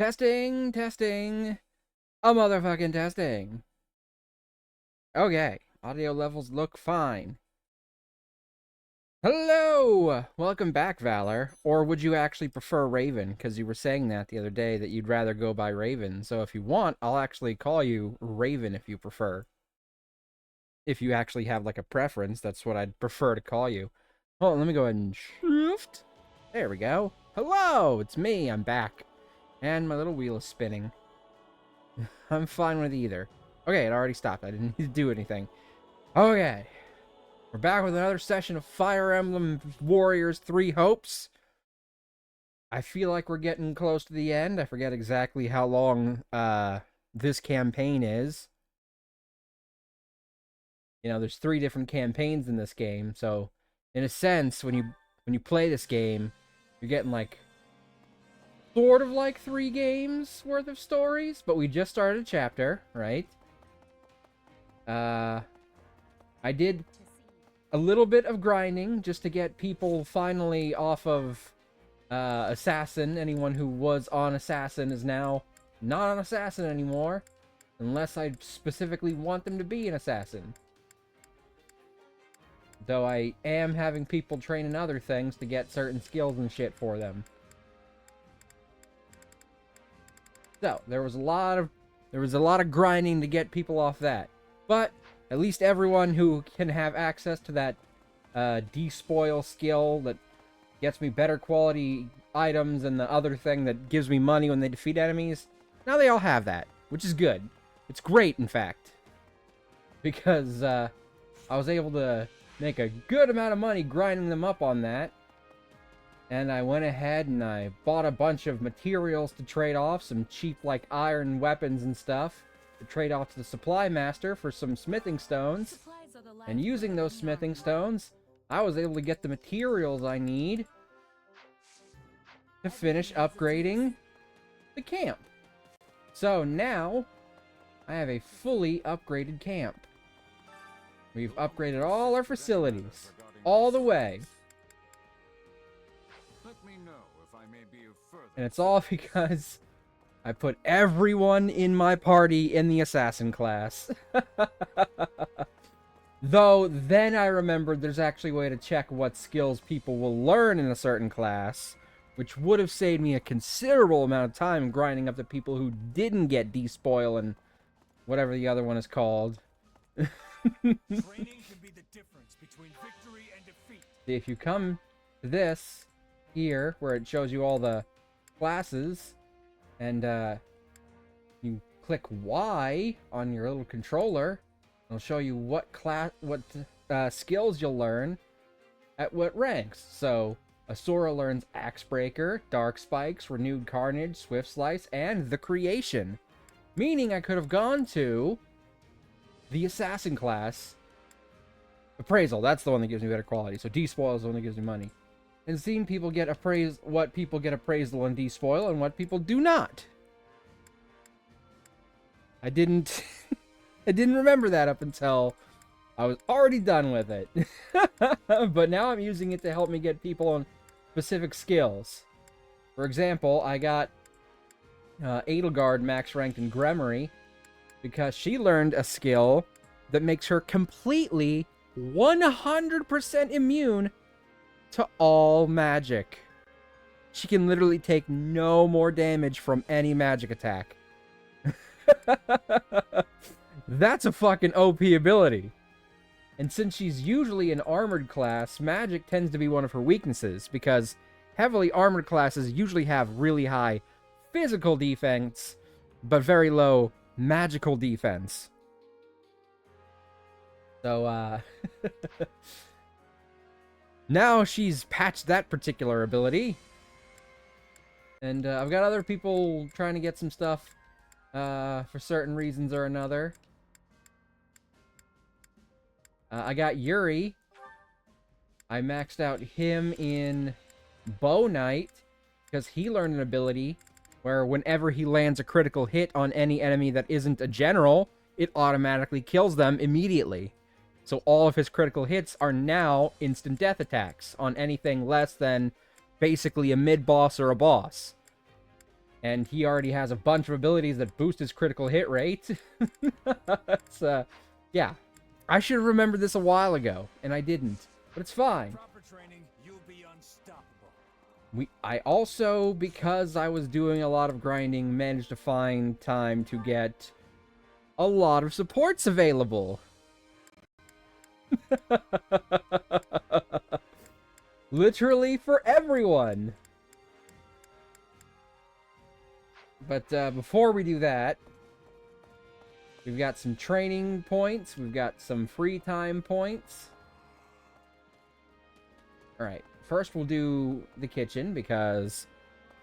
Testing, testing. A motherfucking testing. Okay, audio levels look fine. Hello! Welcome back, Valor. Or would you actually prefer Raven? Because you were saying that the other day that you'd rather go by Raven. So if you want, I'll actually call you Raven if you prefer. If you actually have like a preference, that's what I'd prefer to call you. Hold on, let me go ahead and shift. There we go. Hello! It's me, I'm back. And my little wheel is spinning. I'm fine with either. Okay, it already stopped. I didn't need to do anything. Okay. We're back with another session of Fire Emblem Warriors 3 Hopes. I feel like we're getting close to the end. I forget exactly how long this campaign is. You know, there's 3 different campaigns in this game, so in a sense, when you play this game, you're getting like sort of like 3 games worth of stories, but we just started a chapter, right? I did a little bit of grinding just to get people finally off of Assassin. Anyone who was on Assassin is now not on Assassin anymore, unless I specifically want them to be an Assassin. Though I am having people train in other things to get certain skills and shit for them. So, there was a lot of grinding to get people off that. But at least everyone who can have access to that despoil skill that gets me better quality items and the other thing that gives me money when they defeat enemies, now they all have that, which is good. It's great, in fact. Because I was able to make a good amount of money grinding them up on that. And I went ahead and I bought a bunch of materials to trade off, some cheap like iron weapons and stuff, to trade off to the supply master for some smithing stones. And using those smithing stones, I was able to get the materials I need to finish upgrading the camp. So now, I have a fully upgraded camp. We've upgraded all our facilities, all the way. And it's all because I put everyone in my party in the assassin class. Though, then I remembered there's actually a way to check what skills people will learn in a certain class, which would have saved me a considerable amount of time grinding up the people who didn't get despoil and whatever the other one is called. Training can be the difference between victory and defeat. See, if you come to this here, where it shows you all the classes, and you click Y on your little controller, it'll show you what skills you'll learn at what ranks. So, Asura learns Axe Breaker, Dark Spikes, Renewed Carnage, Swift Slice, and the Creation. Meaning I could have gone to the Assassin class. Appraisal, that's the one that gives me better quality. So Despoil is the one that gives me money. And seen people get what people get appraisal and Despoil and what people do not. I didn't I didn't remember that up until I was already done with it. But now I'm using it to help me get people on specific skills. For example, I got Edelgard max ranked in Gremory because she learned a skill that makes her completely 100% immune to all magic. She can literally take no more damage from any magic attack. That's a fucking OP ability. And since she's usually an armored class, magic tends to be one of her weaknesses, because heavily armored classes usually have really high physical defense, but very low magical defense. So, now she's patched that particular ability. And I've got other people trying to get some stuff for certain reasons or another. I got Yuri. I maxed out him in Bow Knight because he learned an ability where whenever he lands a critical hit on any enemy that isn't a general, it automatically kills them immediately. So all of his critical hits are now instant death attacks on anything less than basically a mid-boss or a boss. And he already has a bunch of abilities that boost his critical hit rate. It's, yeah. I should have remembered this a while ago, and I didn't. But it's fine. Proper training, you'll be unstoppable. I also, because I was doing a lot of grinding, managed to find time to get a lot of supports available. Literally for everyone. But before we do that, we've got some training points. We've got some free time points. Alright, first we'll do the kitchen, because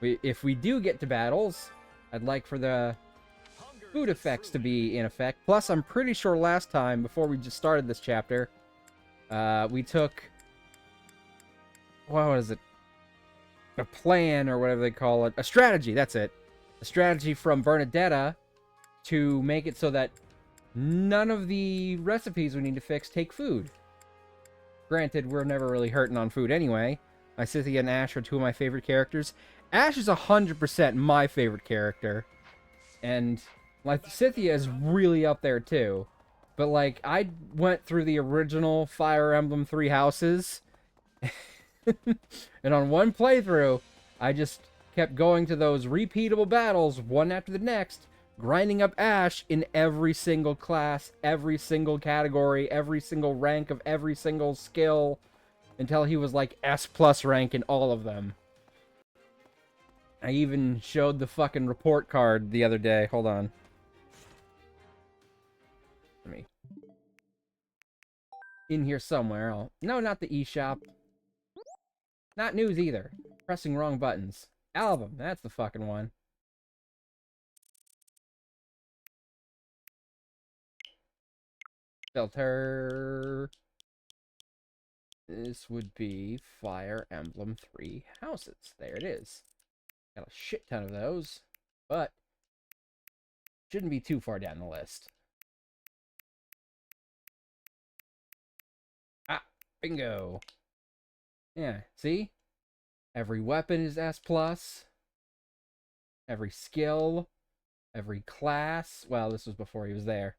if we do get to battles, I'd like for the food effects to be in effect. Plus, I'm pretty sure last time, before we just started this chapter, we took... what is it? A plan, or whatever they call it. A strategy, that's it. A strategy from Bernadetta to make it so that none of the recipes we need to fix take food. Granted, we're never really hurting on food anyway. My Cynthia and Ash are two of my favorite characters. Ash is 100% my favorite character. And, like, Cynthia is really up there, too. But, like, I went through the original Fire Emblem 3 houses. And on one playthrough, I just kept going to those repeatable battles, one after the next, grinding up Ash in every single class, every single category, every single rank of every single skill, until he was like S+ rank in all of them. I even showed the fucking report card the other day. Hold on. Let me... In here somewhere. No, not the eShop. Not news either. Pressing wrong buttons. Album. That's the fucking one. Filter. This would be Fire Emblem 3 houses. There it is. Got a shit ton of those, but shouldn't be too far down the list. Ah, bingo. Yeah, see? Every weapon is S+. Every skill. Every class. Well, this was before he was there.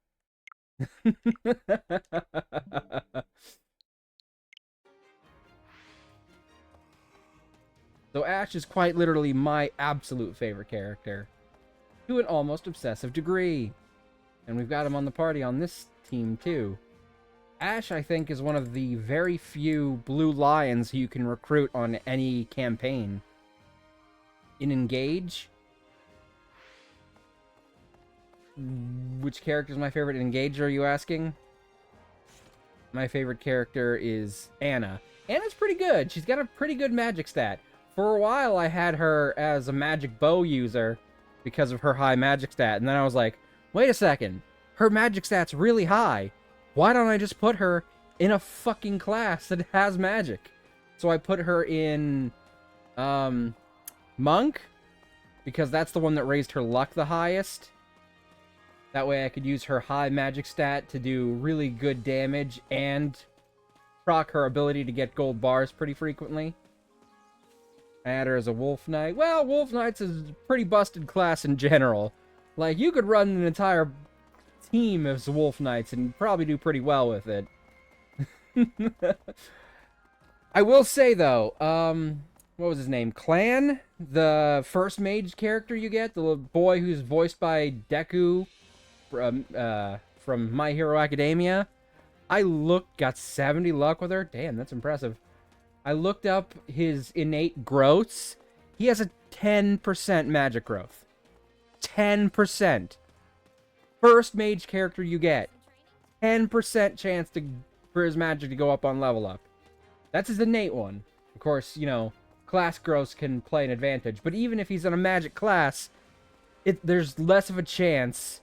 So Ash is quite literally my absolute favorite character. To an almost obsessive degree. And we've got him on the party on this team, too. Ash, I think, is one of the very few blue lions you can recruit on any campaign. In Engage... Which character is my favorite in Engage, are you asking? My favorite character is Anna. Anna's pretty good. She's got a pretty good magic stat. For a while, I had her as a magic bow user because of her high magic stat. And then I was like, wait a second. Her magic stat's really high. Why don't I just put her in a fucking class that has magic? So I put her in Monk, because that's the one that raised her luck the highest. That way I could use her high magic stat to do really good damage and proc her ability to get gold bars pretty frequently. I had her as a Wolf Knight. Well, Wolf Knight's is a pretty busted class in general. Like, you could run an entire team as Wolf Knights and probably do pretty well with it. I will say, though, what was his name? Clan? The first mage character you get? The little boy who's voiced by Deku from My Hero Academia. Got 70 luck with her. Damn, that's impressive. I looked up his innate growths. He has a 10% magic growth. 10%. First mage character you get. 10% chance for his magic to go up on level up. That's his innate one. Of course, you know, class growths can play an advantage. But even if he's in a magic class, there's less of a chance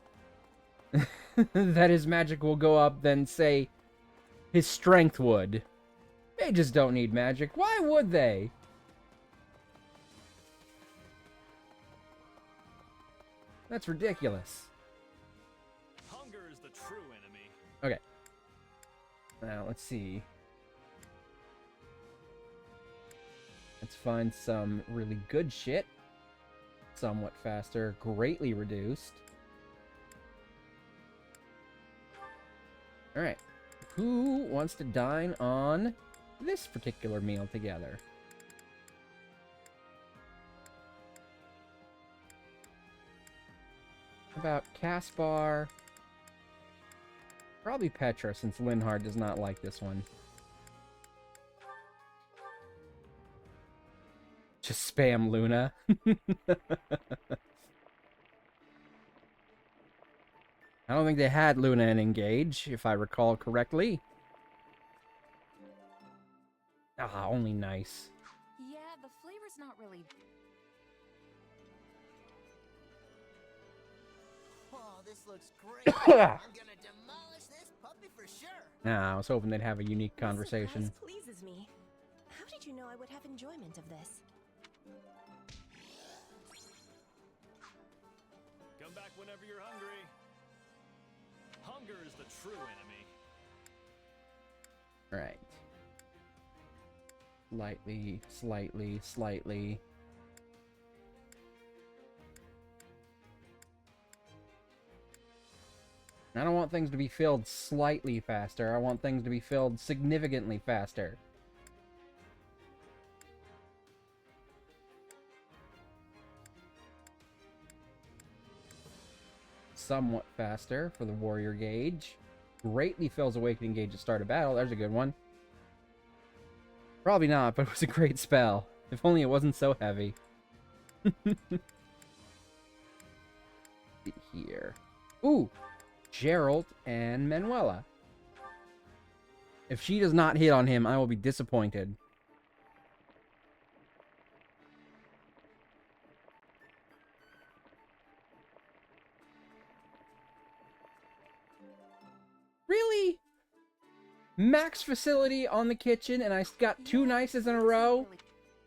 that his magic will go up than, say, his strength would. Mages don't need magic. Why would they? That's ridiculous. Hunger is the true enemy. Okay. Now, let's see. Let's find some really good shit. Somewhat faster, greatly reduced. Alright. Who wants to dine on this particular meal together? How about Caspar? Probably Petra, since Linhard does not like this one. Just spam Luna. I don't think they had Luna in Engage, if I recall correctly. Ah, only nice. Yeah, the flavor's not really... Oh, this looks great. I'm gonna demolish this puppy for sure. Nah, I was hoping they'd have a unique conversation. This surprise pleases me. How did you know I would have enjoyment of this? Come back whenever you're hungry. Hunger is the true enemy. Alright. Slightly, slightly, slightly. I don't want things to be filled slightly faster. I want things to be filled significantly faster. Somewhat faster for the warrior gauge. Greatly fills awakening gauge at start of battle. There's a good one. Probably not, but it was a great spell. If only it wasn't so heavy. See here. Ooh! Gerald and Manuela. If she does not hit on him, I will be disappointed. Really? Max facility on the kitchen and I got two nices in a row?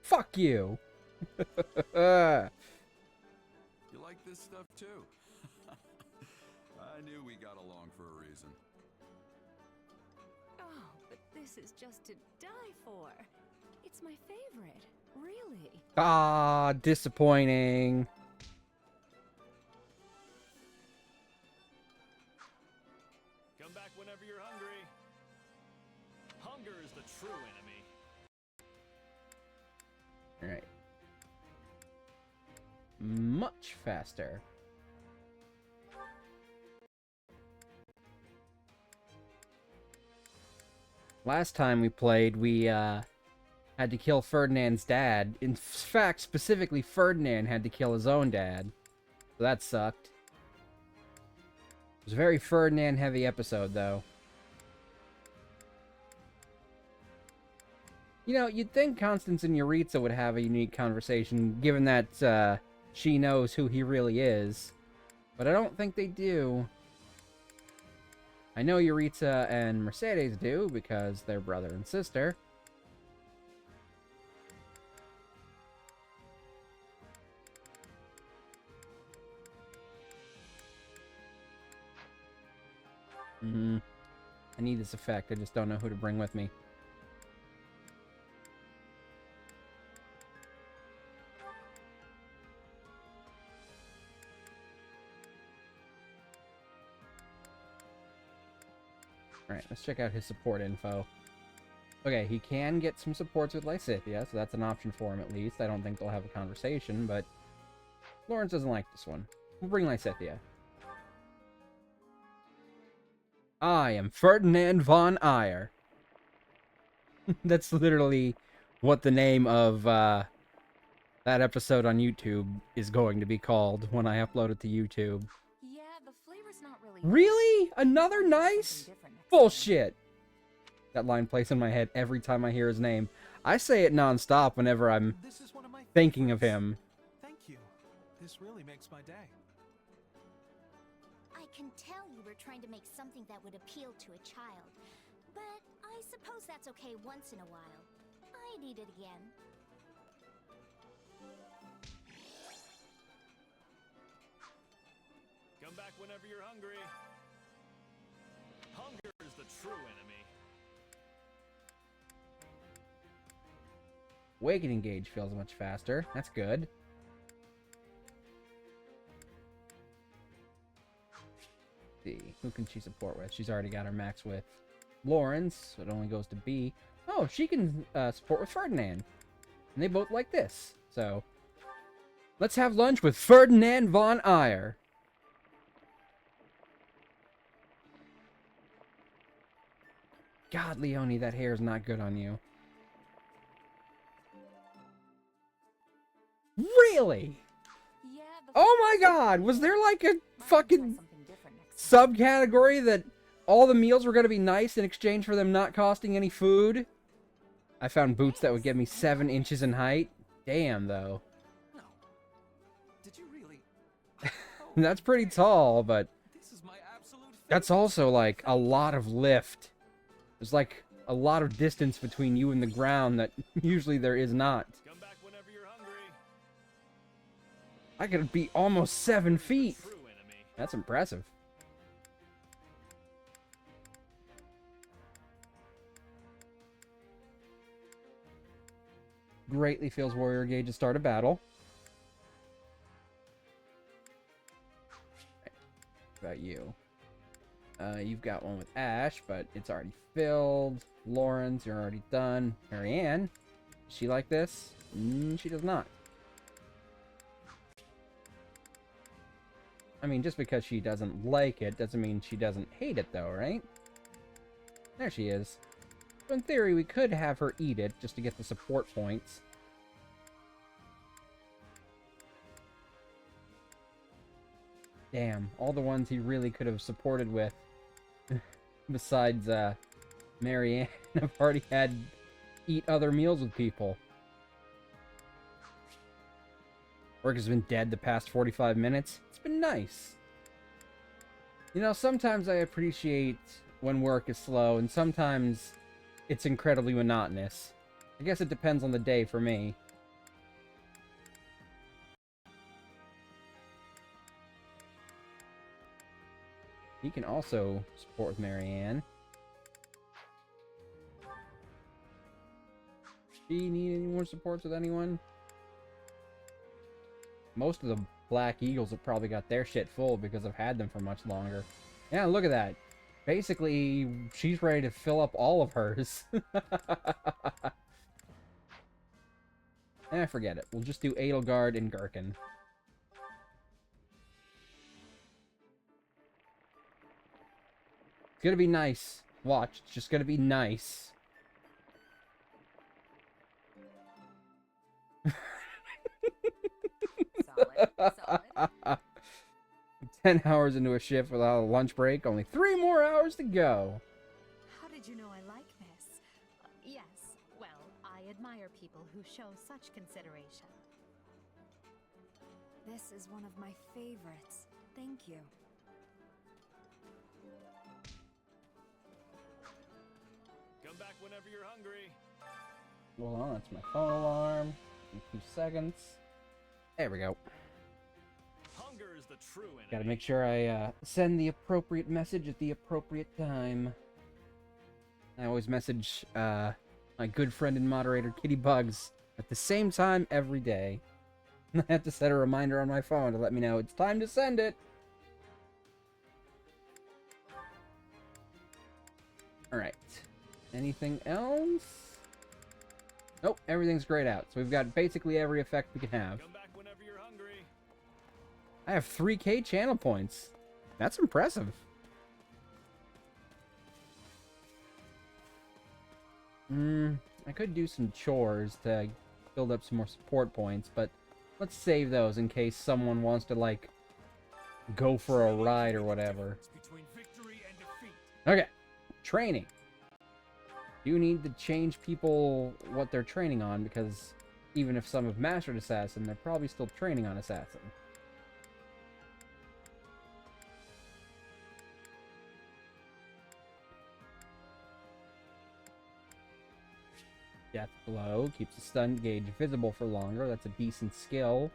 Fuck you. You like this stuff too? I knew we got along for a reason. Oh, but this is just to die for. It's my favorite, really. Ah, disappointing. Come back whenever you're hungry. Hunger is the true enemy. Alright. Much faster. Last time we played, we had to kill Ferdinand's dad. In fact, specifically Ferdinand had to kill his own dad. So that sucked. It was a very Ferdinand-heavy episode, though. You know, you'd think Constance and Yuritsa would have a unique conversation, given that she knows who he really is. But I don't think they do. I know Yuritsa and Mercedes do, because they're brother and sister. I need this effect, I just don't know who to bring with me. Alright, let's check out his support info. Okay, he can get some supports with Lysithea, so that's an option for him at least. I don't think they'll have a conversation, but Lawrence doesn't like this one. We'll bring Lysithea. I am Ferdinand von Eyre. That's literally what the name of that episode on YouTube is going to be called when I upload it to YouTube. Yeah, the flavor's not really. Really? Another nice? Something different next time. Bullshit! That line plays in my head every time I hear his name. I say it non-stop whenever I'm This is one of my thinking of favorites. him. Thank you. This really makes my day. I can tell you were trying to make something that would appeal to a child. But I suppose that's okay once in a while. I'd eat it again. Come back whenever you're hungry. Hunger is the true enemy. Awakening gauge feels much faster. That's good. Let's see, who can she support with? She's already got her max with Lawrence, so it only goes to B. Oh, she can support with Ferdinand. And they both like this. So, let's have lunch with Ferdinand von Eyre. God, Leonie, that hair is not good on you. Really? Yeah, the Oh my god! Was there like a Might try fucking something different next time. subcategory that all the meals were going to be nice in exchange for them not costing any food? I found boots that would get me 7 inches in height. Damn, though. No. Did you really? That's pretty tall, but This is my absolute favorite. that's also like a lot of lift. There's like a lot of distance between you and the ground that usually there is not. Come back whenever you're hungry. I could be almost 7 feet. True enemy. That's impressive. greatly fills warrior gauge to start a battle. Right. What about you? You've got one with Ash, but it's already filled. Lawrence, you're already done. Marianne, does she like this? She does not. I mean, just because she doesn't like it doesn't mean she doesn't hate it, though, right? There she is. So in theory, we could have her eat it just to get the support points. Damn, all the ones he really could have supported with, besides Marianne, have already had eat other meals with people. Work has been dead the past 45 minutes. It's been nice. You know, sometimes I appreciate when work is slow, and sometimes it's incredibly monotonous. I guess it depends on the day for me. He can also support with Marianne. Do you need any more supports with anyone? Most of the Black Eagles have probably got their shit full because I've had them for much longer. Yeah, look at that. Basically, she's ready to fill up all of hers. Forget it. We'll just do Edelgard and Gherkin. It's gonna be nice. Watch, it's just gonna be nice. Solid. 10 hours into a shift without a lunch break, only 3 more hours to go. How did you know I like this? Yes, well, I admire people who show such consideration. This is one of my favorites. Thank you. Come back whenever you're hungry. Hold on, that's my phone alarm. In 2 seconds. There we go. Hunger is the true enemy. Gotta make sure I send the appropriate message at the appropriate time. I always message my good friend and moderator, Kitty Bugs, at the same time every day. I have to set a reminder on my phone to let me know it's time to send it. Alright. Anything else? Nope, everything's grayed out. So we've got basically every effect we can have. Come back whenever you're hungry. I have 3K channel points. That's impressive. I could do some chores to build up some more support points, but let's save those in case someone wants to, like, go for a ride or whatever. Between victory and defeat. Okay, training. You need to change people what they're training on, because even if some have mastered Assassin, they're probably still training on Assassin. Death Blow keeps the stun gauge visible for longer. That's a decent skill.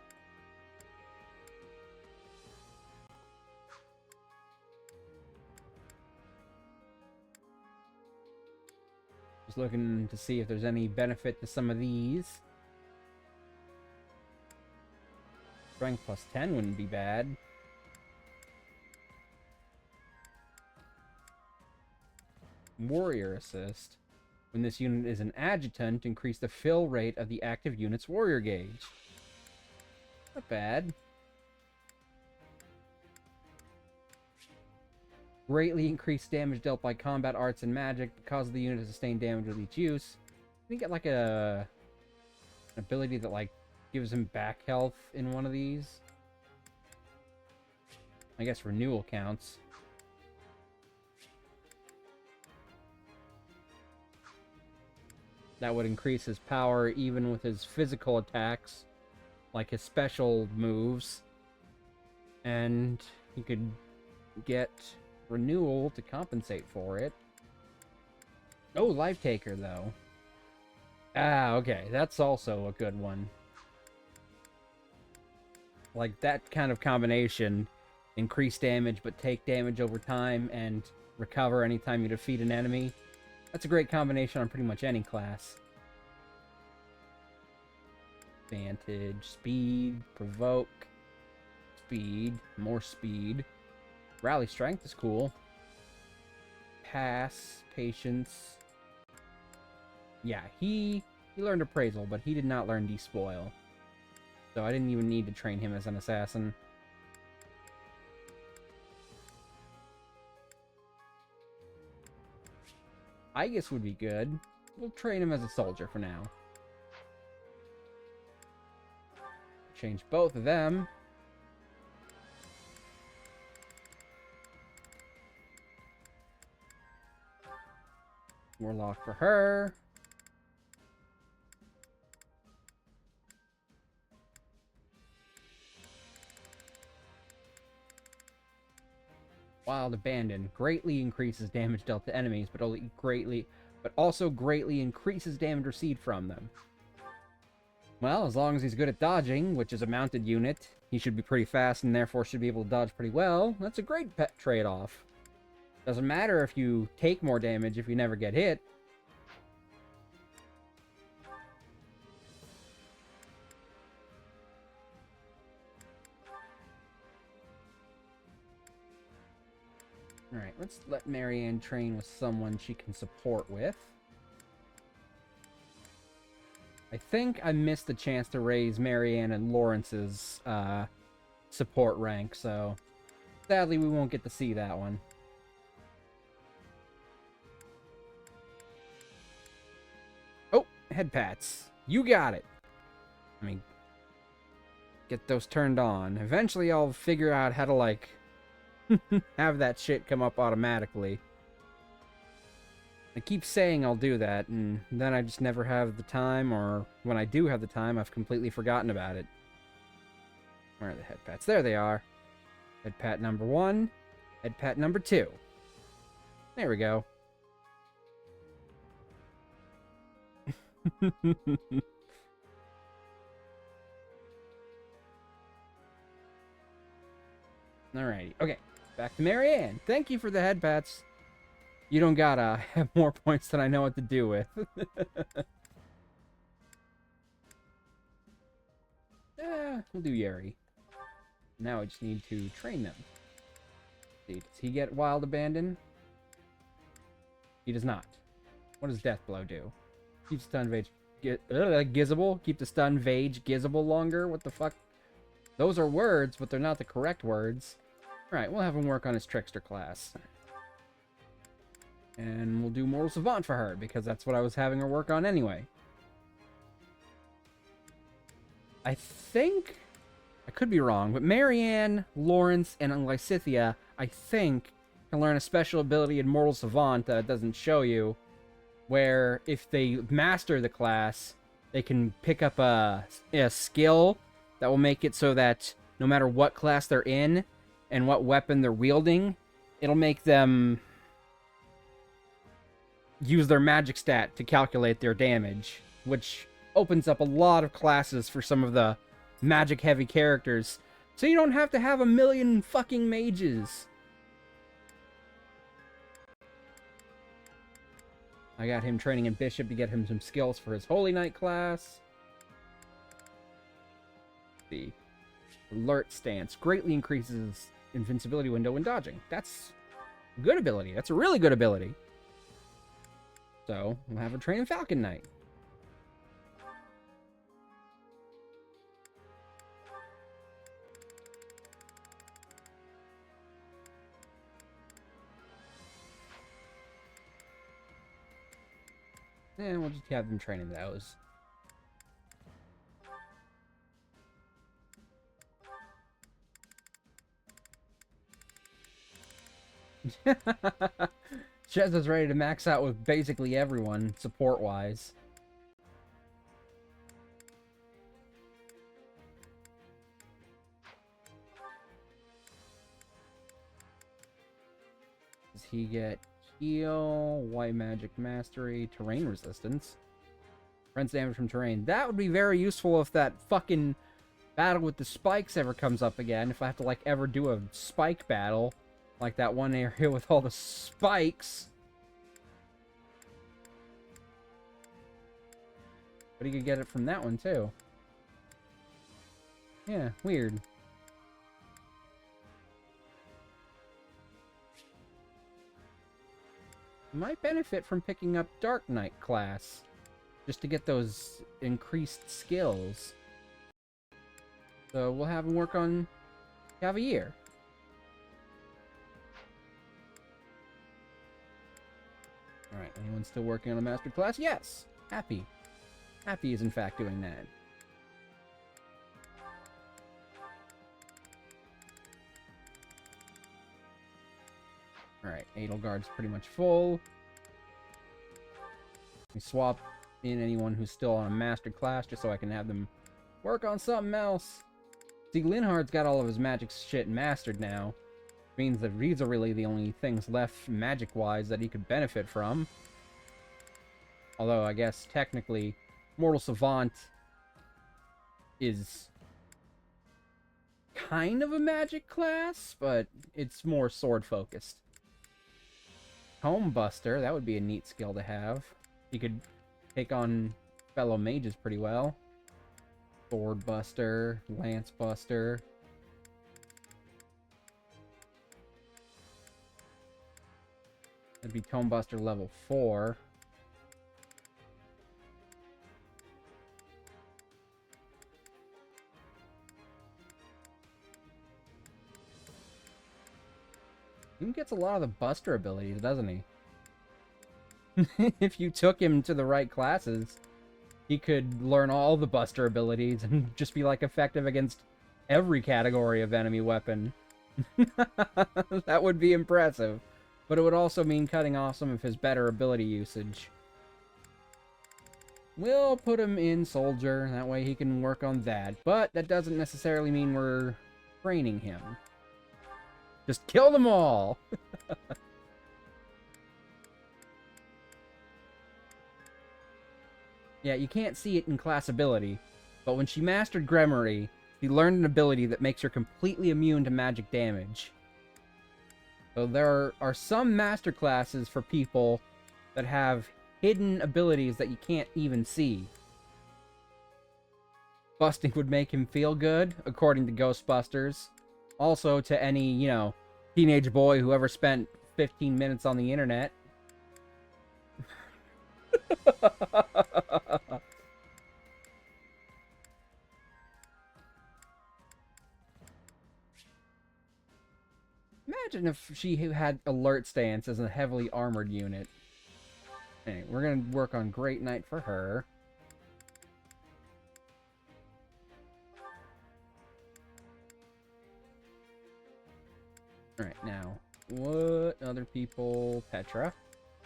Just looking to see if there's any benefit to some of these. Strength plus 10 wouldn't be bad. Warrior Assist. When this unit is an adjutant, increase the fill rate of the active unit's warrior gauge. Not bad. Greatly increased damage dealt by combat arts and magic because the unit has sustained damage with each use. You get like an ability that like gives him back health in one of these. I guess renewal counts. That would increase his power even with his physical attacks, like his special moves. And he could get renewal to compensate for it. Oh, Life Taker, though. Ah, okay. That's also a good one. Like, that kind of combination. Increase damage, but take damage over time, and recover anytime you defeat an enemy. That's a great combination on pretty much any class. Advantage, speed, provoke, speed, more speed. Rally strength is cool. Pass, patience. Yeah, he learned appraisal, but he did not learn despoil. So I didn't even need to train him as an assassin. I guess would be good. We'll train him as a soldier for now. Change both of them. Warlock for her. Wild Abandon greatly increases damage dealt to enemies, but also greatly increases damage received from them. Well, as long as he's good at dodging, which is a mounted unit, he should be pretty fast and therefore should be able to dodge pretty well. That's a great pet trade-off. Doesn't matter if you take more damage if you never get hit. Alright, let's let Marianne train with someone she can support with. I think I missed the chance to raise Marianne and Lawrence's support rank, so sadly we won't get to see that one. Oh, head pats. You got it. I mean, get those turned on. Eventually I'll figure out how to, like, have that shit come up automatically. I keep saying I'll do that, and then I just never have the time, or when I do have the time, I've completely forgotten about it. Where are the head pats? There they are. Head pat number 1. Head pat number 2. There we go. Alrighty. Okay. Back to Marianne. Thank you for the head pats. You don't gotta have more points than I know what to do with. We'll do Yeri. Now I just need to train them. See, does he get Wild Abandon? He does not. What does Death Blow do? Keep stun vage gizzable. Keep the stun vage gizzable longer. What the fuck? Those are words, but they're not the correct words. Alright, we'll have him work on his Trickster class. And we'll do Mortal Savant for her, because that's what I was having her work on anyway. I think... I could be wrong, but Marianne, Lawrence, and Lysithea, I think, can learn a special ability in Mortal Savant that it doesn't show you, where if they master the class, they can pick up a skill that will make it so that no matter what class they're in, and what weapon they're wielding, it'll make them use their magic stat to calculate their damage, which opens up a lot of classes for some of the magic-heavy characters, so you don't have to have a million fucking mages. I got him training in Bishop to get him some skills for his Holy Knight class. The Alert Stance greatly increases invincibility window when dodging. That's a good ability. That's a really good ability. So, we'll have her train in Falcon Knight. And we'll just have them training those. Chez is ready to max out with basically everyone, support-wise. Does he get heal, white magic mastery, terrain resistance? Prevents damage from terrain. That would be very useful if that fucking battle with the spikes ever comes up again. If I have to, like, ever do a spike battle. Like that one area with all the spikes. But he could get it from that one, too. Yeah, weird. Might benefit from picking up Dark Knight class, just to get those increased skills. So we'll have him work on Cavalier. Alright, anyone still working on a master class? Yes! Happy. Happy is in fact doing that. Alright, Edelgard's pretty much full. We swap in anyone who's still on a master class just so I can have them work on something else. See, Linhard's got all of his magic shit mastered now. Means that these are really the only things left magic-wise that he could benefit from. Although, I guess, technically, Mortal Savant is kind of a magic class, but it's more sword-focused. Home Buster, that would be a neat skill to have. He could take on fellow mages pretty well. Sword Buster, Lance Buster. That'd be Tome Buster level 4. He gets a lot of the Buster abilities, doesn't he? If you took him to the right classes, he could learn all the Buster abilities and just be, like, effective against every category of enemy weapon. That would be impressive. But it would also mean cutting off some of his better ability usage. We'll put him in Soldier, that way he can work on that. But that doesn't necessarily mean we're training him. Just kill them all! Yeah, you can't see it in class ability, but when she mastered Gremory, she learned an ability that makes her completely immune to magic damage. So there are some master classes for people that have hidden abilities that you can't even see. Busting would make him feel good, according to Ghostbusters. Also to any, you know, teenage boy who ever spent 15 minutes on the internet. Imagine if she had alert stance as a heavily armored unit. Anyway, we're gonna work on Great Knight for her. Alright, now, what other people? Petra.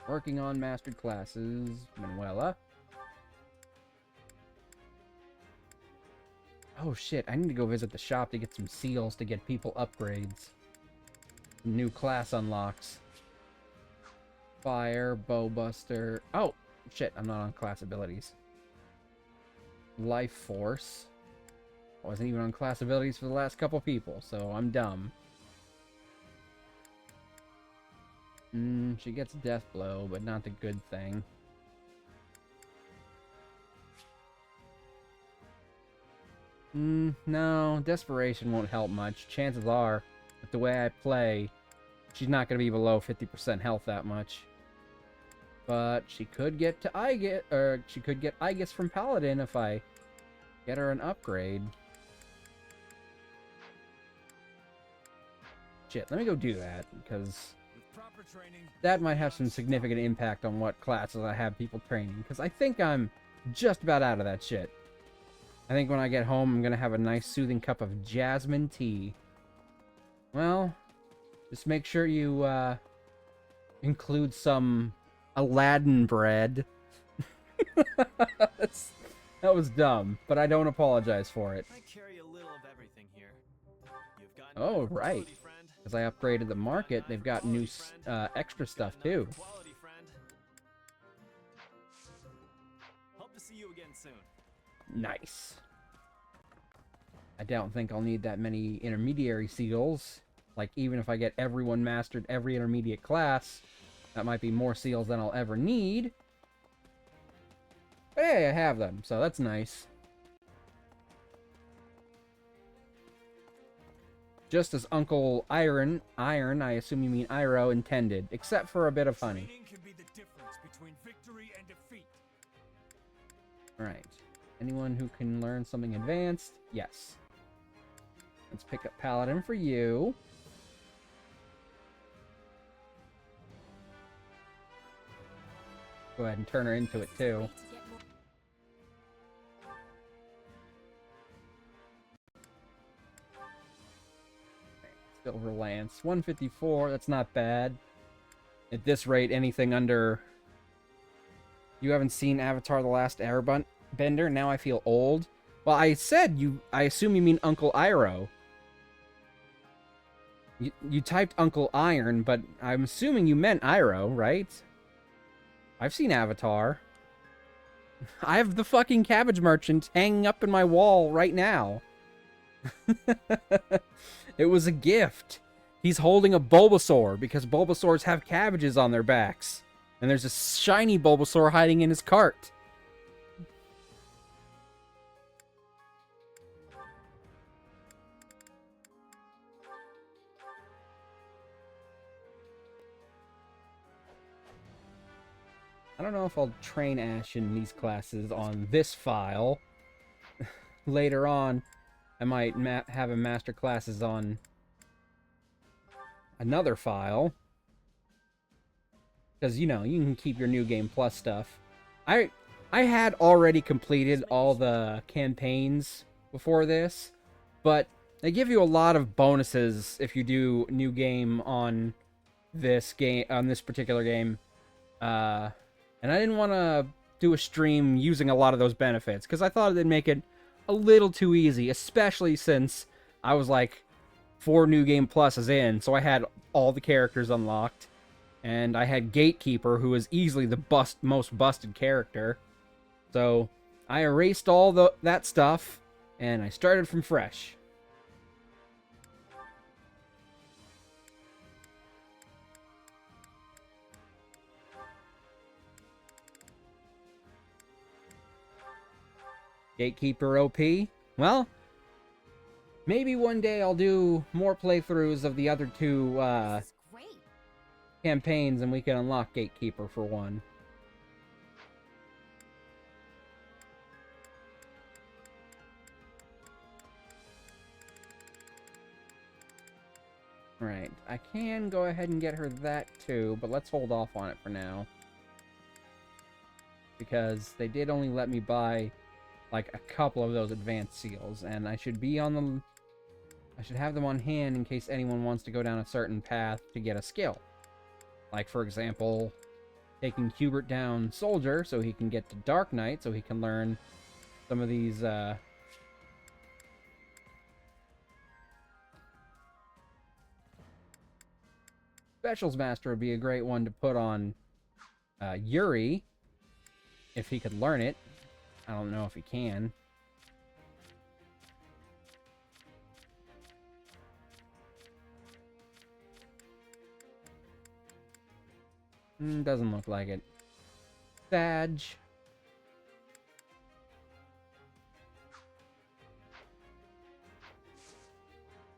Working on mastered classes. Manuela. Oh shit, I need to go visit the shop to get some seals to get people upgrades. New class unlocks. Fire, Bowbuster. Oh, shit, I'm not on class abilities. Life Force. I wasn't even on class abilities for the last couple people, so I'm dumb. She gets Death Blow, but not the good thing. No, Desperation won't help much. Chances are, with the way I play, she's not going to be below 50% health that much. But she could get to Aegis, or she could get Aegis from Paladin if I get her an upgrade. Shit, let me go do that, because that might have some significant impact on what classes I have people training, because I think I'm just about out of that shit. I think when I get home, I'm going to have a nice soothing cup of jasmine tea. Well, just make sure you include some Aladdin bread. That was dumb, but I don't apologize for it. I carry a little of everything here. You've got Oh, right. As I upgraded the market, they've got new extra stuff too. Quality, friend. Hope to see you again soon. Nice. I don't think I'll need that many intermediary seals. Like, even if I get everyone mastered every intermediate class, that might be more seals than I'll ever need. But hey, I have them, so that's nice. Just as Uncle Iron, I assume you mean Iroh, intended, except for a bit of honey. Training can be the difference between victory and defeat. Alright. Anyone who can learn something advanced? Yes. Let's pick up Paladin for you. Go ahead and turn her into it too. Silver Lance. 154, that's not bad. At this rate, anything under... You haven't seen Avatar The Last Airbender? Now I feel old. Well, I said you... I assume you mean Uncle Iroh. You typed Uncle Iron, but I'm assuming you meant Iroh, right? I've seen Avatar. I have the fucking Cabbage Merchant hanging up in my wall right now. It was a gift. He's holding a Bulbasaur because Bulbasaurs have cabbages on their backs. And there's a shiny Bulbasaur hiding in his cart. I don't know if I'll train Ash in these classes on this file. Later on, I might have him master classes on another file. Because, you know, you can keep your New Game Plus stuff. I had already completed all the campaigns before this, but they give you a lot of bonuses if you do New Game on this particular game. And I didn't want to do a stream using a lot of those benefits, because I thought it'd make it a little too easy, especially since I was like 4 New Game Pluses in, so I had all the characters unlocked. And I had Gatekeeper, who is easily the most busted character. So I erased all that stuff, and I started from fresh. Gatekeeper OP? Well, maybe one day I'll do more playthroughs of the other two campaigns and we can unlock Gatekeeper for one. Right, I can go ahead and get her that too, but let's hold off on it for now. Because they did only let me buy like a couple of those advanced seals, and I should be on the... I should have them on hand in case anyone wants to go down a certain path to get a skill. Like, for example, taking Hubert down Soldier so he can get to Dark Knight, so he can learn some of these, Specials Master would be a great one to put on, Yuri, if he could learn it. I don't know if he can. Doesn't look like it. Sag.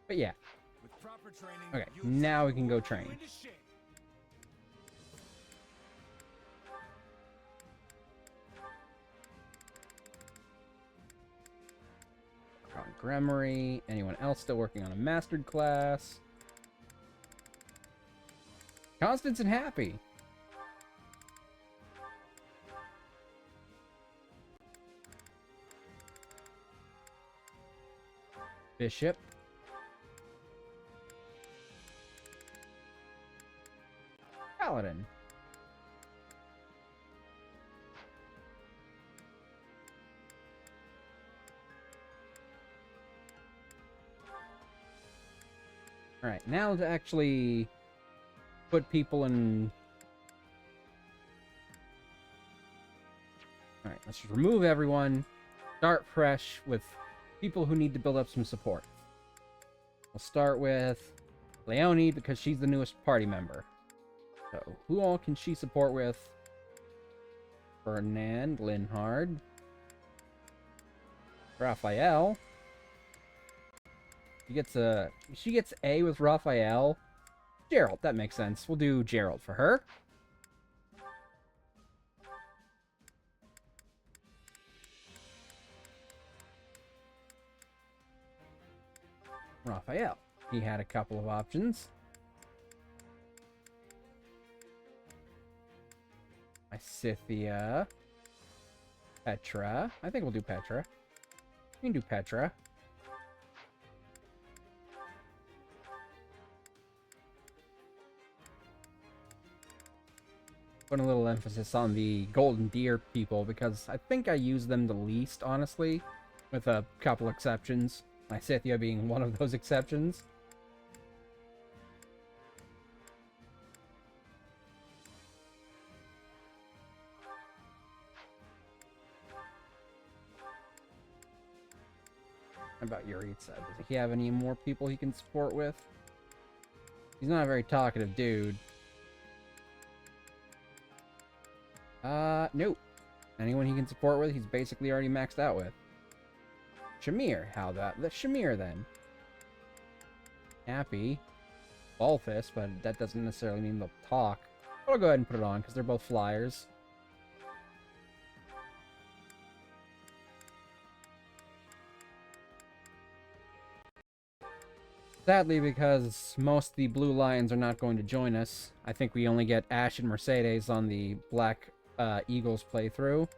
But yeah. With proper training, Okay, you'll now we can go train. go into shape. Gremory. Anyone else still working on a mastered class? Constance and Happy. Bishop. Paladin. Alright, now to actually put people in... Alright, let's just remove everyone. Start fresh with people who need to build up some support. We'll start with Leonie because she's the newest party member. So, who all can she support with? Ferdinand, Linhard, Raphael, She gets A with Raphael. Gerald, that makes sense. We'll do Gerald for her. Raphael. He had a couple of options. Scythia. Petra. I think we'll do Petra. We can do Petra. Put a little emphasis on the Golden Deer people because I think I use them the least, honestly, with a couple exceptions. Scythia being one of those exceptions. How about Yuritsa? Does he have any more people he can support with? He's not a very talkative dude. Nope. Anyone he can support with, he's basically already maxed out with. Shamir, how about the Shamir then? Happy. Balthus, but that doesn't necessarily mean they'll talk. But I'll go ahead and put it on, because they're both flyers. Sadly, because most of the Blue Lions are not going to join us, I think we only get Ash and Mercedes on the Black Eagles playthrough.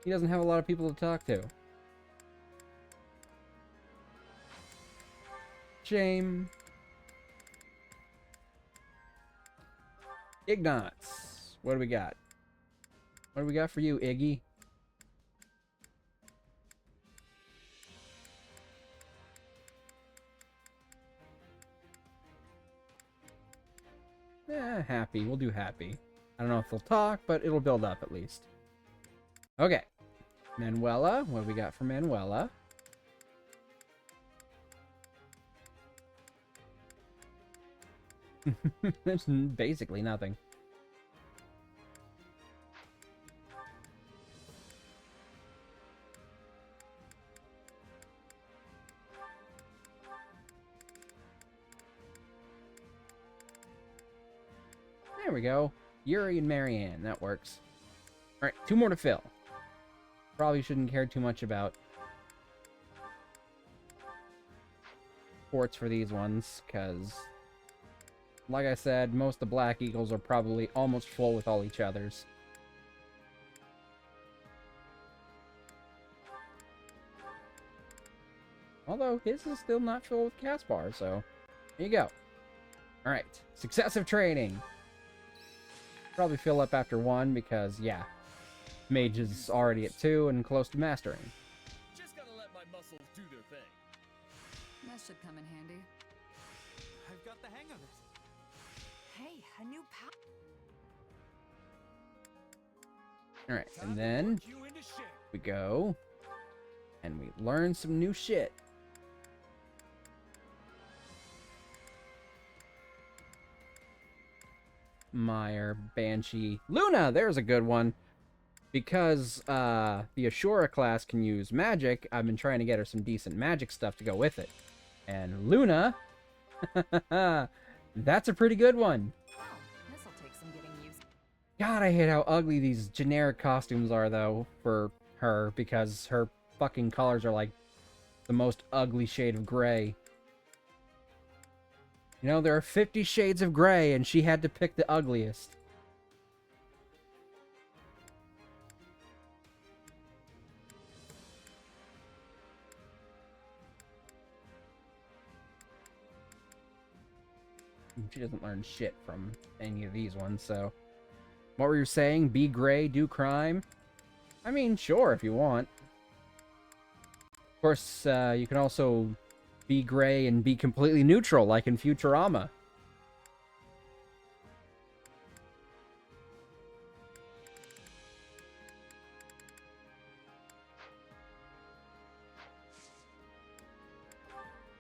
He doesn't have a lot of people to talk to. Shame. Ignatz. What do we got? What do we got for you, Iggy? Happy. We'll do happy. I don't know if they'll talk, but it'll build up at least. Okay. Manuela. What do we got for Manuela? There's basically nothing. There we go. Yuri and Marianne. That works. Alright, 2 more to fill. Probably shouldn't care too much about ports for these ones, because, like I said, most of the Black Eagles are probably almost full with all each other's. Although, his is still not full with Caspar, so there you go. Alright, successive training. Probably fill up after 1 because, yeah, Mage is already at 2 and close to mastering. Just gotta let my muscles do their thing. That should come in handy. I've got the hang of it. Hey, a new power. Alright, and then You into shape. we go and we learn some new shit. Meyer, Banshee, Luna, there's a good one. Because the Ashura class can use magic, I've been trying to get her some decent magic stuff to go with it. And Luna, that's a pretty good one. Oh, this'll take some getting used. God, I hate how ugly these generic costumes are, though, for her, because her fucking colors are like the most ugly shade of gray. You know, there are 50 shades of gray, and she had to pick the ugliest. She doesn't learn shit from any of these ones, so... What were you saying? Be gray, do crime? I mean, sure, if you want. Of course, you can also be gray and be completely neutral, like in Futurama.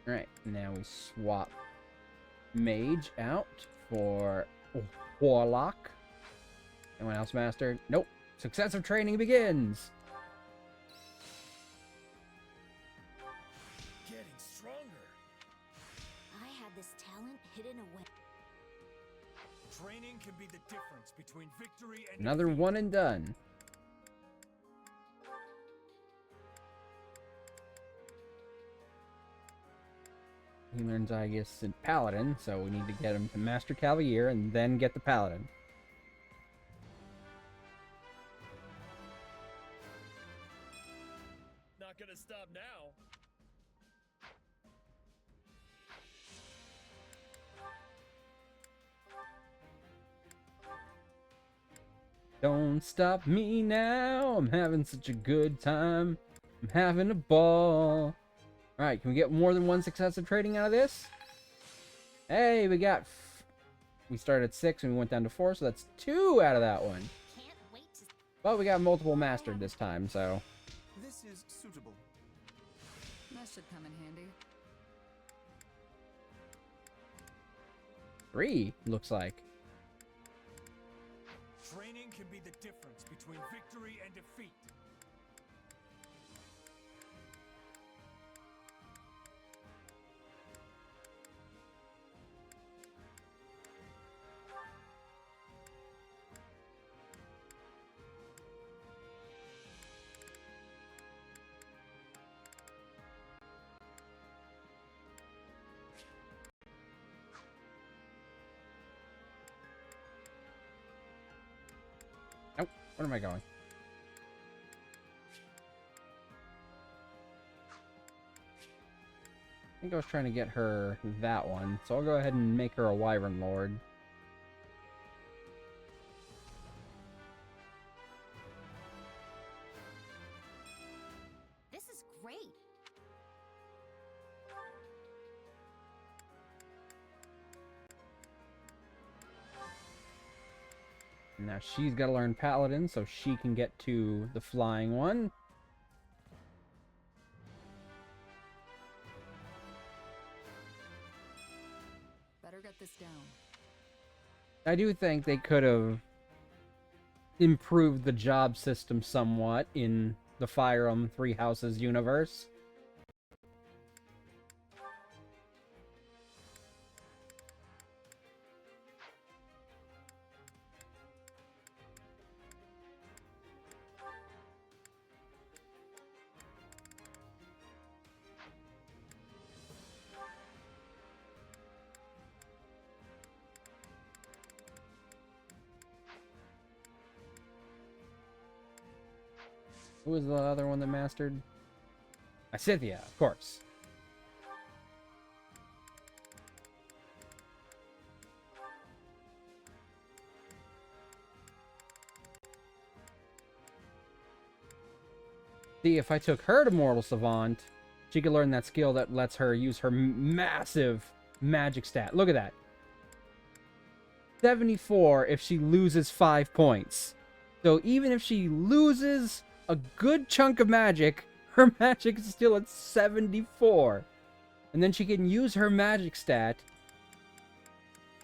Alright, now we swap Mage out for Warlock. Anyone else mastered? Nope. Successive training begins! Getting stronger. this talent hidden away. Training can be the difference between victory and Another defeat. one and done. He learns Aegis and Paladin, so we need to get him to Master Cavalier and then get the Paladin. Not gonna stop now. Don't stop me now. I'm having such a good time. I'm having a ball. Alright, can we get more than one successive trading out of this? Hey, we got... We started at 6 and we went down to 4, so that's 2 out of that one. Can't wait to. But we got multiple mastered this time, so... This is suitable. That should come in handy. 3, looks like. Training can be the difference between victory and defeat. Nope. Where am I going? I think I was trying to get her that one, so I'll go ahead and make her a Wyvern Lord. This is great. Now she's got to learn Paladin so she can get to the flying one. Better get this down. I do think they could have improved the job system somewhat in the Fire Emblem Three Houses universe. Who was the other one that mastered? Asithia, of course. See, if I took her to Mortal Savant, she could learn that skill that lets her use her massive magic stat. Look at that. 74 if she loses 5 points. So even if she loses a good chunk of magic, her magic is still at 74. And then she can use her magic stat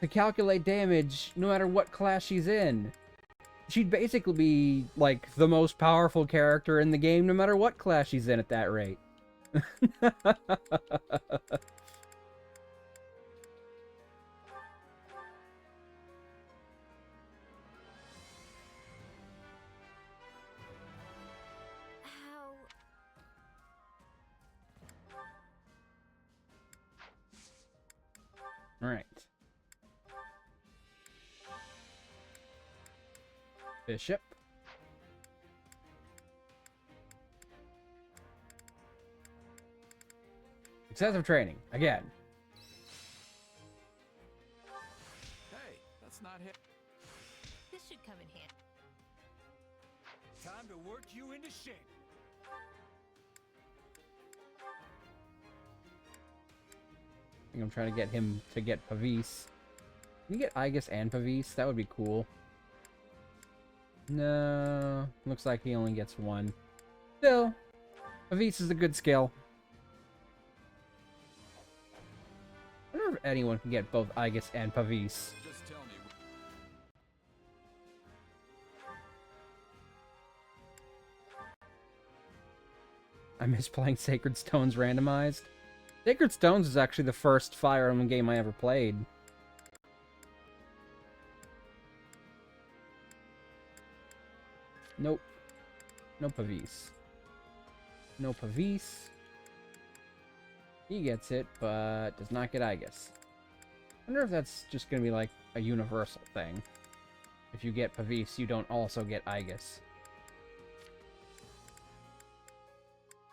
to calculate damage no matter what class she's in. She'd basically be, like, the most powerful character in the game no matter what class she's in at that rate. How? Alright. Bishop. Excessive training, again. Hey, that's not hit. This should come in handy. Time to work you into shape. I think I'm trying to get him to get Pavis. Can you get Aegis and Pavis? That would be cool. No, looks like he only gets one. Still, Pavis is a good skill. I wonder if anyone can get both Aegis and Pavis. Just tell me. I miss playing Sacred Stones randomized. Sacred Stones is actually the first Fire Emblem game I ever played. Nope. No Pavis. No Pavis. He gets it, but does not get Aegis. I wonder if that's just going to be like a universal thing. If you get Pavis, you don't also get Aegis.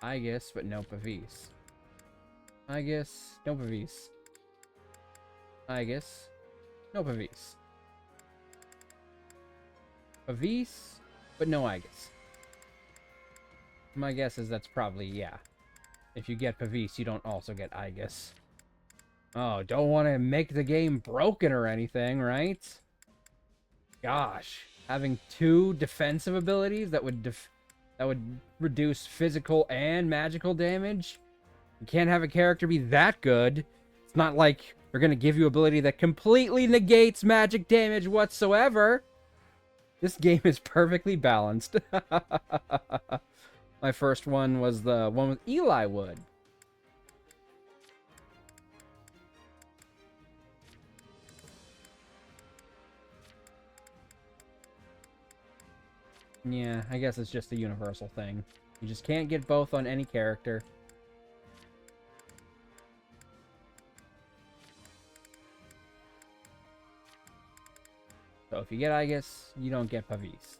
Aegis, but no Pavis. Aegis, no Pavis. Aegis, no Pavis. Pavis, but no Aegis. My guess is that's probably, yeah. If you get Pavis, you don't also get Aegis. Oh, don't want to make the game broken or anything, right? Gosh, having two defensive abilities that would reduce physical and magical damage? You can't have a character be that good. It's not like they're going to give you ability that completely negates magic damage whatsoever. This game is perfectly balanced. My first one was the one with Eli Wood. Yeah, I guess it's just a universal thing. You just can't get both on any character. So if you get Aegis, you don't get Pavis.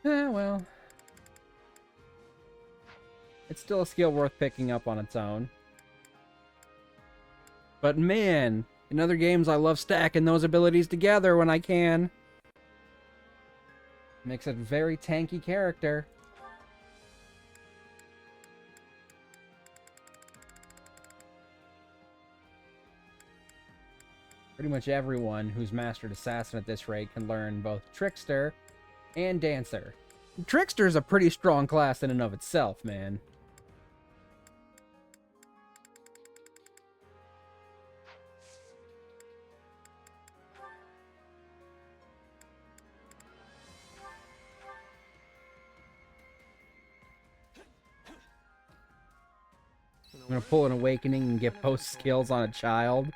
Well. It's still a skill worth picking up on its own. But man, in other games I love stacking those abilities together when I can. Makes a very tanky character. Pretty much everyone who's mastered Assassin at this rate can learn both Trickster and Dancer. Trickster's a pretty strong class in and of itself, man. I'm gonna pull an Awakening and get both skills on a child.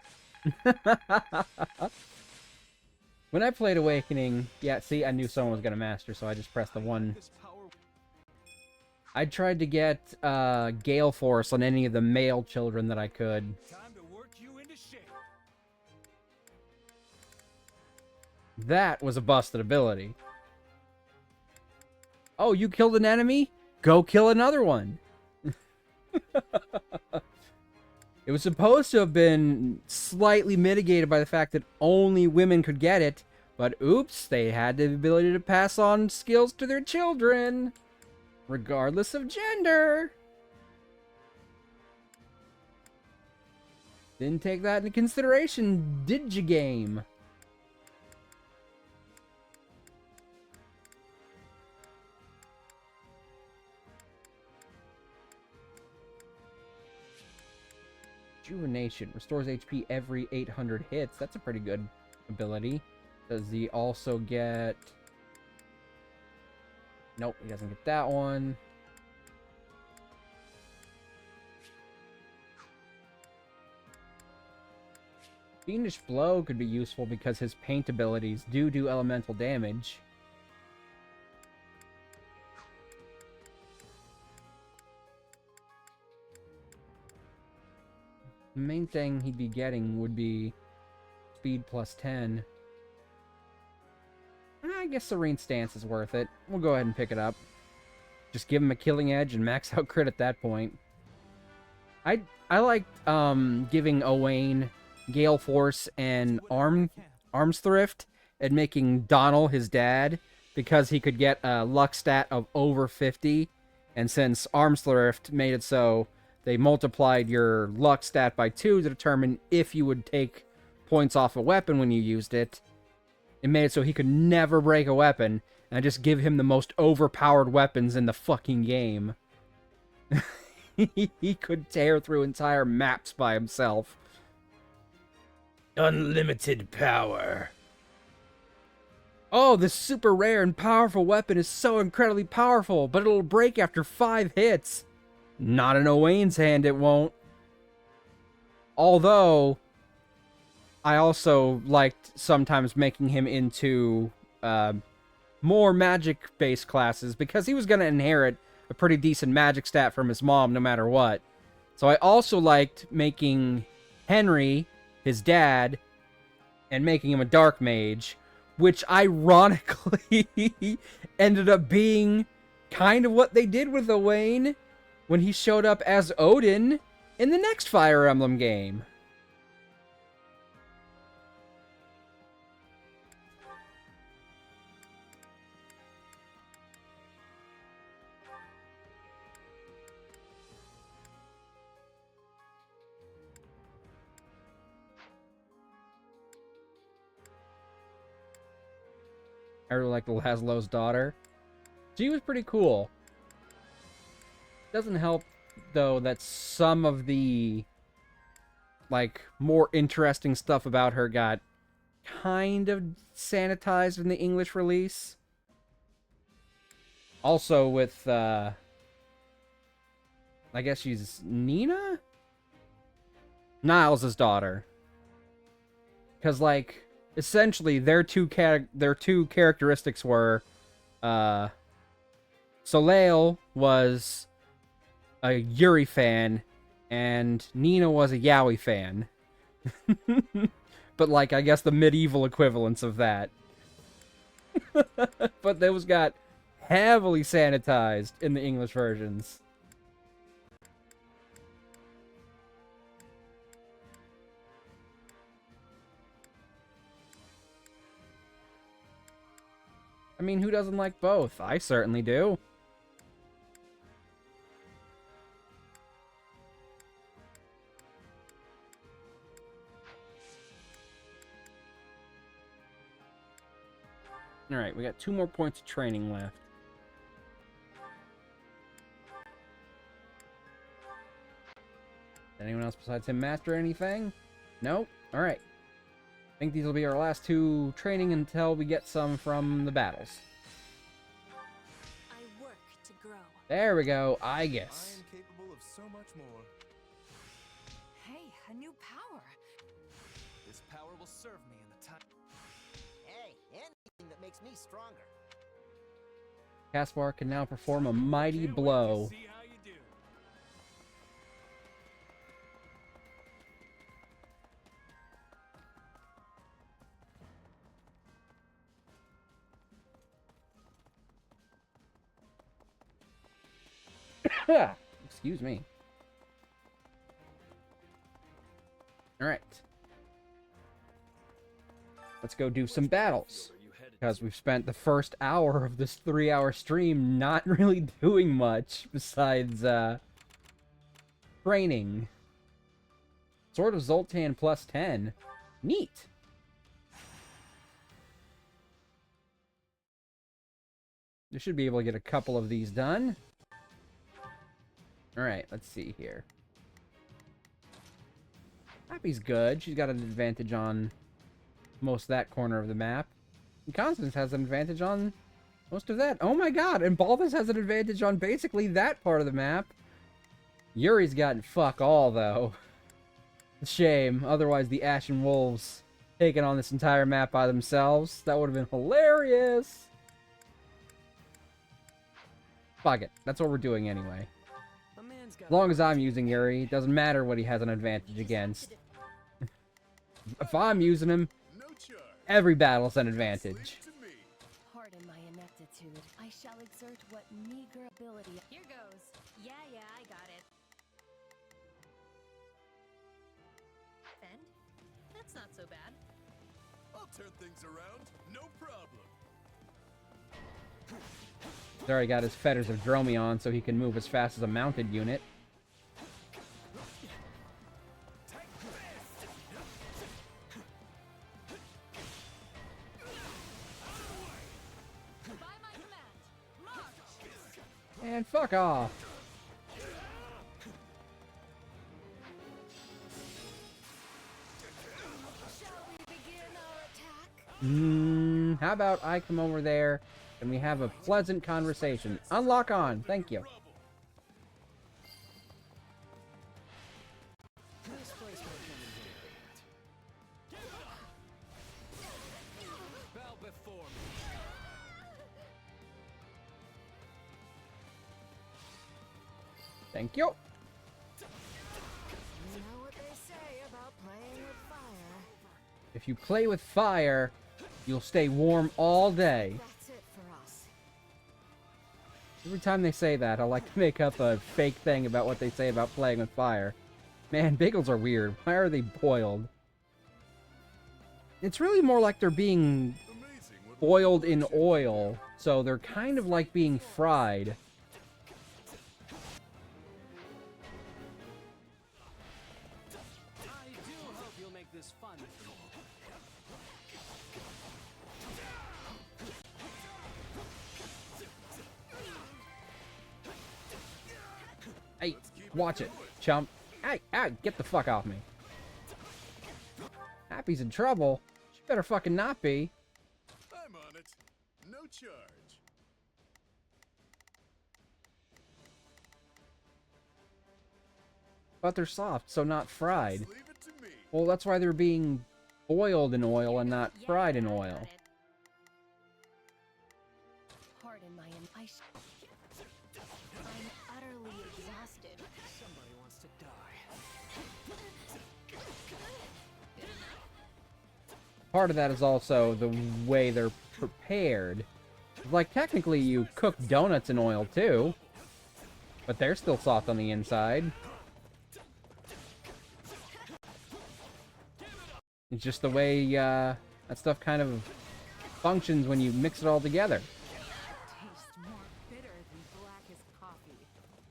When I played Awakening, yeah, see, I knew someone was gonna master, so I just pressed the one. I tried to get Gale Force on any of the male children that I could. Time to work you into shape. That was a busted ability. Oh, you killed an enemy? Go kill another one. It was supposed to have been slightly mitigated by the fact that only women could get it, but oops, they had the ability to pass on skills to their children, regardless of gender. Didn't take that into consideration, did you, game? Rejuvenation. Restores HP every 800 hits. That's a pretty good ability. Does he also get... Nope, he doesn't get that one. Fiendish Blow could be useful because his paint abilities do elemental damage. The main thing he'd be getting would be speed plus 10. I guess Serene Stance is worth it. We'll go ahead and pick it up. Just give him a killing edge and max out crit at that point. I like giving Owain Gale Force and Arms Thrift and making Donald his dad because he could get a luck stat of over 50. And since Arms Thrift made it so they multiplied your luck stat by 2 to determine if you would take points off a weapon when you used it. It made it so he could never break a weapon, and I just give him the most overpowered weapons in the fucking game. He could tear through entire maps by himself. Unlimited power. Oh, this super rare and powerful weapon is so incredibly powerful, but it'll break after 5 hits. Not in Owain's hand, it won't. Although, I also liked sometimes making him into more magic-based classes, because he was going to inherit a pretty decent magic stat from his mom no matter what. So I also liked making Henry his dad and making him a dark mage, which ironically ended up being kind of what they did with Owain when he showed up as Odin in the next Fire Emblem game. I really like Laszlo's daughter. She was pretty cool. Doesn't help, though, that some of the, like, more interesting stuff about her got kind of sanitized in the English release. Also with, I guess she's Nina? Niles' daughter. Because, like, essentially, their two characteristics were, Soleil was a Yuri fan, and Nina was a Yaoi fan. But, like, I guess the medieval equivalents of that. But those got heavily sanitized in the English versions. I mean, who doesn't like both? I certainly do. Alright, we got 2 more points of training left. Did anyone else besides him master anything? Nope. Alright. I think these will be our last 2 training until we get some from the battles. I work to grow. There we go, I I guess. am capable of so much more. Hey, a new power. This power will serve me in the time. Hey, anything that makes me stronger. Caspar can now perform a mighty Can't wait to blow. see how you do. Excuse me. Alright. Let's go do some battles. Are you headed Because we've spent the first hour of this 3-hour stream not really doing much besides, training. Sword of Zoltan plus 10. Neat. We should be able to get a couple of these done. Alright, let's see here. Happy's good. She's got an advantage on most of that corner of the map. And Constance has an advantage on most of that. Oh my god, and Balthus has an advantage on basically that part of the map. Yuri's gotten fuck all, though. Shame. Otherwise, the Ashen Wolves taking on this entire map by themselves. That would have been hilarious. Fuck it. That's what we're doing anyway. A man's got As long as I'm using Yuri, it doesn't matter what he has an advantage against. If I'm using him, No charge. every battle's an advantage. To me. Pardon my ineptitude. I shall exert what meager ability. Here goes. Yeah, I got it. Fend? That's not so bad. I'll turn things around. No problem. He's already got his Fetters of Dromy on, so he can move as fast as a mounted unit. By my command, march! And fuck off. Shall we begin our attack? How about I come over there and we have a pleasant conversation? Unlock on. Thank you. Thank you. You know what they say about playing with fire. If you play with fire, you'll stay warm all day. That's it for us. Every time they say that, I like to make up a fake thing about what they say about playing with fire. Man, bagels are weird. Why are they boiled? It's really more like they're being Amazing what boiled in oil, so they're kind of like being fried. I do hope you'll make this fun for me. Hey, watch it, chump. Hey, get the fuck off me. Happy's in trouble. She better fucking not be. I'm on it. No charge. But they're soft, so not fried. Leave it to me. Well, that's why they're being boiled in oil and not Yeah, fried in I got oil. it. Pardon my I'm utterly exhausted. Somebody wants to die. Part of that is also the way they're prepared. Like, technically you cook donuts in oil too, but they're still soft on the inside. It's just the way that stuff kind of functions when you mix it all together. Tastes more bitter than blackest coffee.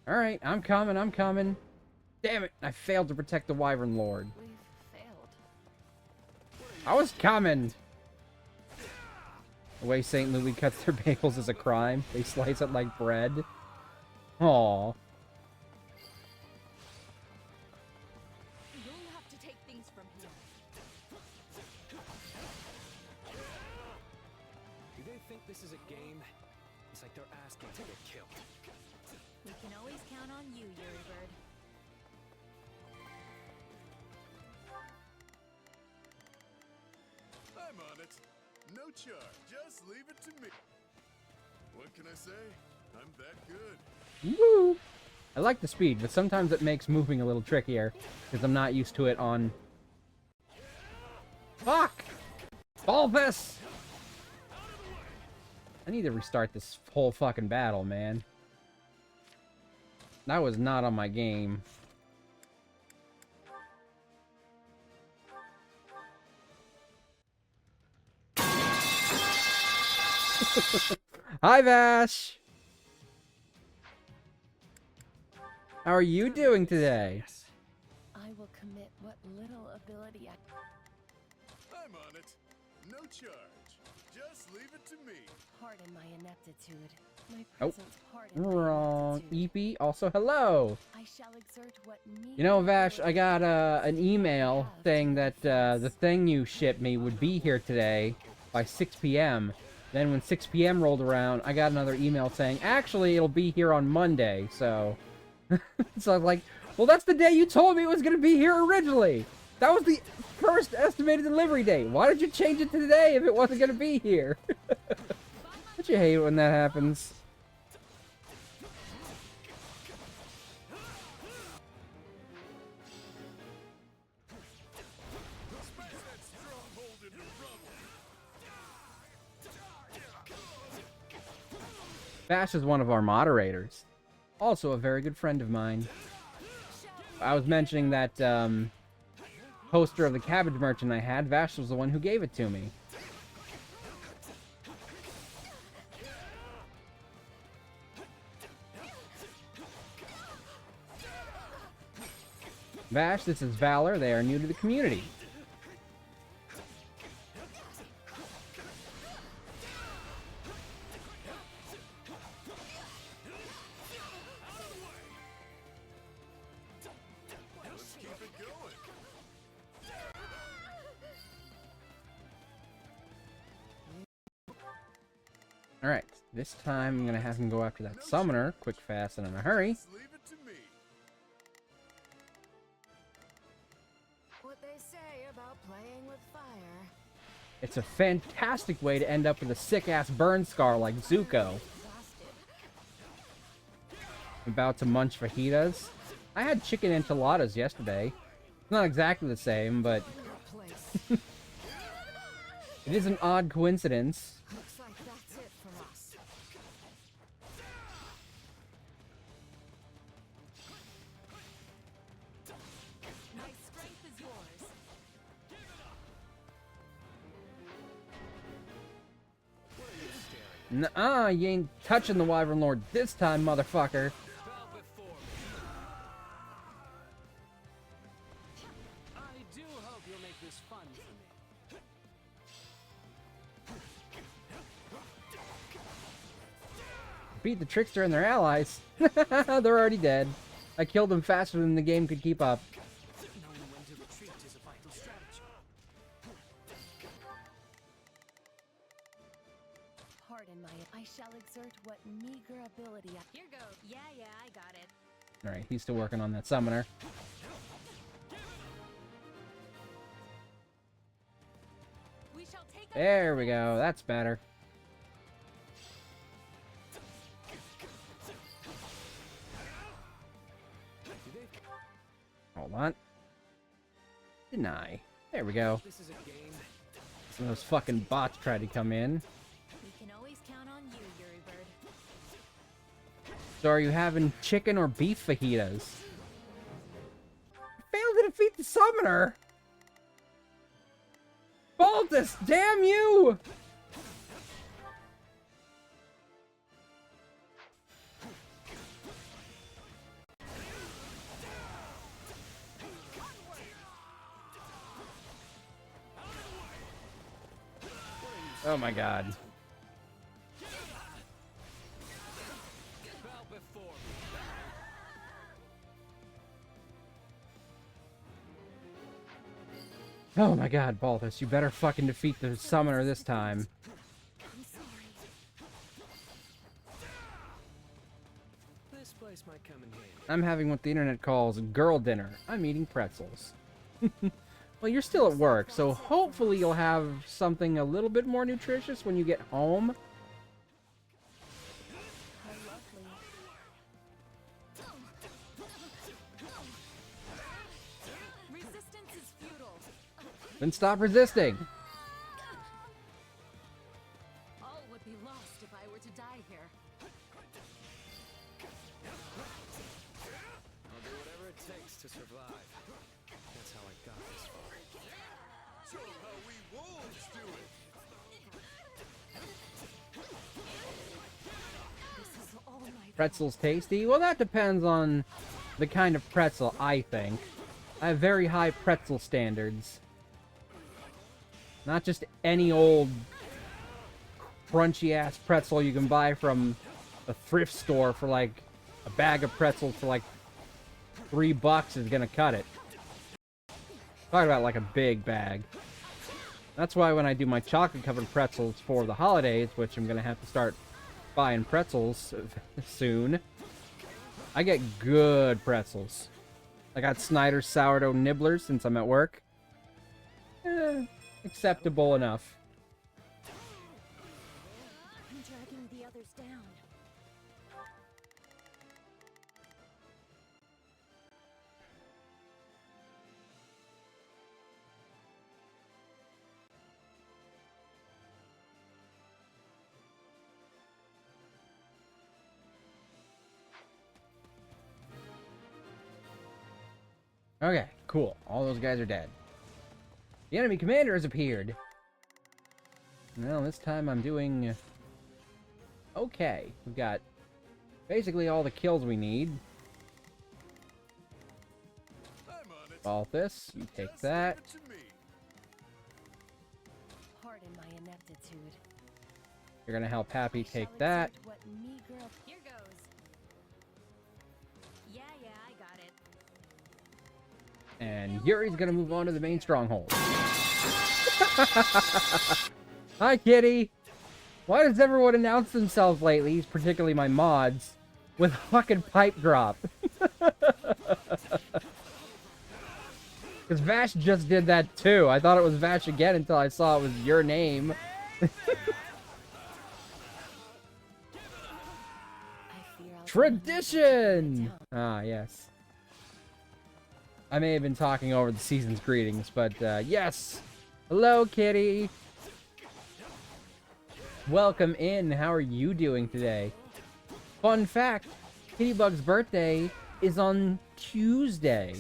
Alright, I'm coming. Damn it, I failed to protect the Wyvern Lord. We've failed. I was coming! The way St. Louis cuts their bagels is a crime. They slice it like bread. Aww. You'll have to take things from here. Do they think this is a game? It's like they're asking to get killed. We can always count on you, Yuri Bird. I'm on it. No charge. Just leave it to me. What can I say? I'm that good. Woo! I like the speed, but sometimes it makes moving a little trickier, because I'm not used to it on... Fuck! Bulbous! I need to restart this whole fucking battle, man. That was not on my game. Hi, Vash! How are you doing today? I will commit what little ability I... I'm on it. No charge. Just leave it to me. Pardon my ineptitude. My Oh, presence pardon my wrong. ineptitude. EP, also hello. I shall exert what You know, meager Vash, I got ability an email saying that the thing you shipped me would be here today by 6 p.m. Then when 6 p.m. rolled around, I got another email saying, actually, it'll be here on Monday, so... So I'm like, well, that's the day you told me it was going to be here originally! That was the first estimated delivery date! Why did you change it to today if it wasn't going to be here? Don't you hate when that happens? Smash that stronghold into rubble. Vash is one of our moderators. Also a very good friend of mine. I was mentioning that poster of the cabbage merchant I had. Vash was the one who gave it to me. Vash, this is Valor. They are new to the community. Let's keep it going. Alright, this time I'm going to have him go after that summoner, quick, fast, and in a hurry. Just leave it to me. What they say about playing with fire. It's a fantastic way to end up with a sick-ass burn scar like Zuko. Exhausted. about to munch fajitas. I had chicken enchiladas yesterday. It's not exactly the same, but it is an odd coincidence. Looks like that's it for us. My strength is yours. Nuh-uh, you ain't touching the Wyvern Lord this time, motherfucker. Bow before me. I do hope you'll make this fun for me. Beat the Trickster and their allies. They're already dead. I killed them faster than the game could keep up. Knowing when to retreat is a vital strategy. Pardon my... I shall exert what meager ability I... Here goes. Yeah, I got it. Alright, he's still working on that summoner. We shall take There we go, that's better. Hold on. Deny. There we go. This is a game. Some of those fucking bots tried to come in. We can always count on you, Yuri Bird. So are you having chicken or beef fajitas? Failed to defeat the summoner! Baltus, damn you! Oh my god. Bow before me. Oh my god, Baltus, you better fucking defeat the summoner this time. I'm sorry. This place might come in handy. I'm having what the internet calls girl dinner. I'm eating pretzels. Well, you're still at work, so hopefully you'll have something a little bit more nutritious when you get home. How lovely. Resistance is futile. Then stop resisting. All would be lost if I were to die here. I'll do whatever it takes to survive. That's how I got this far. Show how we wolves do it. This is all my Pretzels tasty? Well, that depends on the kind of pretzel, I think. I have very high pretzel standards. Not just any old crunchy-ass pretzel you can buy from a thrift store for like a bag of pretzels for like $3 is gonna cut it. Talking about like a big bag. That's why when I do my chocolate-covered pretzels for the holidays, which I'm gonna have to start buying pretzels soon, I get good pretzels. I got Snyder's sourdough nibblers since I'm at work. Acceptable enough. I'm dragging the others down. Okay, cool. All those guys are dead. The enemy commander has appeared. Well, this time I'm doing okay. We've got basically all the kills we need. I'm on it. Balthus, you take Just that. leave it to me. Pardon my ineptitude. You're gonna help Happy I take shall that. exert what meager... Here goes. Yeah, I got it. And Yuri's gonna move on to the main stronghold. Hi, Kitty! Why does everyone announce themselves lately, particularly my mods, with a fucking pipe drop? Because Vash just did that too. I thought it was Vash again until I saw it was your name. I fear I'll Tradition! Ah, yes. I may have been talking over the season's greetings, but yes! Hello, Kitty! Welcome in. How are you doing today? Fun fact, Kitty Bug's birthday is on Tuesday.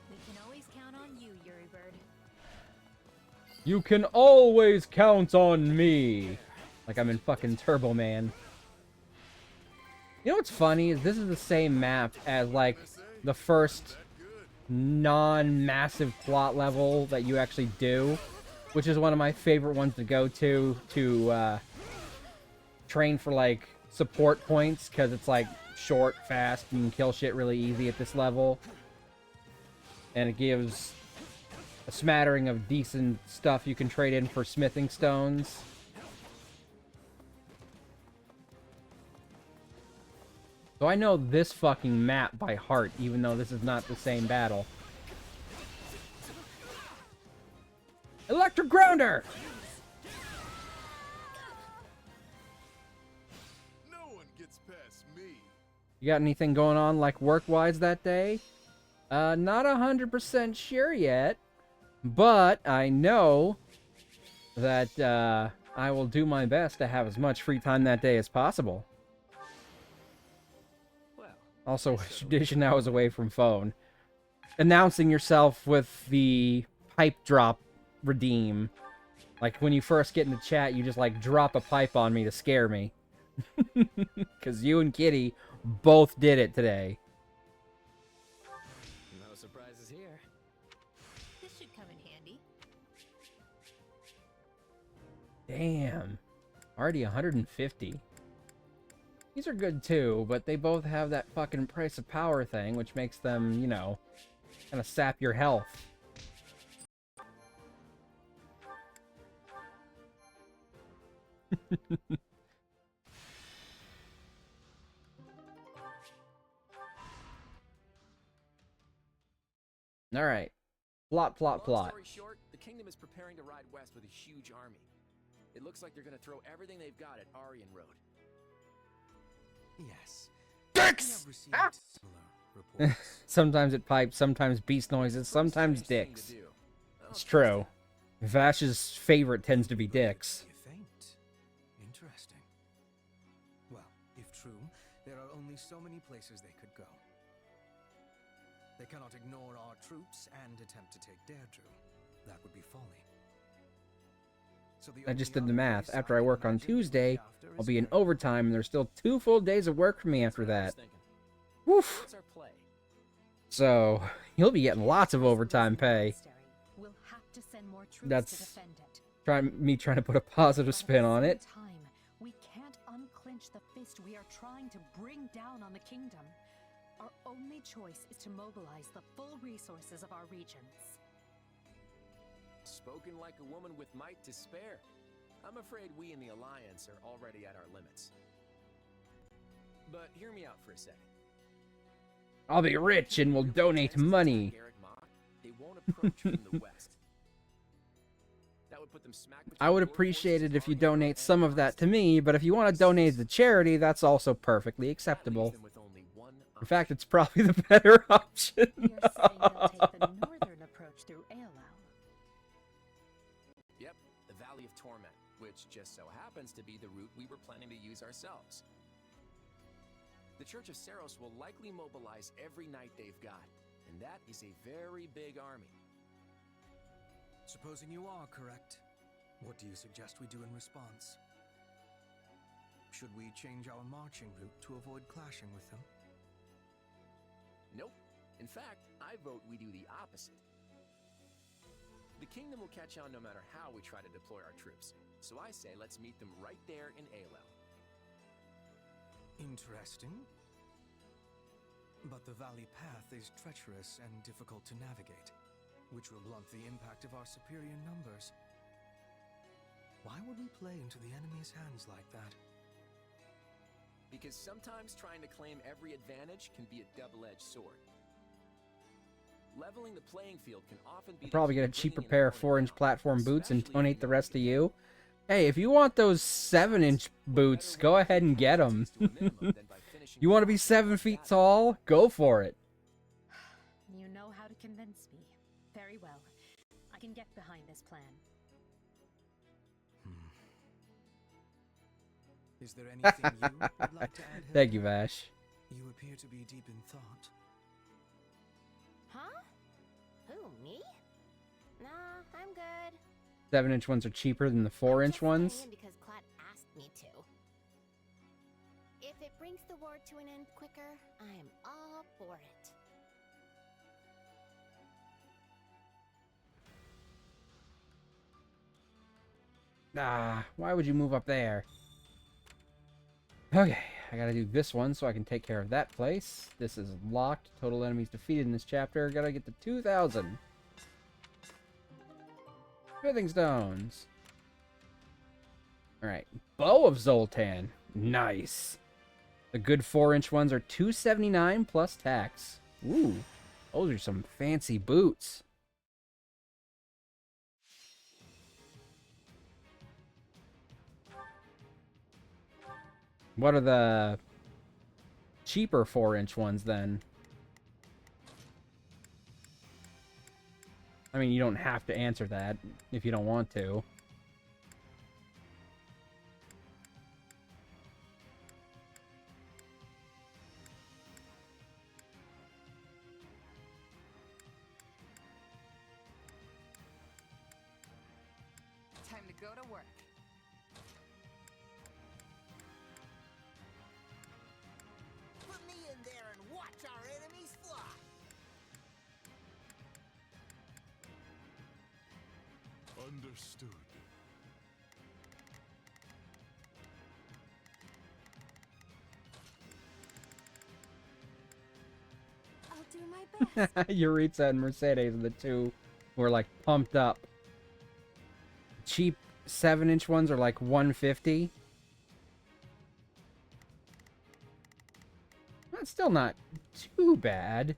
We can always count on you, Yuri Bird. You can always count on me. Like I'm in fucking Turbo Man. You know what's funny is this is the same map as like the first non-massive plot level that you actually do, which is one of my favorite ones to go to train for like support points, because it's like short, fast, and you can kill shit really easy at this level, and it gives a smattering of decent stuff you can trade in for smithing stones. So I know this fucking map by heart, even though this is not the same battle. Electric Grounder! No one gets past me. You got anything going on, like, work-wise that day? Not 100% sure yet, but I know that, I will do my best to have as much free time that day as possible. Also, tradition I was away from phone. Announcing yourself with the pipe drop redeem. Like, when you first get into chat, you just, like, drop a pipe on me to scare me. Because you and Kitty both did it today. No surprises here. This should come in handy. Damn. Already 150. These are good too, but they both have that fucking price of power thing, which makes them, you know, kind of sap your health. Alright. Plot. Long story short, the kingdom is preparing to ride west with a huge army. It looks like they're gonna throw everything they've got at Aryan Road. Yes. Dicks! Ah! Sometimes it pipes, sometimes beast noises, sometimes dicks. It's true. Vash's favorite tends to be dicks. Interesting. Well, if true, there are only so many places they could go. They cannot ignore our troops and attempt to take Deirdre. That would be folly. So I just did the math. After I work on Tuesday, I'll be in overtime, and there's still 2 full days of work for me after that. Woof! So, you'll be getting lots of overtime pay. We'll have to send more troops That's to defend it. me trying to put a positive spin on it. We can't unclench the fist we are trying to bring down on the kingdom. Our only choice is to mobilize the full resources of our regions. Spoken like a woman with might to spare. I'm afraid we in the Alliance are already at our limits. But hear me out for a second. I'll be rich and will donate money. They won't approach from the west. That would put them smack between I would appreciate it if you donate some of that to me, but if you want to donate to charity, that's also perfectly acceptable. In fact, it's probably the better option. You're saying they'll take the northern approach through Aelau. Yep, the Valley of Torment, which just so happens to be the route we were planning to use ourselves. The Church of Saros will likely mobilize every knight they've got, and that is a very big army. Supposing you are correct, what do you suggest we do in response? Should we change our marching route to avoid clashing with them? Nope. In fact, I vote we do the opposite. The kingdom will catch on no matter how we try to deploy our troops. So I say let's meet them right there in Aelau. Interesting. But the valley path is treacherous and difficult to navigate, which will blunt the impact of our superior numbers. Why would we play into the enemy's hands like that? Because sometimes trying to claim every advantage can be a double-edged sword. Leveling the playing field can often be Probably get a cheaper pair of 4-inch platform boots and donate the rest to you. Hey, if you want those 7-inch boots, go ahead and get them. You want to be 7 feet tall? Go for it. You know how to convince me. Very well. I can get behind this plan. Is there anything you would like to add? Thank you, Vash. You appear to be deep in thought. Huh? Who, me? Nah, I'm good. 7-inch ones are cheaper than the 4-inch ones. Because Clat asked me to. If it brings the war to an end quicker, I am all for it. Ah, why would you move up there? Okay, I gotta do this one so I can take care of that place. This is locked. Total enemies defeated in this chapter. Gotta get to 2,000. Smithing stones. Alright, Bow of Zoltan. Nice. The good 4-inch ones are $279 plus tax. Ooh, those are some fancy boots. What are the cheaper 4-inch ones then? I mean, you don't have to answer that if you don't want to. Time to go to work. Put me in there and watch our enemies fly. Understood. I'll do my best. Yuritsa and Mercedes are the two who are like pumped up. Cheap 7-inch ones are like $150. That's still not too bad.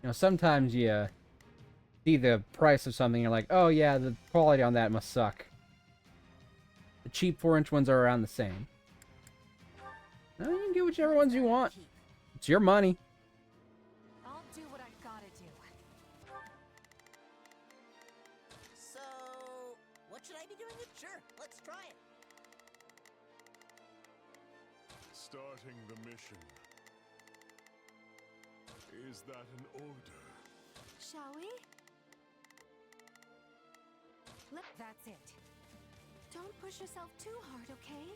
You know, sometimes you see the price of something, you're like, oh yeah, the quality on that must suck. The cheap 4-inch ones are around the same. Now, you can get whichever ones you want. It's your money. I'll do what I gotta do. So, what should I be doing? Sure, let's try it. Starting the mission. Is that an order? Shall we? That's it. Don't push yourself too hard, okay?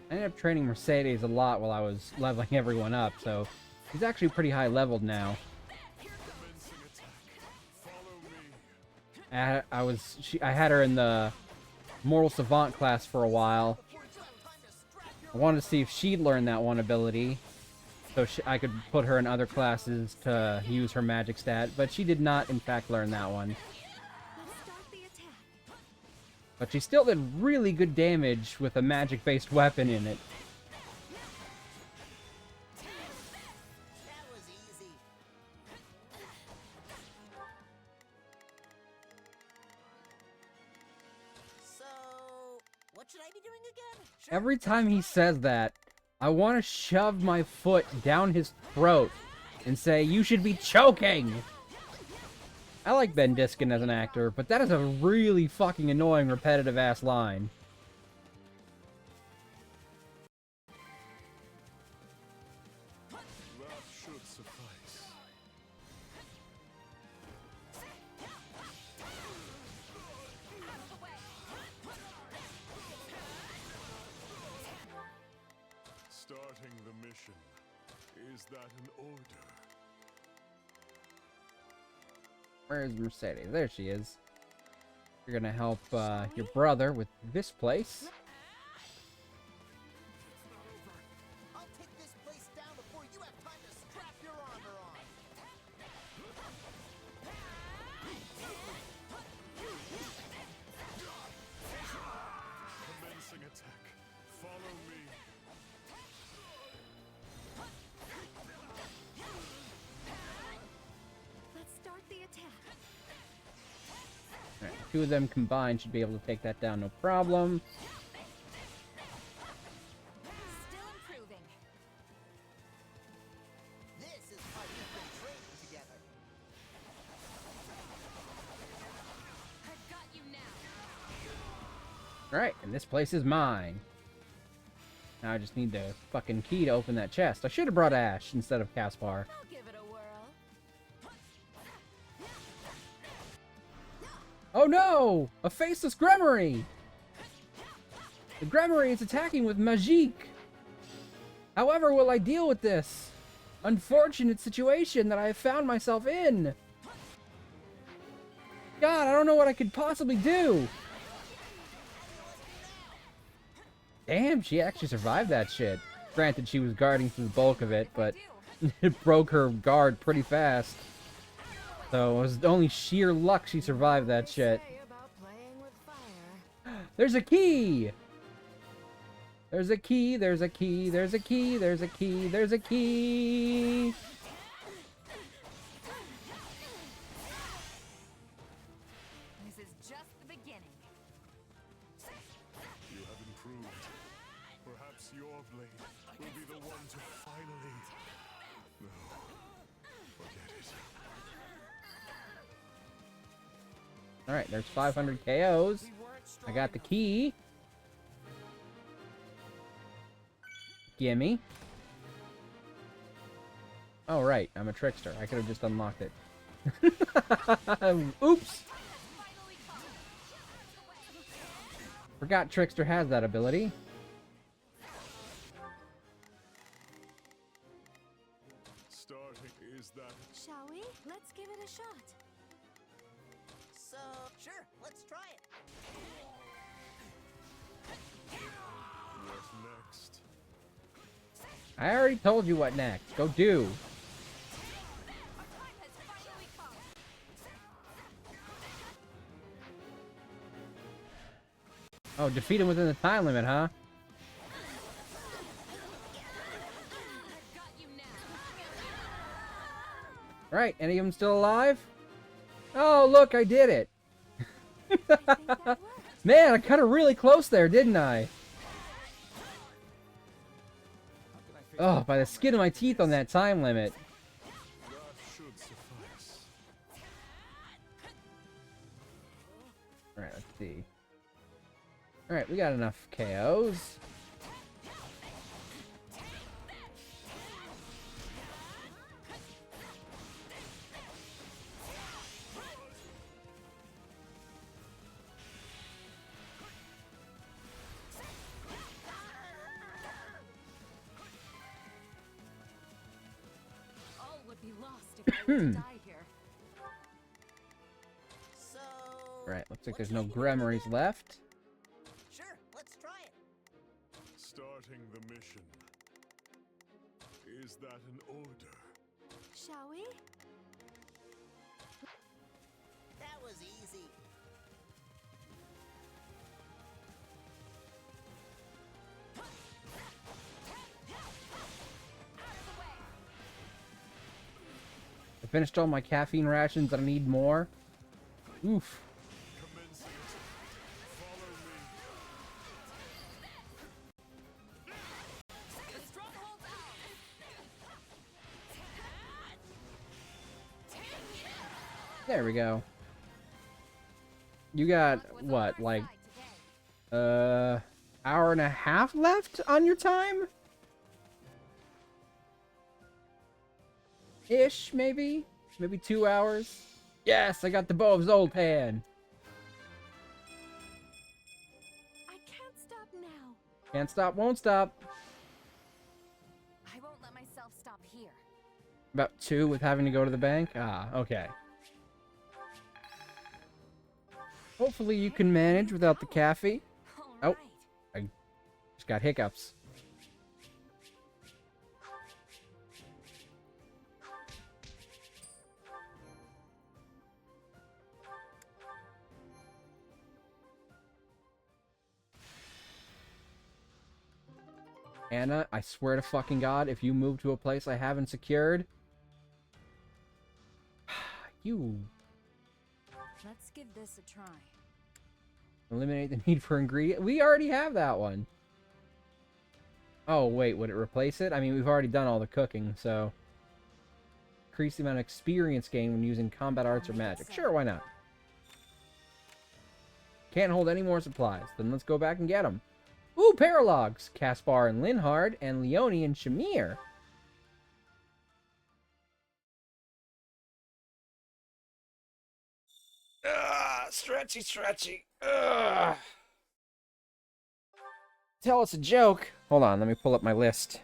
I ended up training Mercedes a lot while I was leveling everyone up, so he's actually pretty high leveled now. Commencing attack. Follow me. I had her in the Moral Savant class for a while. I wanted to see if she'd learn that one ability, so I could put her in other classes to use her magic stat, but she did not, in fact, learn that one. Let's start the attack. But she still did really good damage with a magic-based weapon in it. That was easy. So, what should I be doing again? Sure. Every time he says that, I want to shove my foot down his throat and say, you should be choking! I like Ben Diskin as an actor, but that is a really fucking annoying, repetitive-ass line. That should suffice. Starting the mission. Is that an order? Where's Mercedes? There she is. You're gonna help your brother with this place. I'll take this place down before you have time to strap your armor on. Commencing attack. Follow me. Two of them combined should be able to take that down, no problem. Still improving. This is how you've been training together. I've got you now. Alright, and this place is mine. Now I just need the fucking key to open that chest. I should have brought Ash instead of Caspar. I'll give it a whirl. Oh no! A faceless Gremory! The Gremory is attacking with Magique! However will I deal with this unfortunate situation that I have found myself in? God, I don't know what I could possibly do! Damn, she actually survived that shit. Granted, she was guarding through the bulk of it, but it broke her guard pretty fast. So it was only sheer luck she survived that shit. There's a key! There's a key, there's a key, there's a key, there's a key, there's a key! This is just the beginning. You have improved. Perhaps your blade will be the one to finally... No. Forget it. Alright, there's 500 KOs. I got the key. Gimme. Oh, right. I'm a trickster. I could have just unlocked it. Oops! Forgot Trickster has that ability. Starting is that... Shall we? Let's give it a shot. So, sure, let's try it. What next? I already told you what next. Go do. Oh, defeat him within the time limit, huh? Right, any of them still alive? Oh, look, I did it. Man, I cut it really close there, didn't I? Oh, by the skin of my teeth on that time limit. That should suffice. Alright, let's see. Alright, we got enough KOs. All would be lost if I were to die here. So... Alright, looks like what there's no should we do Gremories next? left. Sure, let's try it. Starting the mission. Is that an order? Shall we? That was easy. I finished all my caffeine rations and I need more. Oof. Commencing attack. Follow me. The stronghold's out. There we go. You got, what, like, hour and a half left on your time? Ish, maybe? Maybe 2 hours? Yes, I got the Bow of Zoltan! I can't stop now. Can't stop, won't stop. I won't let myself stop here. About 2 with having to go to the bank? Ah, okay. Hopefully you can manage without the caffeine. All Oh. right. I just got hiccups. Anna, I swear to fucking God, if you move to a place I haven't secured... You... Let's give this a try. Eliminate the need for ingredient. We already have that one. Oh, wait, would it replace it? I mean, we've already done all the cooking, so... Increase the amount of experience gained when using combat arts or magic. Sure, why not? Can't hold any more supplies. Then let's go back and get them. Ooh, Paralogs! Caspar and Linhard, and Leone and Shamir. Stretchy, stretchy. Tell us a joke. Hold on, let me pull up my list.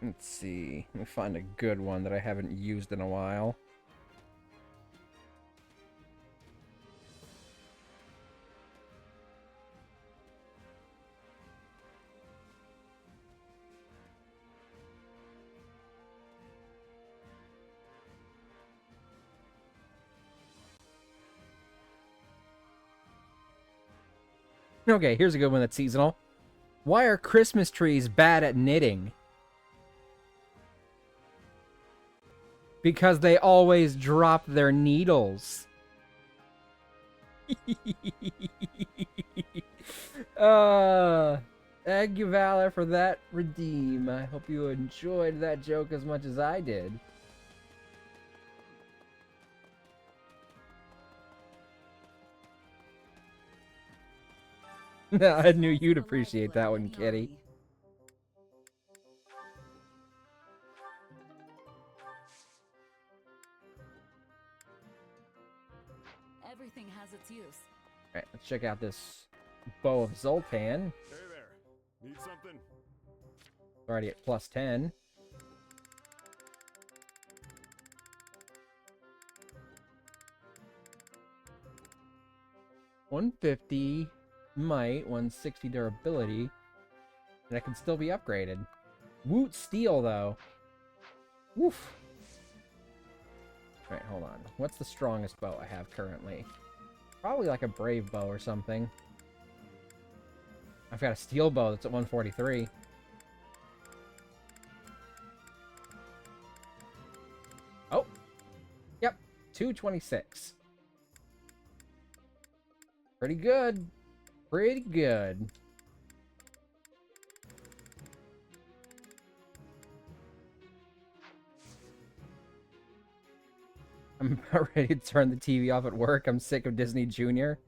Let's see. Let me find a good one that I haven't used in a while. Okay, here's a good one that's seasonal. Why are Christmas trees bad at knitting? Because they always drop their needles. Thank you, Valor, for that redeem. I hope you enjoyed that joke as much as I did. I knew you'd appreciate that one, Kitty. Everything has its use. Alright, let's check out this bow of Zoltan. Hey there. Need something? Already at plus 10. $150 might, 160 durability, and it can still be upgraded. Woot steel though. Woof. Alright, hold on. What's the strongest bow I have currently? Probably like a brave bow or something. I've got a steel bow that's at 143. Oh! Yep, 226. Pretty good. Pretty good. I'm about ready to turn the TV off at work. I'm sick of Disney Junior.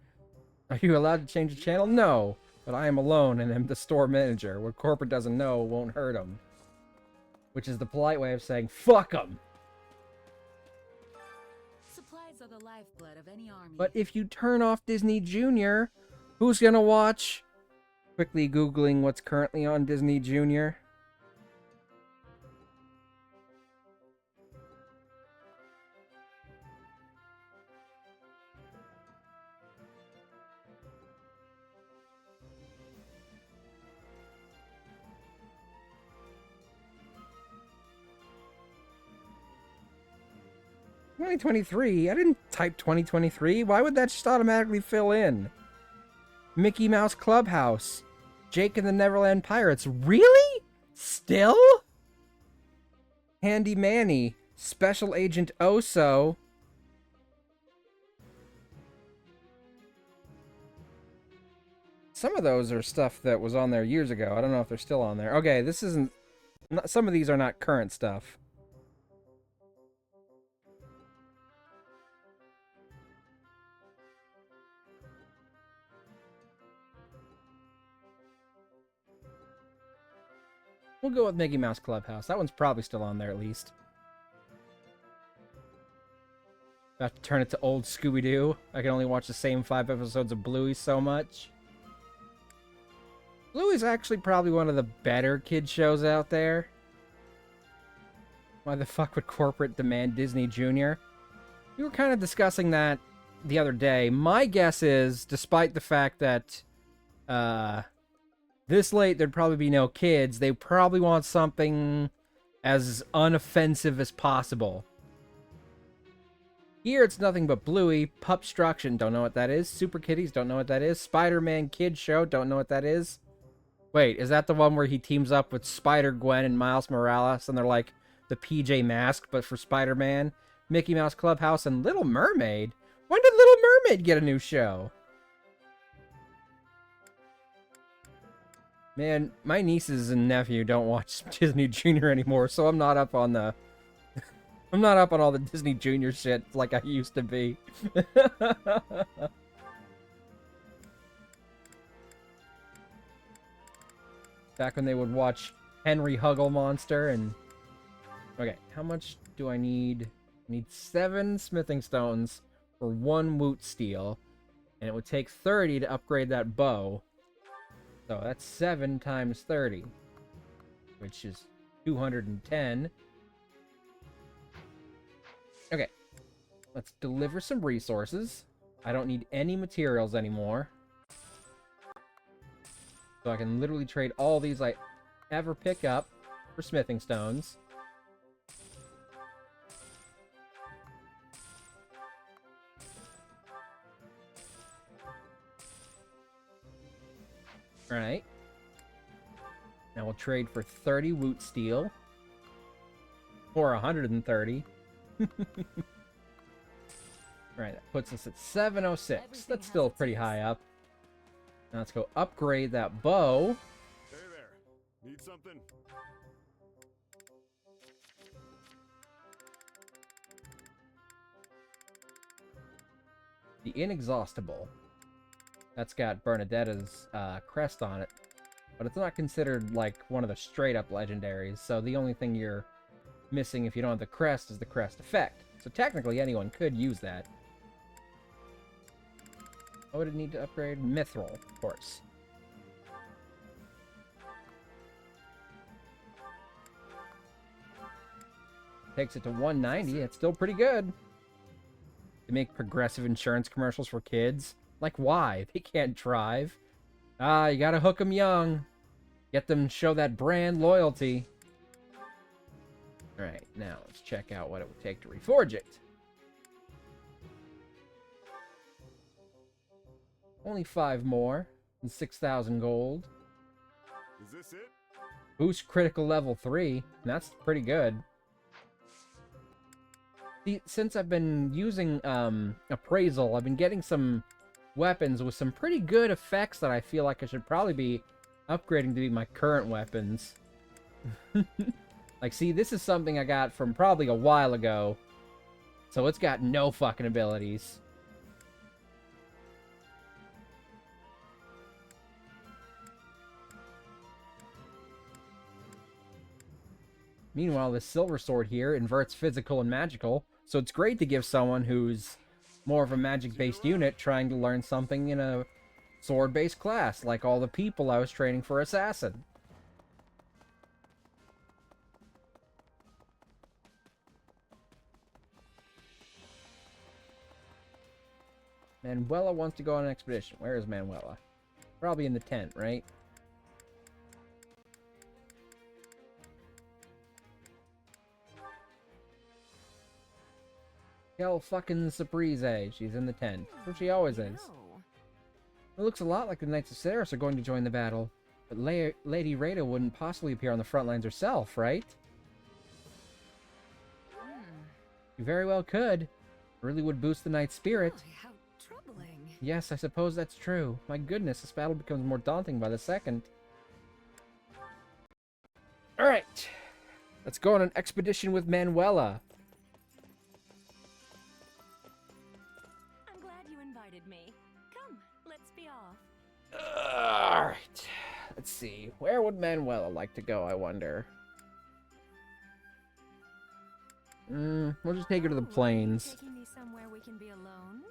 Are you allowed to change the channel? No, but I am alone and am the store manager. What corporate doesn't know won't hurt them. Which is the polite way of saying, fuck them! Supplies are the lifeblood of any army. But if you turn off Disney Junior, who's gonna watch? Quickly Googling what's currently on Disney Junior. "2023? I didn't type 2023. Why would that just automatically fill in? Mickey Mouse Clubhouse. Jake and the Neverland Pirates. Really? Still? Handy Manny. Special Agent Oso. Some of those are stuff that was on there years ago. I don't know if they're still on there. Okay, this isn't... Some of these are not current stuff. We'll go with Mickey Mouse Clubhouse. That one's probably still on there at least. About to turn it to old Scooby-Doo. I can only watch the same 5 episodes of Bluey so much. Bluey's actually probably one of the better kid shows out there. Why the fuck would corporate demand Disney Junior? We were kind of discussing that the other day. My guess is, despite the fact that this late there'd probably be no kids, they probably want something as unoffensive as possible. Here it's nothing but Bluey. Pupstruction, don't know what that is. Super Kitties, don't know what that is. Spider-Man Kid Show, don't know what that is. Wait, is that the one where he teams up with Spider-Gwen and Miles Morales, and they're like the PJ Mask, but for Spider-Man? Mickey Mouse Clubhouse and Little Mermaid? When did Little Mermaid get a new show? Man, my nieces and nephew don't watch Disney Junior anymore, so I'm not up on the... I'm not up on all the Disney Junior shit like I used to be. Back when they would watch Henry Huggle Monster and... Okay, how much do I need? I need 7 smithing stones for 1 woot steel. And it would take 30 to upgrade that bow. So that's 7 times 30. Which is 210. Okay. Let's deliver some resources. I don't need any materials anymore. So I can literally trade all these I ever pick up for smithing stones. Alright. Now we'll trade for 30 woot steel. Or 130. Alright, that puts us at 706. That's still pretty high up. Now let's go upgrade that bow. Hey there. Need something? The Inexhaustible. That's got Bernadetta's crest on it. But it's not considered like one of the straight up legendaries. So the only thing you're missing if you don't have the crest is the crest effect. So technically anyone could use that. What would it need to upgrade? Mithril, of course. Takes it to 190. It's still pretty good. They make progressive insurance commercials for kids. Like, why? They can't drive. Ah, you gotta hook them young. Get them to show that brand loyalty. Alright, now let's check out what it would take to reforge it. Only 5 more, and 6,000 gold. Is this it? Boost critical level 3, and that's pretty good. See, since I've been using appraisal, I've been getting some weapons with some pretty good effects that I feel like I should probably be upgrading to be my current weapons. Like, see, this is something I got from probably a while ago, so it's got no fucking abilities. Meanwhile, this silver sword here inverts physical and magical, so it's great to give someone who's more of a magic-based unit trying to learn something in a sword-based class, like all the people I was training for Assassin. Manuela wants to go on an expedition. Where is Manuela? Probably in the tent, right? Hell fucking surprise. She's in the tent. Where she always is. It looks a lot like the Knights of Saros are going to join the battle. But Lady Rada wouldn't possibly appear on the front lines herself, right? You very well could. It really would boost the knight's spirit. How troubling. Yes, I suppose that's true. My goodness, this battle becomes more daunting by the second. Alright. Let's go on an expedition with Manuela. I'm glad you invited me. Come, let's be off. Alright. Let's see. Where would Manuela like to go, I wonder? We'll just take her to the plains. Taking me somewhere we can be alone?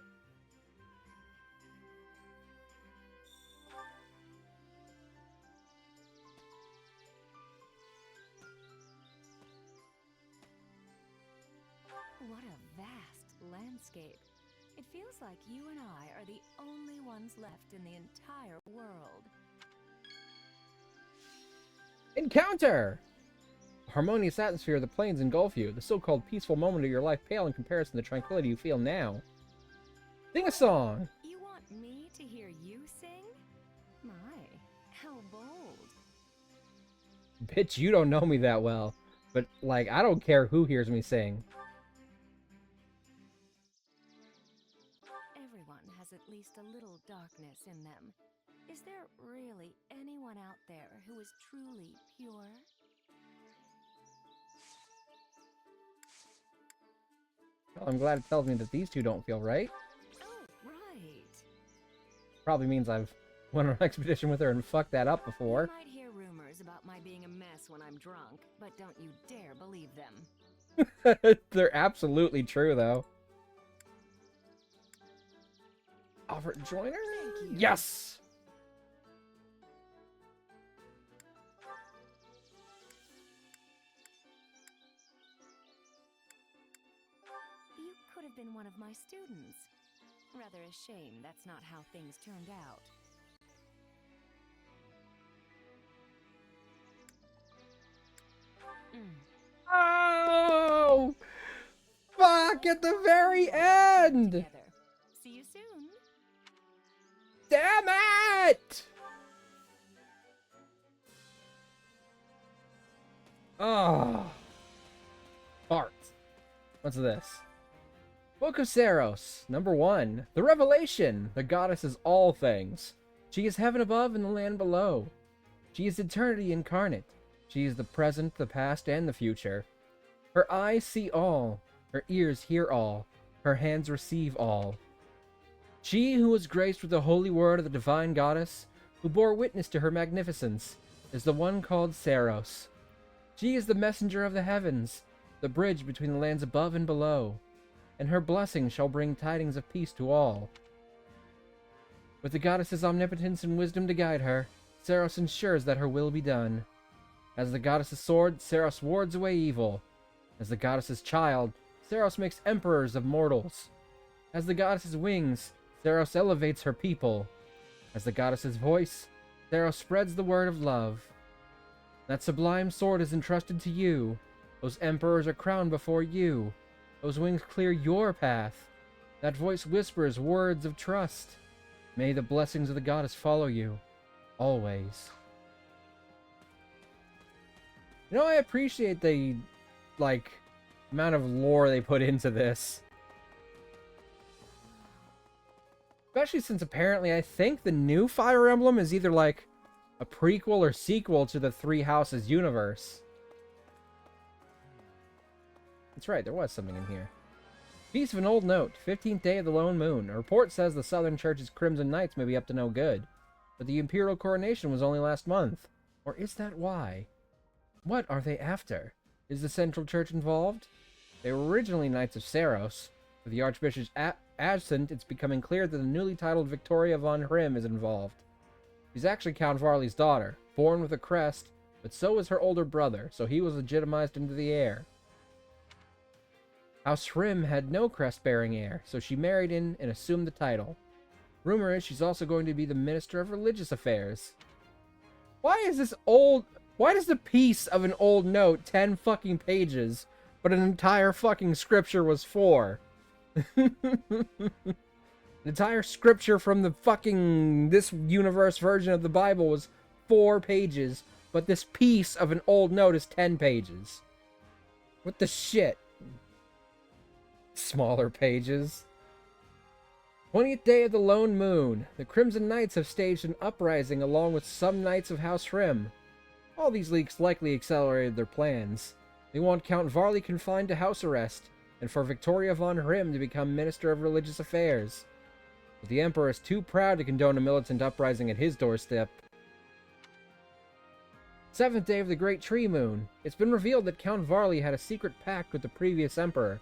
What a vast landscape. It feels like you and I are the only ones left in the entire world. Encounter! The harmonious atmosphere of the plains engulf you, the so-called peaceful moment of your life pale in comparison to the tranquility you feel now. Sing a song! You want me to hear you sing? My, how bold. Bitch, you don't know me that well. But, like, I don't care who hears me sing. Everyone has at least a little darkness in them. Is there really anyone out there who is truly pure? Well, I'm glad it tells me that these two don't feel right. Oh, right. Probably means I've went on an expedition with her and fucked that up before. You might hear rumors about my being a mess when I'm drunk, but don't you dare believe them. They're absolutely true, though. Offer to join her? Thank you. Yes! You could have been one of my students. Rather a shame that's not how things turned out. Oh! Fuck, at the very end! Together. See you soon. Damn it! Oh. Fart. What's this? Book of Saros, number 1. The Revelation. The goddess is all things. She is heaven above and the land below. She is eternity incarnate. She is the present, the past, and the future. Her eyes see all. Her ears hear all. Her hands receive all. She who was graced with the holy word of the divine goddess, who bore witness to her magnificence, is the one called Saros. She is the messenger of the heavens, the bridge between the lands above and below, and her blessing shall bring tidings of peace to all. With the goddess's omnipotence and wisdom to guide her, Saros ensures that her will be done. As the goddess's sword, Saros wards away evil. As the goddess's child, Saros makes emperors of mortals. As the goddess's wings, Saros elevates her people. As the goddess's voice, Saros spreads the word of love. That sublime sword is entrusted to you. Those emperors are crowned before you. Those wings clear your path. That voice whispers words of trust. May the blessings of the goddess follow you, always. You know, I appreciate the, like, amount of lore they put into this. Especially since apparently I think the new Fire Emblem is either, like, a prequel or sequel to the Three Houses universe. That's right, there was something in here. Piece of an old note, 15th day of the lone moon. A report says the Southern Church's Crimson Knights may be up to no good. But the Imperial coronation was only last month. Or is that why? What are they after? Is the Central Church involved? They were originally Knights of Saros. With the Archbishop's absent, it's becoming clear that the newly titled Victoria von Hrim is involved. She's actually Count Varley's daughter, born with a crest, but so was her older brother, so he was legitimized into the heir. House Hrim had no crest-bearing heir, so she married in and assumed the title. Rumor is she's also going to be the Minister of Religious Affairs. Why is this old... Why does the piece of an old note 10 fucking pages, but an entire fucking scripture was 4? The entire scripture from the fucking this universe version of the Bible was 4 pages, but this piece of an old note is 10 pages. What the shit? Smaller pages. 20th day of the lone moon. The Crimson Knights have staged an uprising along with some knights of House Hrim. All these leaks likely accelerated their plans. They want Count Varley confined to house arrest, and for Victoria von Hrim to become Minister of Religious Affairs. But the Emperor is too proud to condone a militant uprising at his doorstep. 7th day of the Great Tree Moon. It's been revealed that Count Varley had a secret pact with the previous Emperor.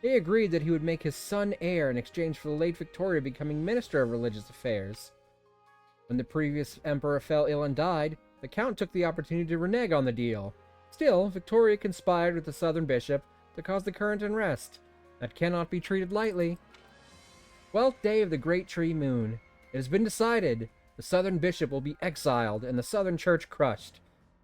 They agreed that he would make his son heir in exchange for the late Victoria becoming Minister of Religious Affairs. When the previous Emperor fell ill and died, the Count took the opportunity to renege on the deal. Still, Victoria conspired with the Southern Bishop to cause the current unrest. That cannot be treated lightly. 12th day of the Great Tree Moon. It has been decided the Southern Bishop will be exiled and the Southern Church crushed.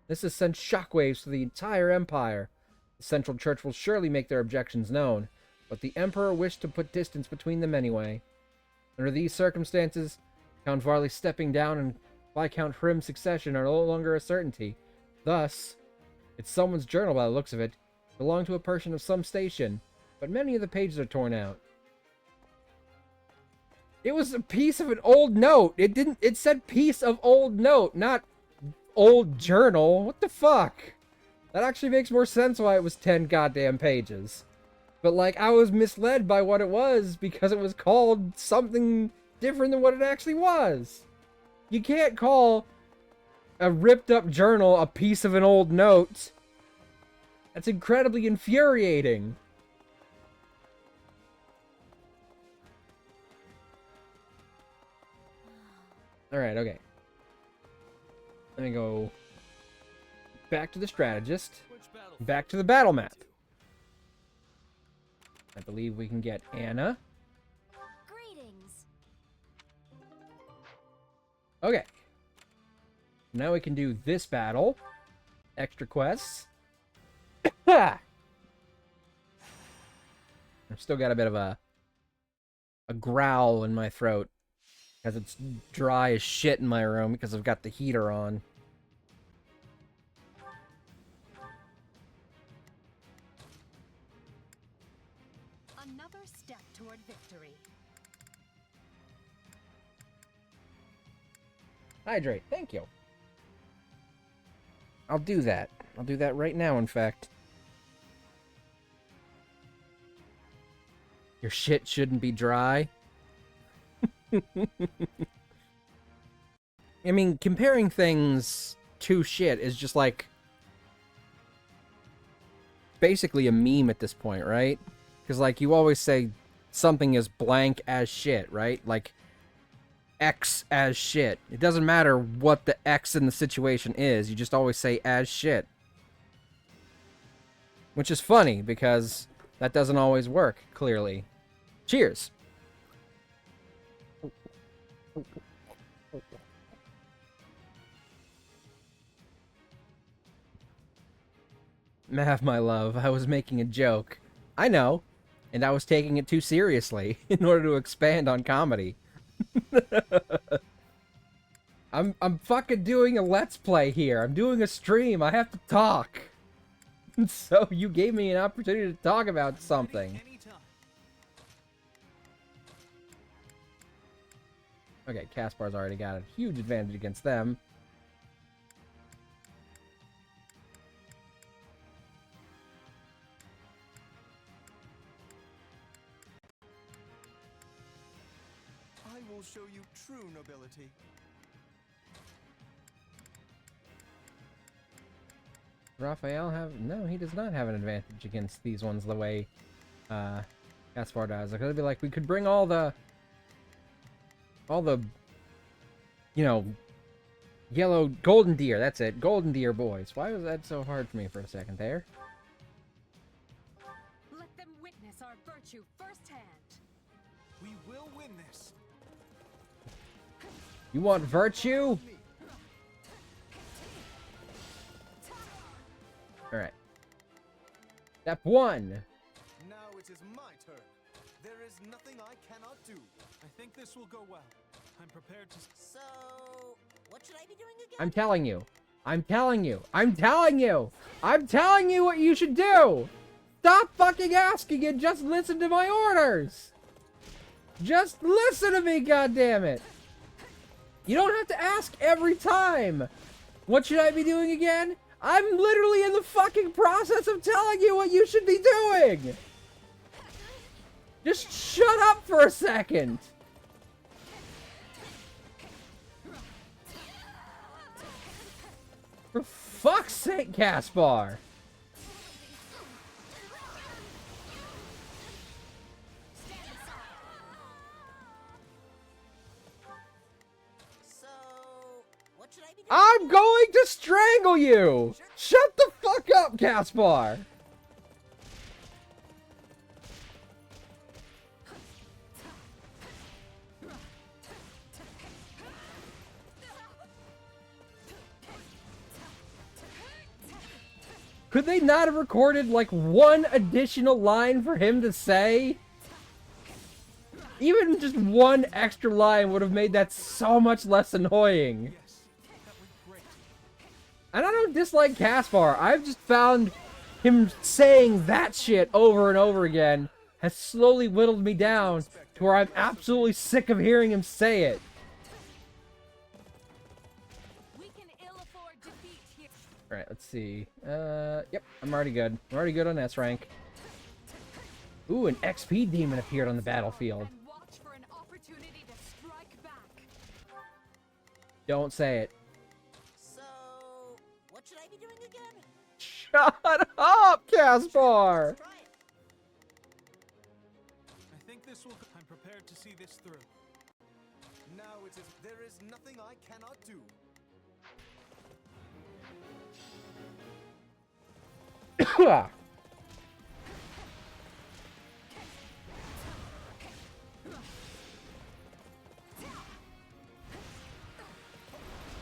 This has sent shockwaves to the entire empire. The Central Church will surely make their objections known, but the Emperor wished to put distance between them anyway. Under these circumstances, Count Varley's stepping down and Viscount Hrim's succession are no longer a certainty. Thus, it's someone's journal by the looks of it. It belonged to a person of some station, but many of the pages are torn out. It was a piece of an old note. It said piece of old note, not old journal. What the fuck? That actually makes more sense why it was 10 goddamn pages. But, like, I was misled by what it was because it was called something different than what it actually was. You can't call a ripped up journal a piece of an old note. That's incredibly infuriating. Alright, okay. Let me go back to the strategist. Back to the battle map. I believe we can get Anna. Greetings. Okay. Now we can do this battle. Extra quests. I've still got a bit of a growl in my throat. Because it's dry as shit in my room because I've got the heater on. Another step toward victory. Hydrate, thank you. I'll do that. I'll do that right now, in fact. Your shit shouldn't be dry. I mean, comparing things to shit is just like basically a meme at this point, right? Because, like, you always say something is blank as shit, right? Like, X as shit. It doesn't matter what the X in the situation is, you just always say as shit. Which is funny, because that doesn't always work, clearly. Cheers! Mav, my love, I was making a joke. I know, and I was taking it too seriously in order to expand on comedy. I'm fucking doing a let's play here. I'm doing a stream. I have to talk. So you gave me an opportunity to talk about something. Okay, Caspar's already got a huge advantage against them. I will show you true nobility. Raphael have... No, he does not have an advantage against these ones the way Caspar does. Like, it'd be like, we could bring all the, you know, yellow... Golden deer, that's it. Golden deer boys. Why was that so hard for me for a second there? Let them witness our virtue firsthand. We will win this. You want virtue? Alright. Step 1. Now it is my turn. There is nothing I cannot do. I think this will go well. I'm prepared to... So, what should I be doing again? I'm telling you. I'm telling you. I'm telling you. I'm telling you what you should do. Stop fucking asking and just listen to my orders. Just listen to me, goddammit. You don't have to ask every time. What should I be doing again? I'm literally in the fucking process of telling you what you should be doing. Just shut up for a second. For fuck's sake, Caspar. What should I be doing? I'm going to strangle you! Shut the fuck up, Caspar! Could they not have recorded, like, one additional line for him to say? Even just one extra line would have made that so much less annoying. Yes, that went great. And I don't dislike Caspar. I've just found him saying that shit over and over again has slowly whittled me down to where I'm absolutely sick of hearing him say it. We can ill afford defeat here. Alright, let's see. Yep, I'm already good. I'm already good on S rank. Ooh, an XP demon appeared on the battlefield. And watch for an opportunity to strike back. Don't say it. So, what should I be doing again? Shut up, Caspar! Try it. I think this will. I'm prepared to see this through. Now it is. There is nothing I cannot do.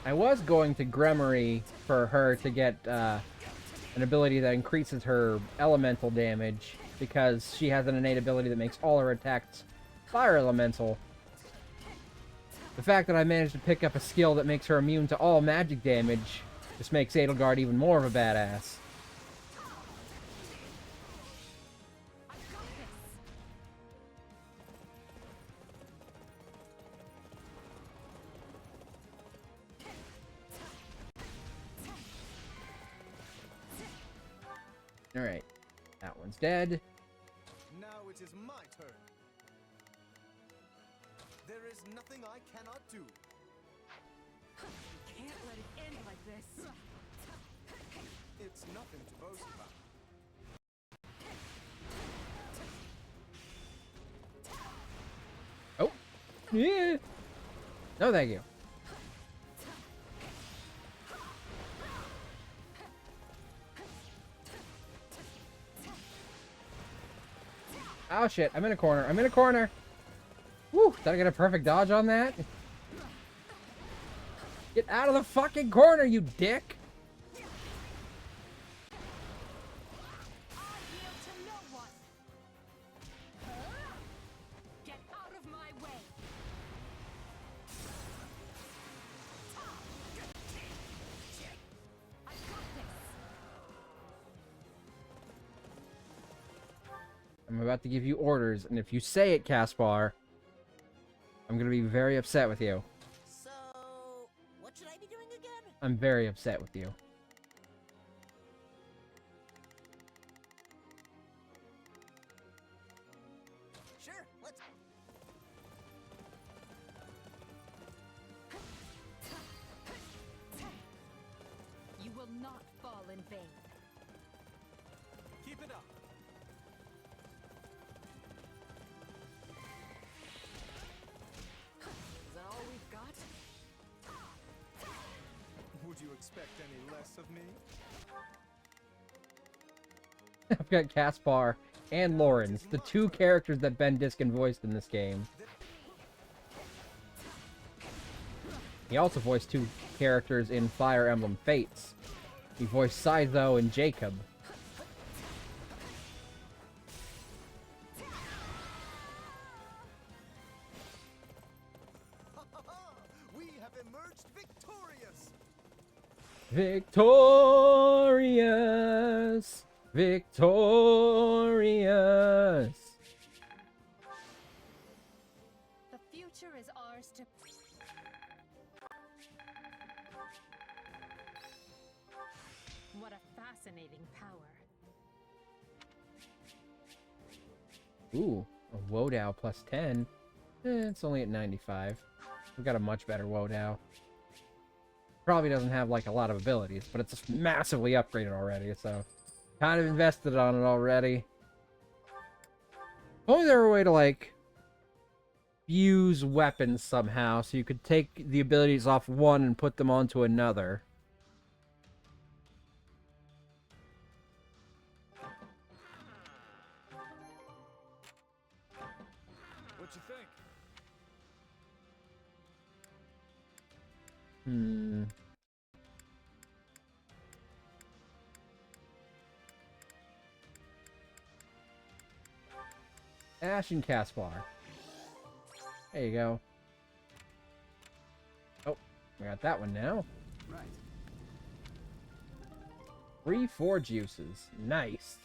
I was going to Gremory for her to get an ability that increases her elemental damage, because she has an innate ability that makes all her attacks fire elemental. The fact that I managed to pick up a skill that makes her immune to all magic damage just makes Edelgard even more of a badass. Alright, that one's dead. Now it is my turn. There is nothing I cannot do. Can't let it end like this. It's nothing to boast about. Oh! Yeah! No thank you. Oh shit, I'm in a corner. I'm in a corner. Woo, did I get a perfect dodge on that? Get out of the fucking corner, you dick! I yield to no one. Get out of my way. I got this. I'm about to give you orders, and if you say it, Caspar, I'm gonna be very upset with you. So, what should I be doing again? I'm very upset with you. Sure, let's. You will not fall in vain. Keep it up. Is that all we've got? Would you expect any less of me? I've got Caspar and Lawrence, the two characters that Ben Diskin voiced in this game. He also voiced two characters in Fire Emblem Fates. He voiced Scytho and Jacob. We have emerged victorious. Victorious! Victorious! The future is ours to. What a fascinating power. Ooh, a Wodow plus 10. It's only at 95. We've got a much better Wodow. Probably doesn't have, like, a lot of abilities, but it's massively upgraded already, so... Kind of invested on it already. If only there were a way to, like... use weapons somehow, so you could take the abilities off one and put them onto another. What you think? Ashen Caspar. There you go. Oh, we got that one now. Right. 3 4 juices. Nice.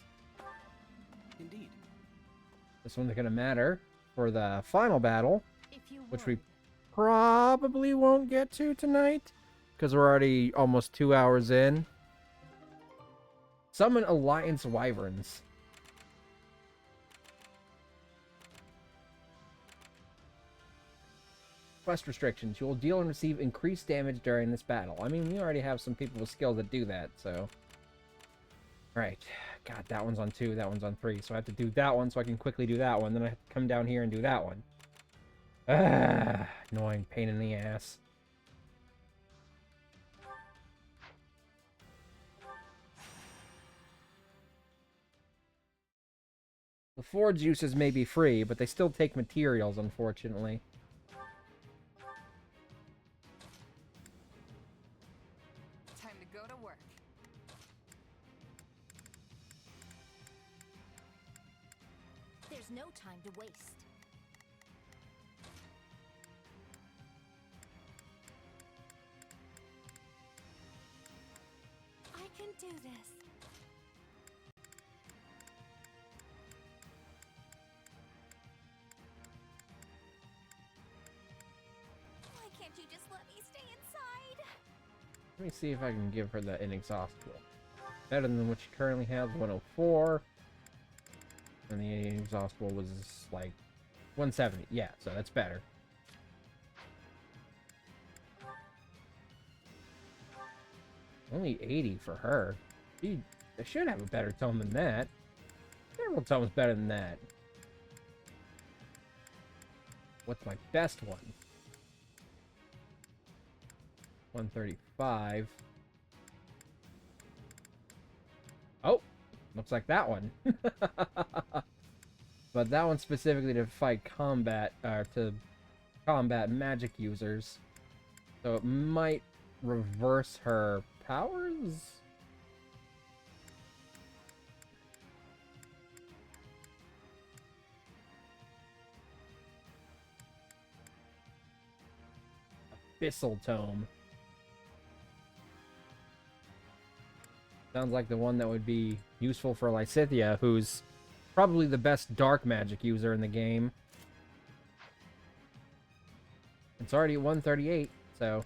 Indeed. This one's gonna matter for the final battle, If you which we would. probably won't get to tonight because we're already almost 2 hours in. Summon Alliance Wyverns. Quest restrictions. You will deal and receive increased damage during this battle. I mean, we already have some people with skill that do that, so... Alright. God, that one's on 2, that one's on 3. So I have to do that one so I can quickly do that one. Then I have to come down here and do that one. Ah, annoying pain in the ass. The 4 juices may be free, but they still take materials, unfortunately. Time to go to work. There's no time to waste. I can do this. Why can't you just let me stay inside? Let me see if I can give her the inexhaustible. Better than what she currently has, 104. And the inexhaustible was like 170. Yeah, so that's better. Only 80 for her. She should have a better tome than that. Several tomes better than that. What's my best one? 135. Oh, looks like that one. But that one specifically to fight combat, to combat magic users. So it might reverse her powers? Abyssal Tome. Sounds like the one that would be useful for Lysithea, who's probably the best dark magic user in the game. It's already at 138, so...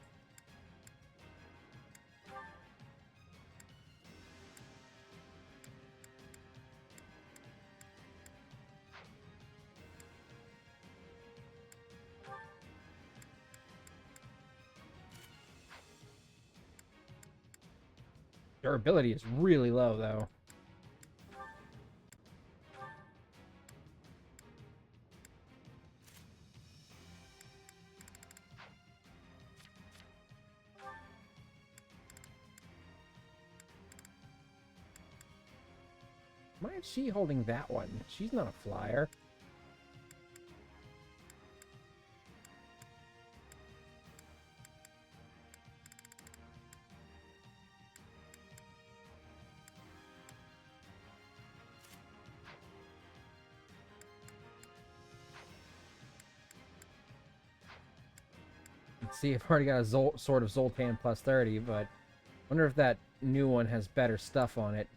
Durability is really low, though. Why is she holding that one? She's not a flyer. Let's see, I've already got a Sword of Zoltan plus 30, but I wonder if that new one has better stuff on it.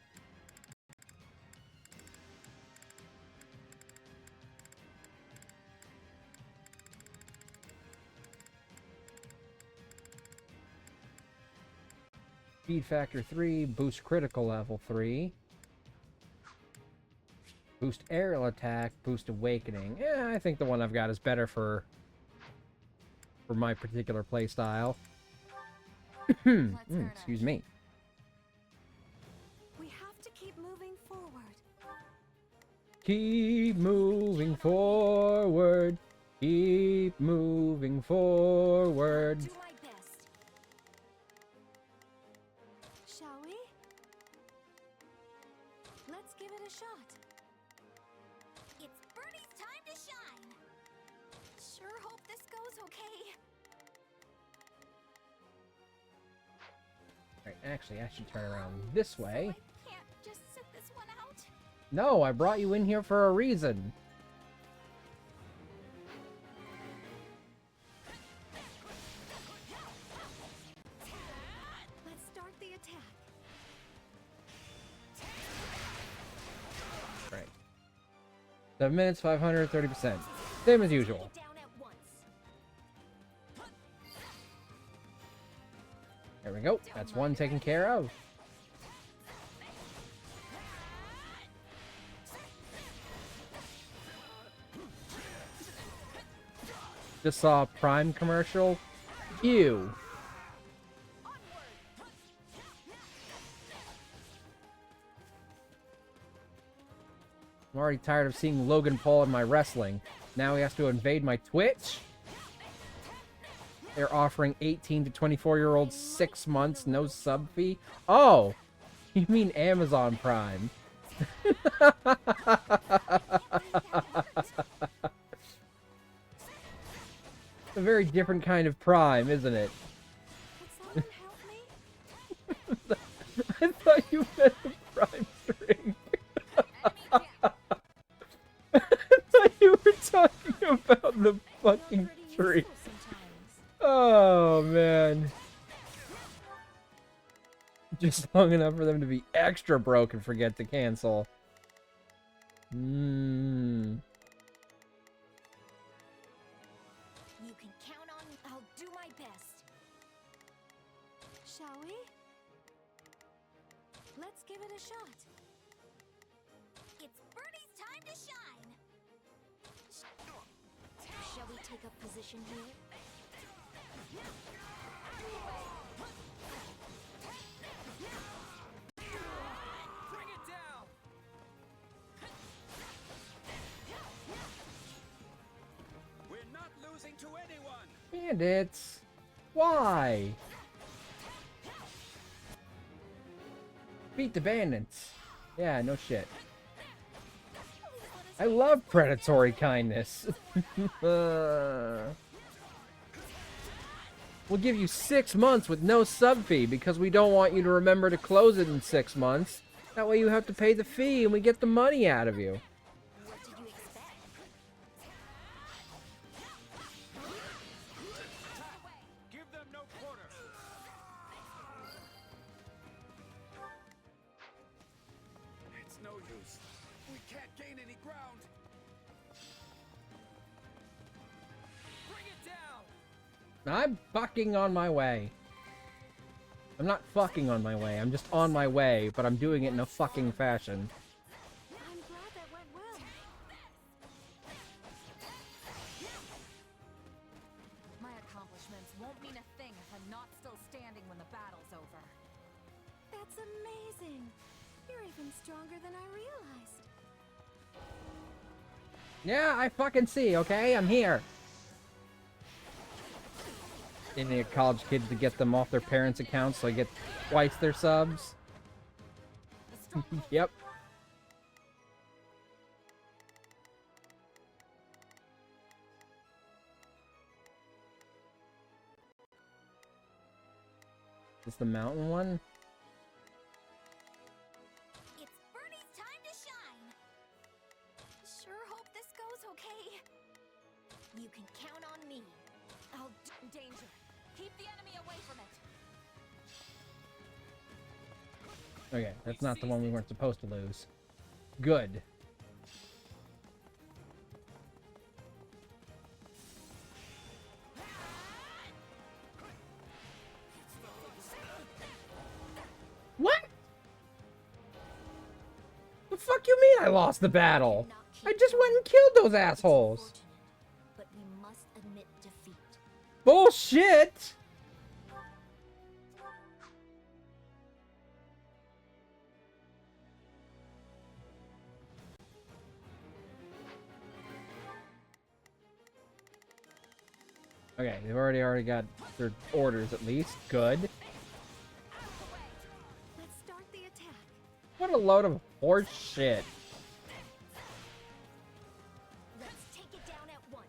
Speed factor 3, boost critical level 3. Boost aerial attack, boost awakening. Yeah, I think the one I've got is better for my particular playstyle. Excuse me. We have to keep moving forward. Keep moving forward. Keep moving forward. Do my best. Shall we? Let's give it a shot. It's Birdie's time to shine. Sure hope this goes okay. Alright, actually, I should turn around this way. So I can't just sit this one out. No, I brought you in here for a reason. 7 minutes, 500, 30%. Same as usual. Down at once. There we go. That's one taken care of. Just saw a Prime commercial. Ew. I'm already tired of seeing Logan Paul in my wrestling. Now he has to invade my Twitch? They're offering 18 to 24-year-olds 6 months, no sub fee? Oh! You mean Amazon Prime. A very different kind of Prime, isn't it? Would someone help me? I thought you meant a Prime string. I thought you were talking about the fucking tree. Oh, man. Just long enough for them to be extra broke and forget to cancel. You can count on me. I'll do my best. Shall we? Let's give it a shot. It's Birdie's time to shine. Shall we take up position here? Bring it down! We're not losing to anyone! Bandits! Why? Beat the bandits. Yeah, no shit. I love predatory kindness. We'll give you 6 months with no sub fee because we don't want you to remember to close it in 6 months. That way you have to pay the fee and we get the money out of you. What did you expect? Give them no quarter! It's no use. We can't gain any ground. Bring it down! I'm fucking on my way. I'm not fucking on my way, I'm just on my way, but I'm doing it in a fucking fashion. I'm glad that went well. My accomplishments won't mean a thing if I'm not still standing when the battle's over. That's amazing. You're even stronger than I realized. Yeah, I fucking see, okay? I'm here. They need college kids to get them off their parents' accounts so I get twice their subs. Yep. Is the mountain one? It's Birdie's time to shine. Sure hope this goes okay. You can count on me. I'll do Danger. Keep the enemy away from it. Okay, that's not the one we weren't supposed to lose. Good. What? The fuck you mean I lost the battle? I just went and killed those assholes. but we must admit defeat. Bullshit! Okay, they've already got their orders at least. Good. Let's start the attack. What a load of horse shit. Let's take it down at once.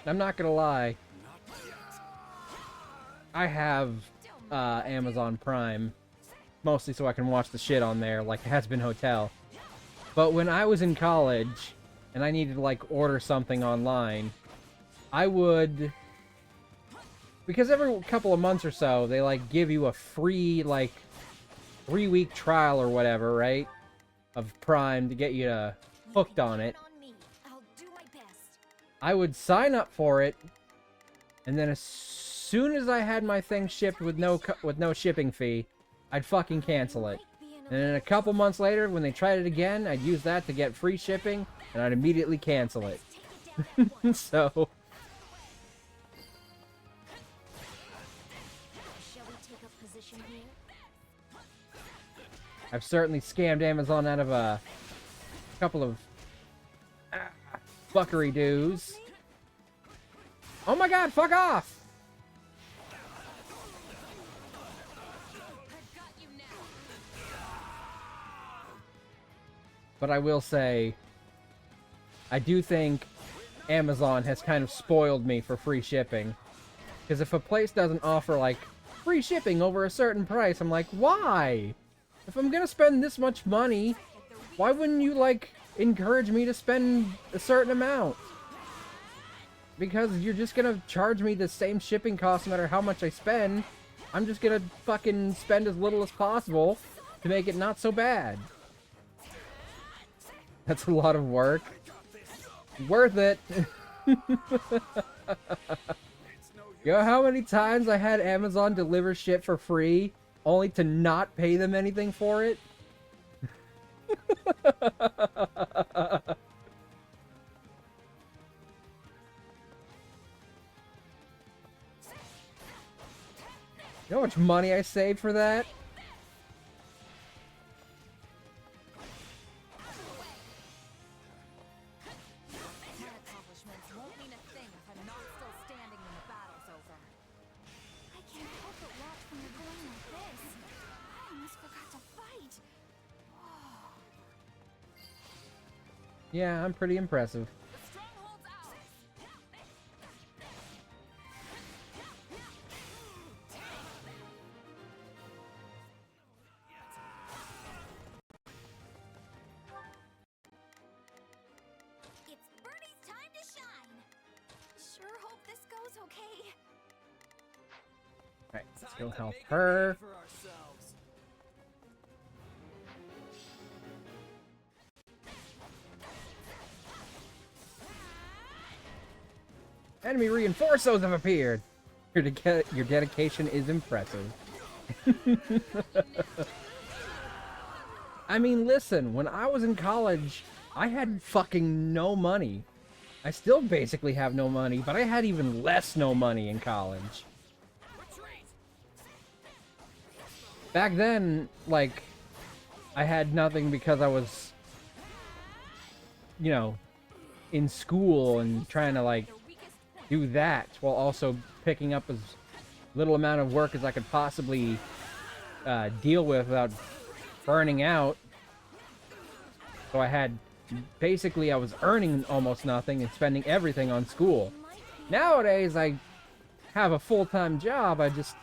I'm not gonna lie. I have Amazon Prime, mostly so I can watch the shit on there, like Has Been Hotel. But when I was in college, and I needed to, like, order something online, I would... Because every couple of months or so, they, like, give you a free, like, 3-week trial or whatever, right? Of Prime to get you hooked on it. I'll do my best. I would sign up for it, and then as soon as I had my thing shipped with no shipping fee, I'd fucking cancel it. And then a couple months later, when they tried it again, I'd use that to get free shipping, and I'd immediately cancel it. So... Shall we take up position here? I've certainly scammed Amazon out of a couple of fuckery doos. Oh my god, fuck off! But I will say, I do think Amazon has kind of spoiled me for free shipping. Because if a place doesn't offer, like, free shipping over a certain price, I'm like, why? If I'm gonna spend this much money, why wouldn't you, like, encourage me to spend a certain amount? Because you're just gonna charge me the same shipping cost no matter how much I spend. I'm just gonna fucking spend as little as possible to make it not so bad. That's a lot of work. Worth it. You know how many times I had Amazon deliver shit for free, only to not pay them anything for it? You know how much money I saved for that? My accomplishments won't mean a thing if I'm not still standing when the battle's over. I can't help but watch when you're going like this. I almost forgot to fight. Yeah, I'm pretty impressive. The stronghold's ours. It's Bernie's time to shine. Sure hope this goes okay. Alright, let's go help her. For ourselves. Enemy reinforcers have appeared. Your dedication is impressive. I mean, listen, when I was in college, I had fucking no money. I still basically have no money, but I had even less no money in college. Back then, like, I had nothing because I was, you know, in school and trying to, like, do that while also picking up as little amount of work as I could possibly deal with without burning out. So I had, basically I was earning almost nothing and spending everything on school. Nowadays I have a full-time job, I just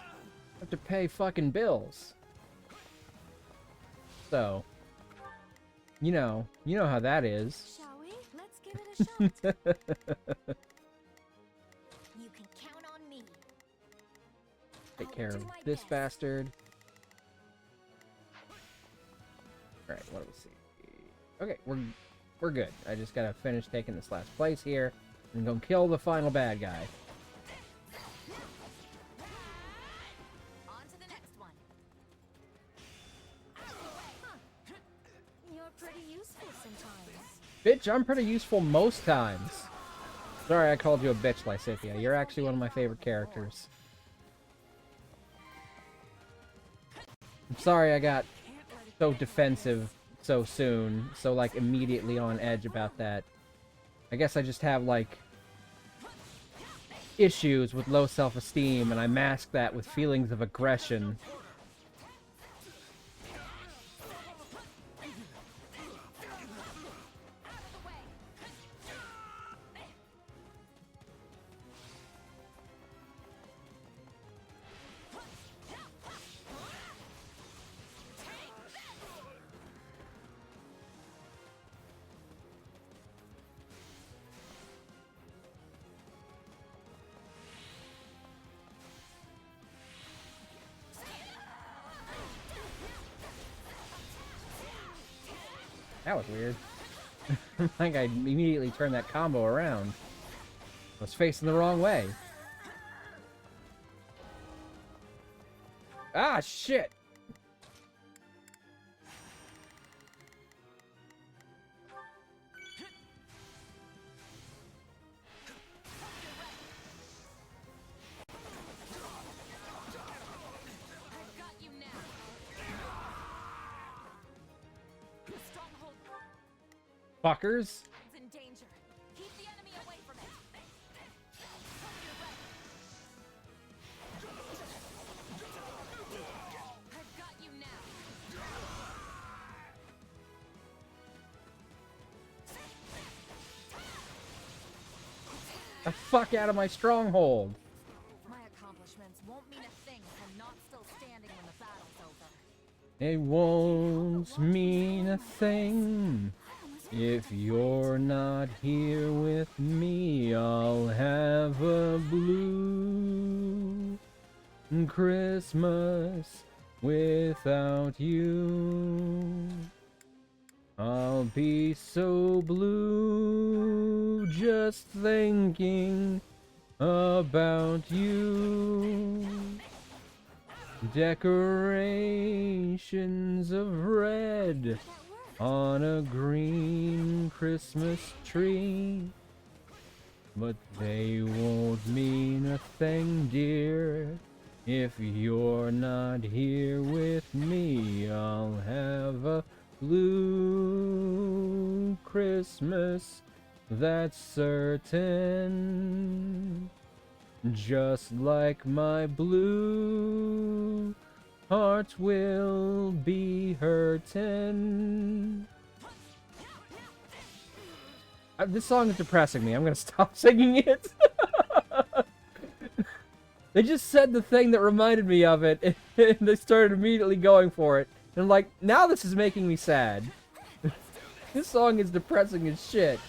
have to pay fucking bills. So, you know how that is. Shall we? Let's give it a shot. You can count on me. Take I'll care do of my this best. bastard. Alright, what do we see? Okay, we're good. I just gotta finish taking this last place here and go kill the final bad guy. On to the next one. You're pretty useful sometimes. Bitch, I'm pretty useful most times. Sorry I called you a bitch, Lysithia. You're actually one of my favorite characters. I'm sorry I got so defensive so soon, so like immediately on edge about that. I guess I just have like issues with low self-esteem and I mask that with feelings of aggression. That was weird. Like I immediately turned that combo around. I was facing the wrong way. Ah, shit! I've got you now. Stronghold Fuckers. is in danger. Keep the enemy away from it. I've got you now. The fuck out of my stronghold. My accomplishments won't mean a thing if I'm not still standing when the battle's over. It won't mean a thing if you're not here with me. I'll have a blue Christmas without you. I'll be so blue just thinking about you. Decorations of red on a green Christmas tree. But they won't mean a thing, dear, if you're not here with me. I'll have a blue Christmas, that's certain. Just like my blue heart will be hurting. This song is depressing me. I'm gonna stop singing it. They just said the thing that reminded me of it, and they started immediately going for it. And I'm like, now this is making me sad. This song is depressing as shit.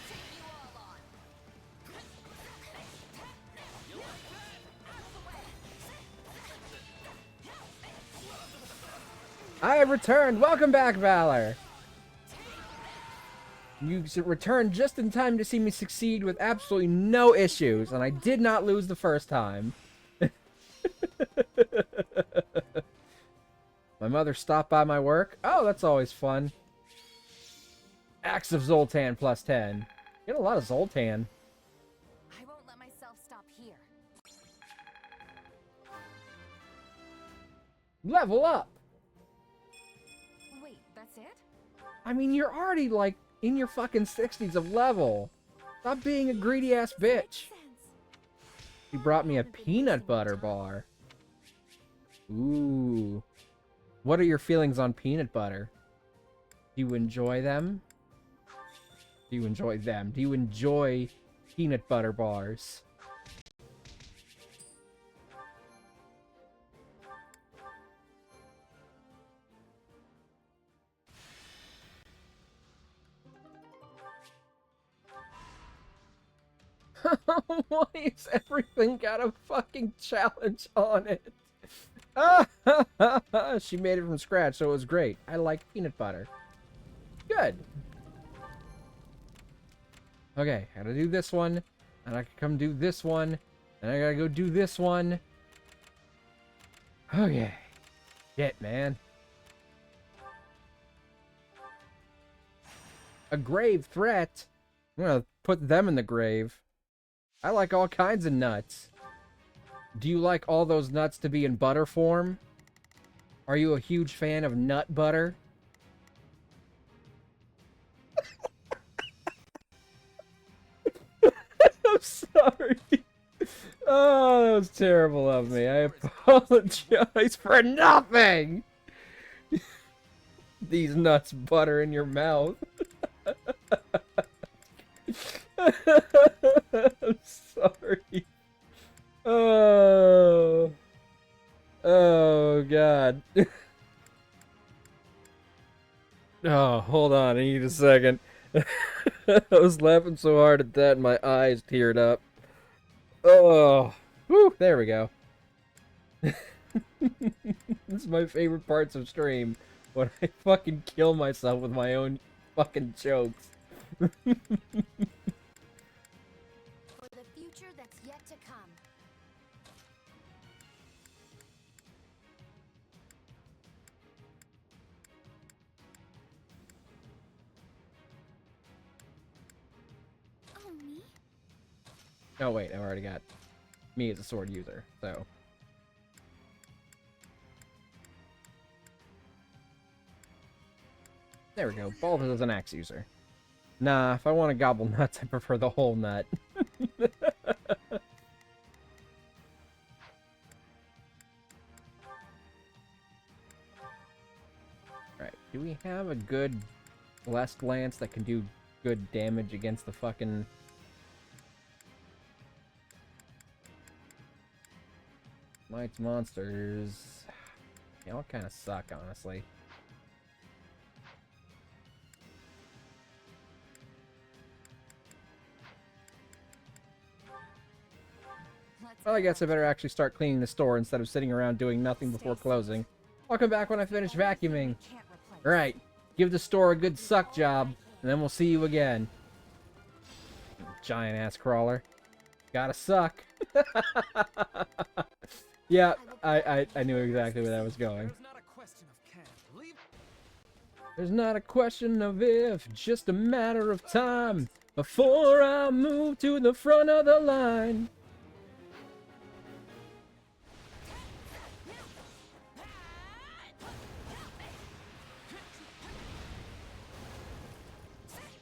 I have returned! Welcome back, Valor! You returned just in time to see me succeed with absolutely no issues, and I did not lose the first time. My mother stopped by my work. Oh, that's always fun. Axe of Zoltan plus 10. Get a lot of Zoltan. I won't let myself stop here. Level up! Wait, that's it? I mean, you're already, like, in your fucking 60s of level. Stop being a greedy-ass bitch. She brought me a peanut butter bar. Ooh. What are your feelings on peanut butter? Do you enjoy them? Do you enjoy them? Do you enjoy peanut butter bars? Why is everything got a fucking challenge on it? She made it from scratch, so it was great. I like peanut butter. Good. Okay, I gotta do this one, and I can come do this one, and I gotta go do this one. Okay. Shit, man. A grave threat? I'm gonna put them in the grave. I like all kinds of nuts. Do you like all those nuts to be in butter form? Are you a huge fan of nut butter? I'm sorry. Oh, that was terrible of me. I apologize for nothing. These nuts butter in your mouth. I'm sorry. Oh. Oh, God. Oh, hold on. I need a second. I was laughing so hard at that, my eyes teared up. Oh. Whew, there we go. This is my favorite parts of stream. When I fucking kill myself with my own fucking jokes. For the future that's yet to come. Oh, me? Oh wait, I already got me as a sword user, so. There we go, Bulbous as an axe user. Nah, if I want to gobble nuts, I prefer the whole nut. Alright, do we have a good blessed lance that can do good damage against the fucking... Knight's monsters? They all kind of suck, honestly. Well, I guess I better actually start cleaning the store instead of sitting around doing nothing before closing. I'll come back when I finish vacuuming. Alright, give the store a good suck job, and then we'll see you again. Giant ass crawler. Gotta suck. Yeah, I knew exactly where that was going. There's not a question of can. Leave. There's not a question of if, just a matter of time before I move to the front of the line.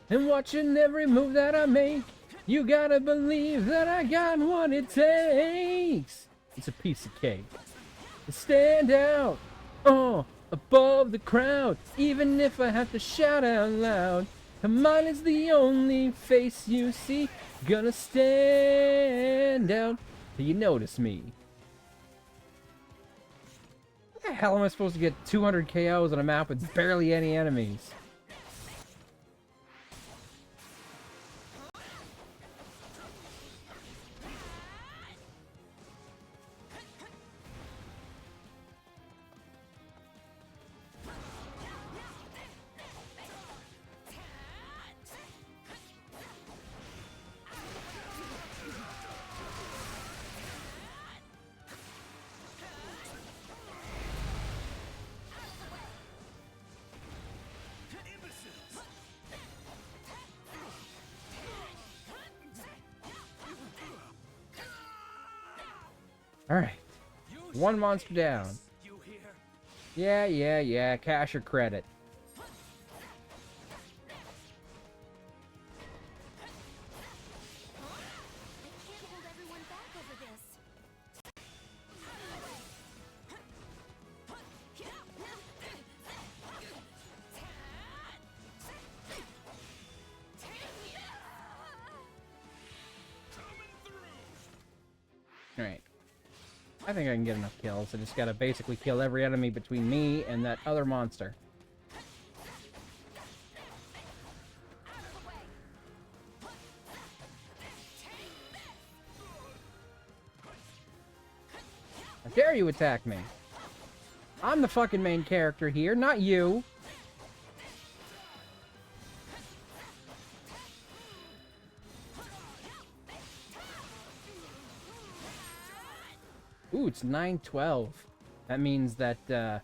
And watching every move that I make, you gotta believe that I got what it takes. It's a piece of cake. To stand out, above the crowd, even if I have to shout out loud. And mine is the only face you see. Gonna stand out till you notice me. How the hell am I supposed to get 200 KOs on a map with barely any enemies? Alright. One monster down. Yeah. Cash or credit. I can't hold everyone back over this. Alright. I think I can get enough kills. I just gotta basically kill every enemy between me and that other monster. How dare you attack me? I'm the fucking main character here, not you. Ooh, it's 9:12. That means that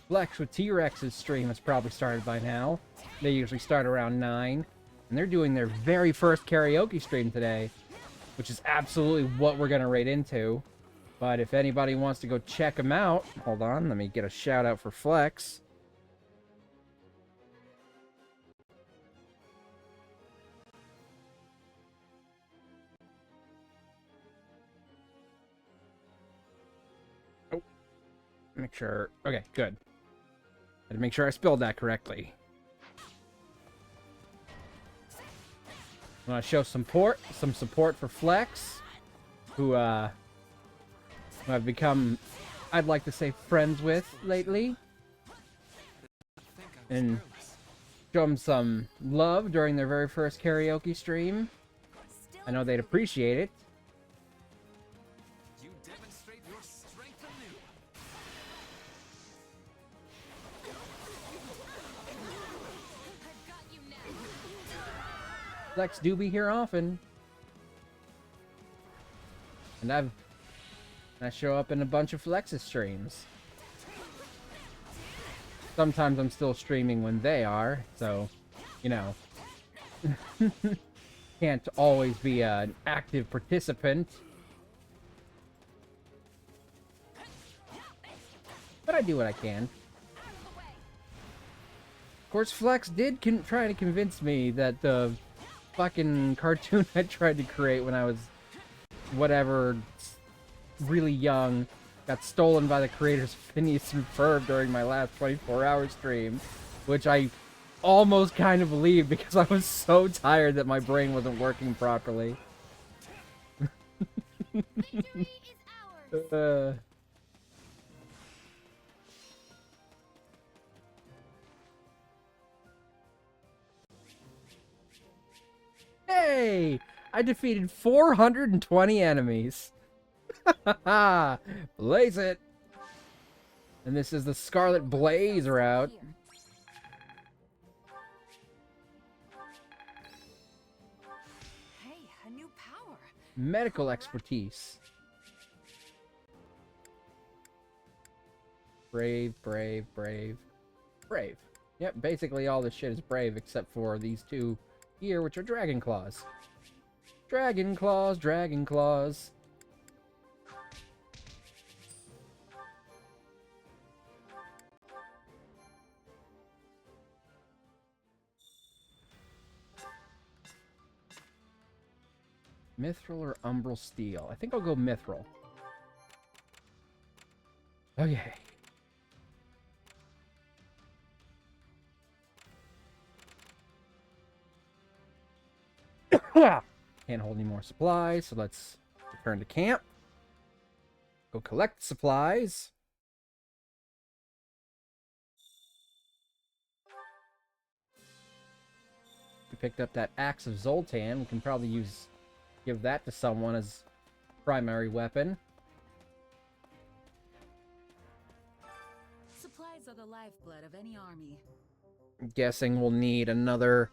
Flex with T-Rex's stream has probably started by now. They usually start around 9. And they're doing their very first karaoke stream today, which is absolutely what we're going to raid into. But if anybody wants to go check them out, hold on, let me get a shout out for Flex. Make sure. Okay, good. Had to make sure I spelled that correctly. I want to show some support for Flex, who I've become, I'd like to say, friends with lately, and show them some love during their very first karaoke stream. I know they'd appreciate it. You demonstrate your strength anew. I've got you Flex do be here often. And I show up in a bunch of Flex's streams. Sometimes I'm still streaming when they are, so, you know. Can't always be an active participant. But I do what I can. Of course, Flex did try to convince me that the fucking cartoon I tried to create when I was whatever, really young, got stolen by the creators of Phineas and Ferb during my last 24-hour stream, which I almost kind of believed because I was so tired that my brain wasn't working properly. Victory is ours. Hey! I defeated 420 enemies. Blaze it! And this is the Scarlet Blaze route. Hey, a new power. Medical expertise. Brave, brave, brave. Brave. Yep, basically all this shit is brave except for these two here, which are Dragon Claws. Dragon Claws, Dragon Claws. Mithril or Umbral Steel? I think I'll go Mithril. Okay. Can't hold any more supplies, so let's return to camp. Go collect supplies. We picked up that Axe of Zoltan. We can probably give that to someone as primary weapon. Supplies are the lifeblood of any army. I'm guessing we'll need another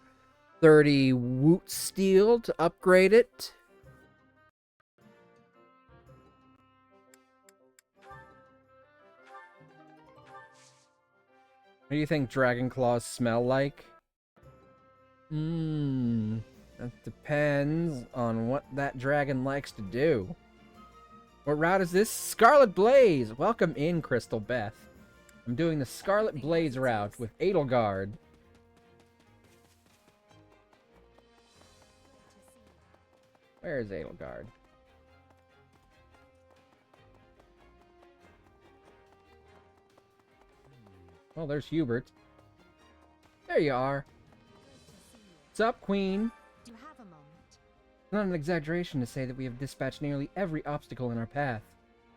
30 woot steel to upgrade it. What do you think Dragon Claws smell like? That depends on what that dragon likes to do. What route is this? Scarlet Blaze! Welcome in, Crystal Beth. I'm doing the Scarlet Blaze route with Edelgard. Where is Edelgard? Well, there's Hubert. There you are. What's up, Queen? Do you have a moment? It's not an exaggeration to say that we have dispatched nearly every obstacle in our path,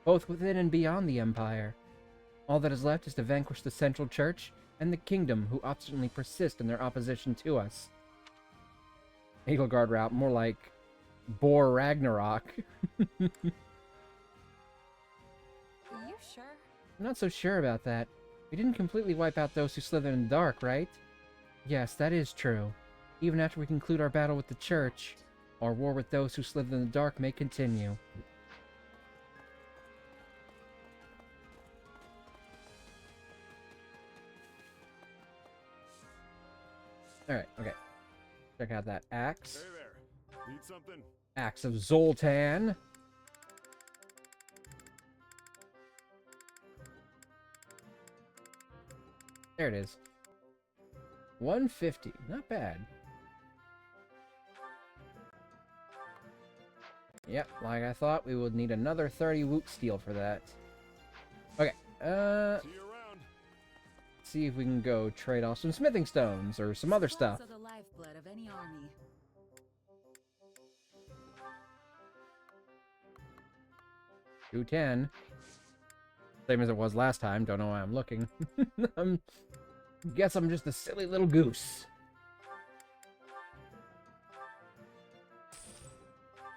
both within and beyond the Empire. All that is left is to vanquish the Central Church and the Kingdom, who obstinately persist in their opposition to us. Edelgard route, more like Boar Ragnarok. Are you sure? I'm not so sure about that. We didn't completely wipe out those who slithered in the dark, right? Yes, that is true. Even after we conclude our battle with the Church, our war with those who slithered in the dark may continue. Alright, okay. Check out that axe. Hey there. Need something? Axe of Zoltan. There it is. 150. Not bad. Yep, like I thought, we would need another 30 woot steel for that. Okay, See you around. see if we can go trade off some smithing stones or some other stuff. Supplies are the lifeblood of any army. 210. Same as it was last time. Don't know why I'm looking. Guess I'm just a silly little goose.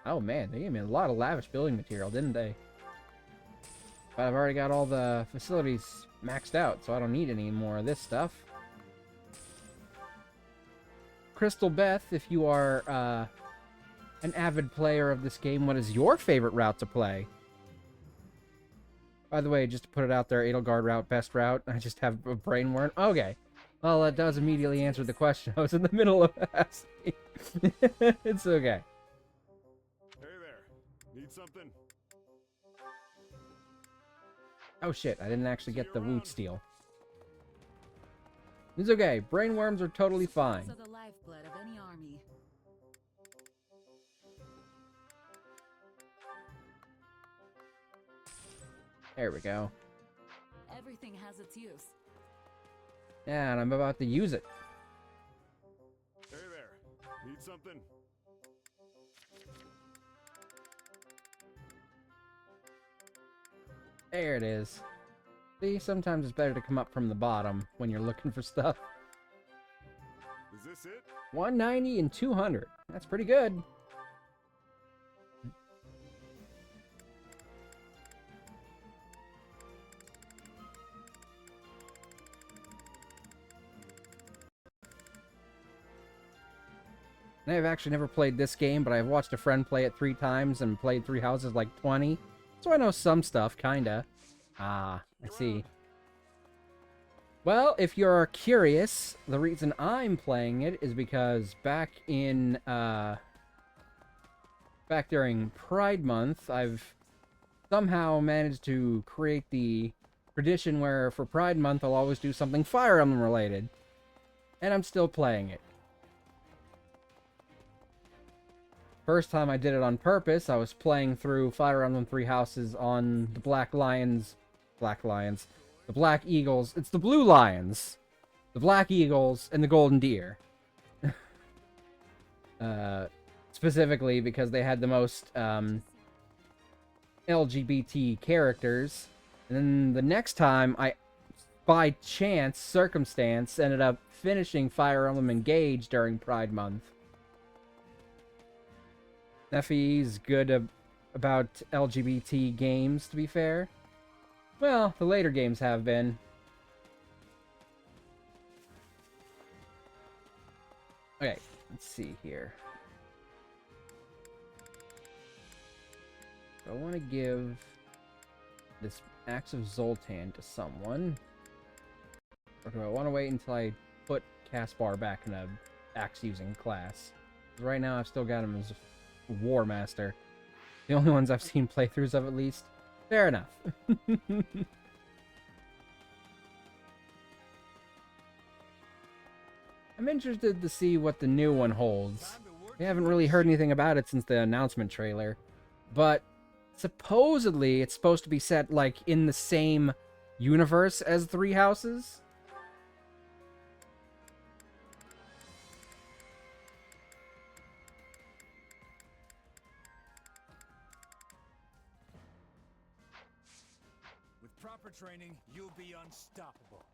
Oh man, they gave me a lot of lavish building material, didn't they? But I've already got all the facilities maxed out, so I don't need any more of this stuff. Crystal Beth, if you are an avid player of this game, what is your favorite route to play? By the way, just to put it out there, Edelgard route, best route. I just have a brain worm. Okay. Well, that does immediately answer the question. I was in the middle of asking. It's okay. Hey there. Need something? Oh shit, I didn't actually get the woot steal. It's okay. Brain worms are totally fine. The lifeblood of any army. There we go. Everything has its use. Yeah, and I'm about to use it. Hey there. Need something? There it is. See, sometimes it's better to come up from the bottom when you're looking for stuff. Is this it? 190 and 200. That's pretty good. And I've actually never played this game, but I've watched a friend play it 3 times and played 3 houses like 20. So I know some stuff, kinda. Ah, I see. Well, if you're curious, the reason I'm playing it is because back during Pride Month, I've somehow managed to create the tradition where for Pride Month I'll always do something Fire Emblem related. And I'm still playing it. First time I did it on purpose, I was playing through Fire Emblem 3 Houses on the the Black Eagles. It's the Blue Lions, the Black Eagles, and the Golden Deer. Specifically because they had the most LGBT characters. And then the next time, I, by chance, circumstance, ended up finishing Fire Emblem Engage during Pride Month. FE's good about LGBT games, to be fair. Well, the later games have been. Okay, let's see here. So I want to give this Axe of Zoltan to someone. Or do I want to wait until I put Caspar back in a axe-using class? 'Cause right now I've still got him as a War Master. The only ones I've seen playthroughs of, at least. Fair enough. I'm interested to see what the new one holds. We haven't really heard anything about it since the announcement trailer. But supposedly it's supposed to be set, like, in the same universe as 3 Houses. With proper training, you'll be unstoppable.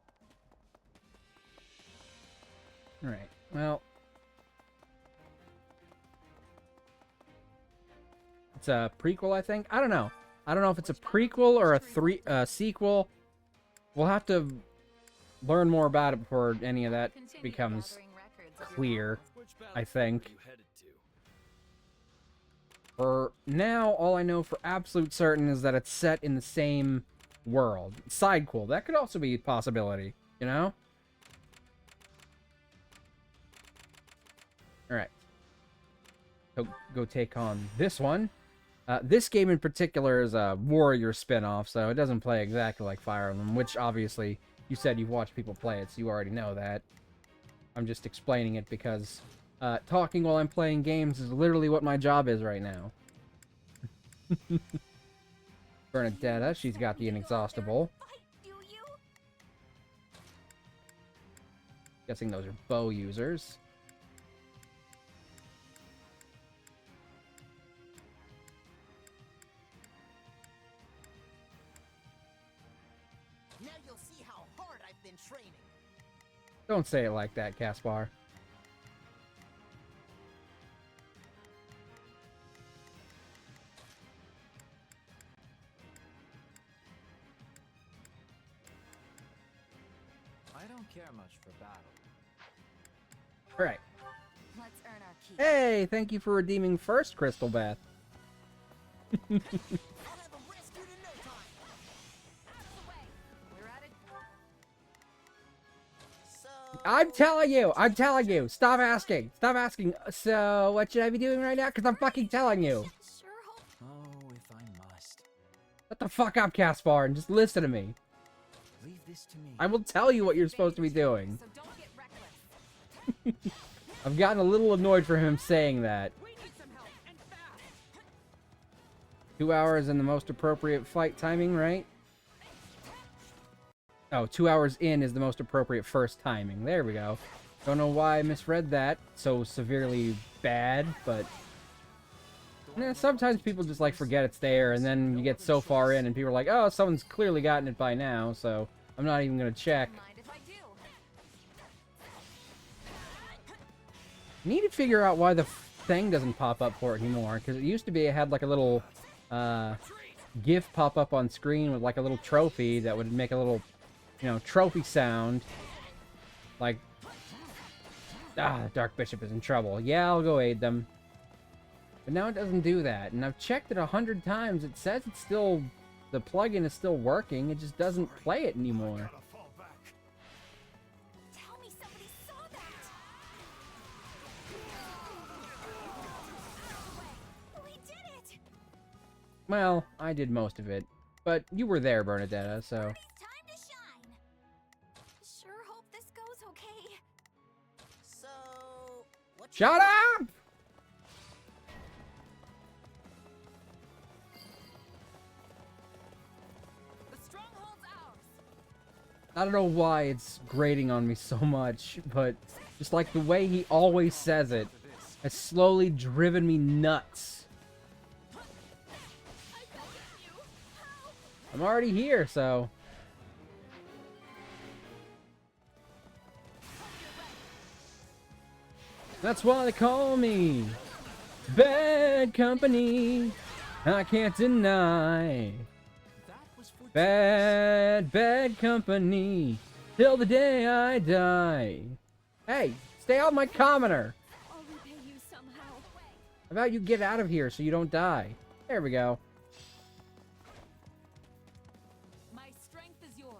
Alright, well. It's a prequel, I think? I don't know. I don't know if it's a prequel or a sequel. We'll have to learn more about it before any of that becomes clear, I think. For now, all I know for absolute certain is that it's set in the same world. Sidequel. That could also be a possibility, you know? Alright. So, go take on this one. This game in particular is a warrior spin-off, so it doesn't play exactly like Fire Emblem, which obviously you said you've watched people play it, so you already know that. I'm just explaining it because talking while I'm playing games is literally what my job is right now. Bernadetta, she's got the inexhaustible. Guessing those are bow users. Now you'll see how hard I've been training. Don't say it like that, Caspar. I don't care much for battle. Alright. Hey, thank you for redeeming first, Crystal Bath. I'll have him rescued in no time. Out of the way. We're at it. So I'm telling you, stop asking. So, what should I be doing right now? Because I'm fucking telling you. Sure hope Oh, if I must. Shut the fuck up, Caspar, and just listen to me. Leave this to me. I will tell you what you're supposed to be doing. So don't get reckless. I've gotten a little annoyed for him saying that. We need some help and fast. 2 hours in the most appropriate flight timing, right? Oh, 2 hours in is the most appropriate first timing. There we go. Don't know why I misread that so severely bad, but... sometimes people just, like, forget it's there, and then you get so far in, and people are like, oh, someone's clearly gotten it by now, so I'm not even gonna check. Mind if I do? Need to figure out why the thing doesn't pop up for it anymore, because it used to be it had, like, a little, GIF pop up on screen with, like, a little trophy that would make a little, you know, trophy sound. Like, Dark Bishop is in trouble. Yeah, I'll go aid them. But now it doesn't do that, and I've checked it 100 times. It says it's still, the plugin is still working, it just doesn't play it anymore. Gotta fall back. tell me somebody saw that. We did it. Well, I did most of it, but you were there, Bernadetta, so... It's time to shine. Sure hope this goes okay. So what? Shut up! The stronghold's ours. I don't know why it's grating on me so much, but just like the way he always says it, has slowly driven me nuts. I'm already here, so... That's why they call me Bad Company. I can't deny. That was for Bad company. Till the day I die. Hey, stay out my commoner. I'll repay you somehow. How about you get out of here so you don't die? There we go. My strength is yours.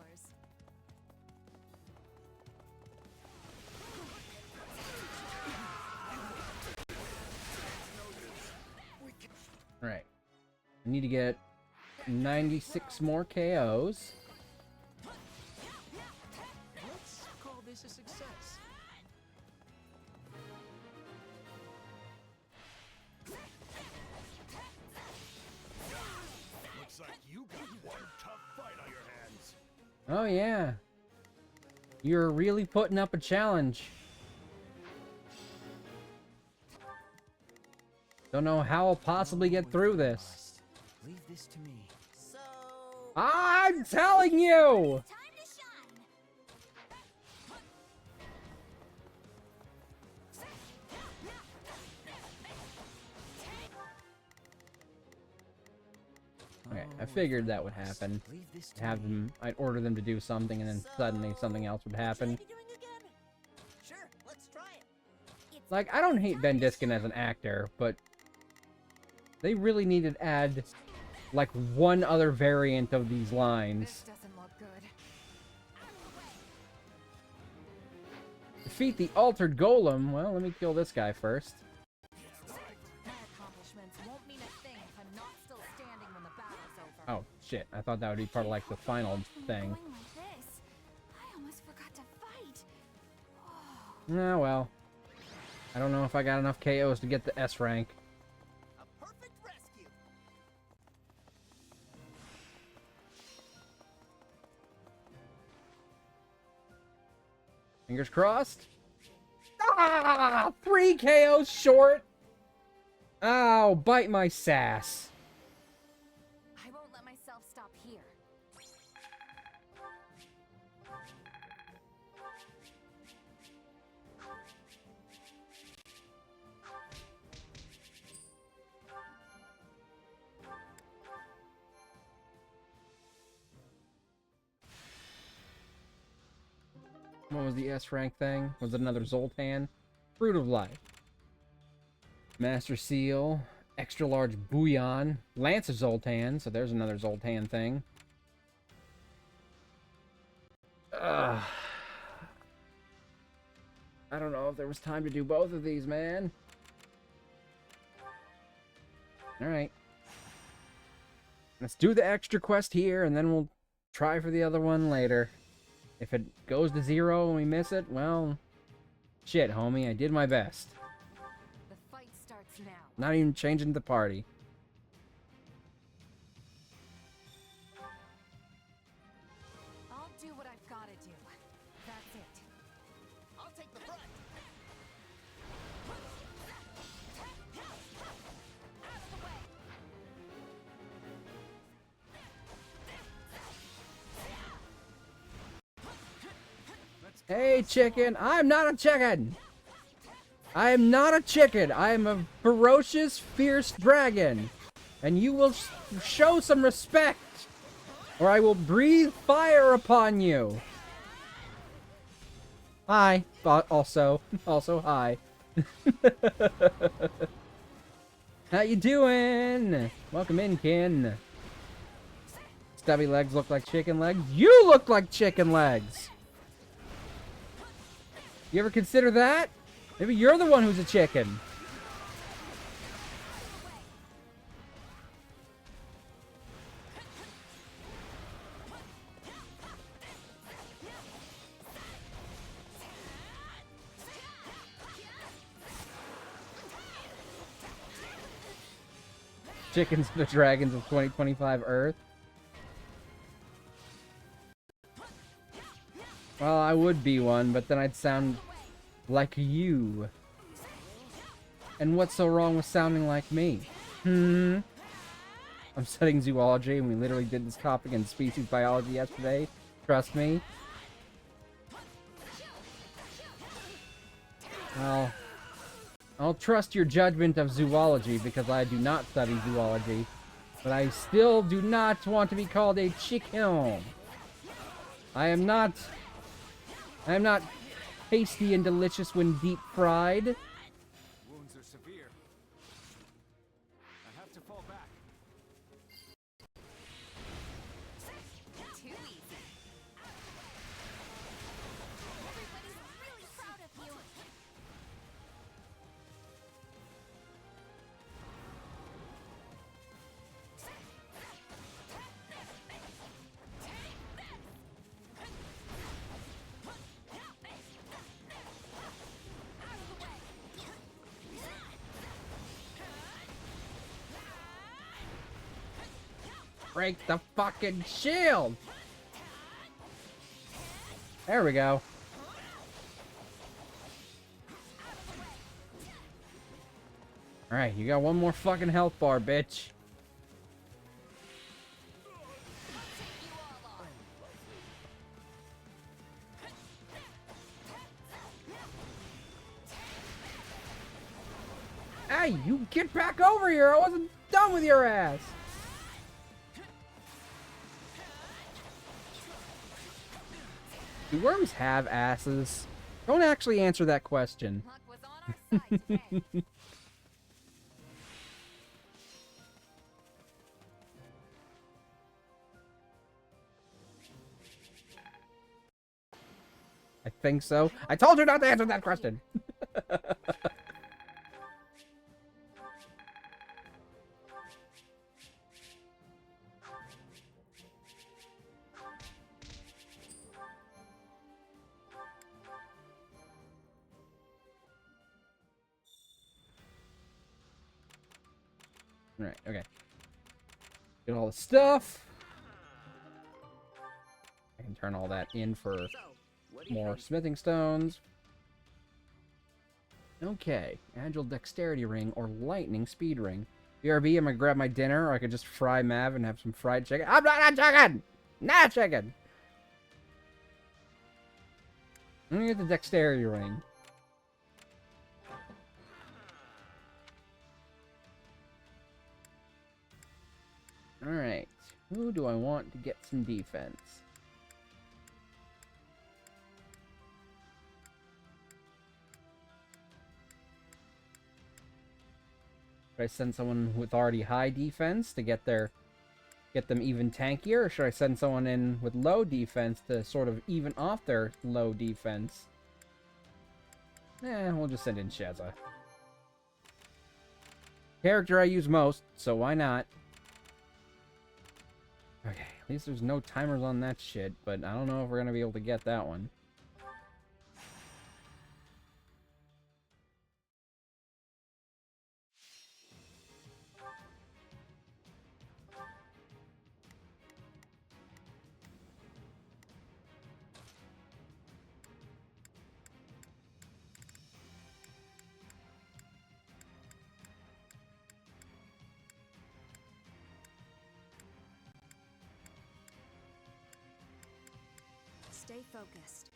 Right. I need to get 96 more KOs. Let's call this a success. Looks like you got one tough fight on your hands. Oh yeah. You're really putting up a challenge. Don't know how I'll possibly get through this. Leave this to me. So I'm telling you! Time to shine. Okay, I figured that would happen. Leave this to Have me. them, I'd order them to do something, and then suddenly something else would what should I happen. be doing again? Sure, let's try it. It's Like, I don't hate Ben Diskin as an actor, but they really needed to add, like, one other variant of these lines. This doesn't look good. Defeat the altered golem. Well, let me kill this guy first. My accomplishments won't mean a thing if I'm not still standing when the battle's over. Oh, shit. I thought that would be part of, like, the final thing. going like this. I almost forgot to fight. Ah, well. I don't know if I got enough KOs to get the S rank. A perfect rescue. Fingers crossed. Ah! 3 KOs short! Ow, bite my sass. I won't let myself stop here. What was the S rank thing? Was it another Zoltan? Fruit of Life. Master Seal. Extra large bouillon. Lance of Zoltan. So there's another Zoltan thing. Ugh. I don't know if there was time to do both of these, man. Alright. Let's do the extra quest here, and then we'll try for the other one later. If it goes to 0 and we miss it, well... Shit, homie, I did my best. The fight starts now. Not even changing the party. I'll do what I've got to do. That's it. I'll take the front. Hey, chicken! I'm not a chicken! I am not a chicken! I am a ferocious, fierce dragon! And you will show some respect! Or I will breathe fire upon you! Hi. Also hi. How you doing? Welcome in, kin. Stubby legs look like chicken legs. You look like chicken legs! You ever consider that? Maybe you're the one who's a chicken. Chickens are the dragons of 2025 Earth. Well, I would be one, but then I'd sound like you. And what's so wrong with sounding like me? I'm studying zoology, and we literally did this topic in species biology yesterday. Trust me. I'll trust your judgment of zoology, because I do not study zoology. But I still do not want to be called a chicken. I am not tasty and delicious when deep fried. Wounds are severe. I have to fall back. Too easy. Everybody's really proud of you. Break the fucking shield! There we go. Alright, you got one more fucking health bar, bitch. Hey, you get back over here! I wasn't done with your ass! Do worms have asses? Don't actually answer that question. Luck was on our side today. I think so. I told you not to answer that question! Alright, okay. Get all the stuff. I can turn all that in for more smithing stones. Okay. Agile dexterity ring or lightning speed ring. BRB, I'm gonna grab my dinner, or I could just fry Mav and have some fried chicken. I'm not a chicken! Not chicken! I'm gonna get the dexterity ring. Alright, who do I want to get some defense? Should I send someone with already high defense to get them even tankier, or should I send someone in with low defense to sort of even off their low defense? We'll just send in Shazza. Character I use most, so why not? Okay, at least there's no timers on that shit, but I don't know if we're gonna be able to get that one. Stay focused.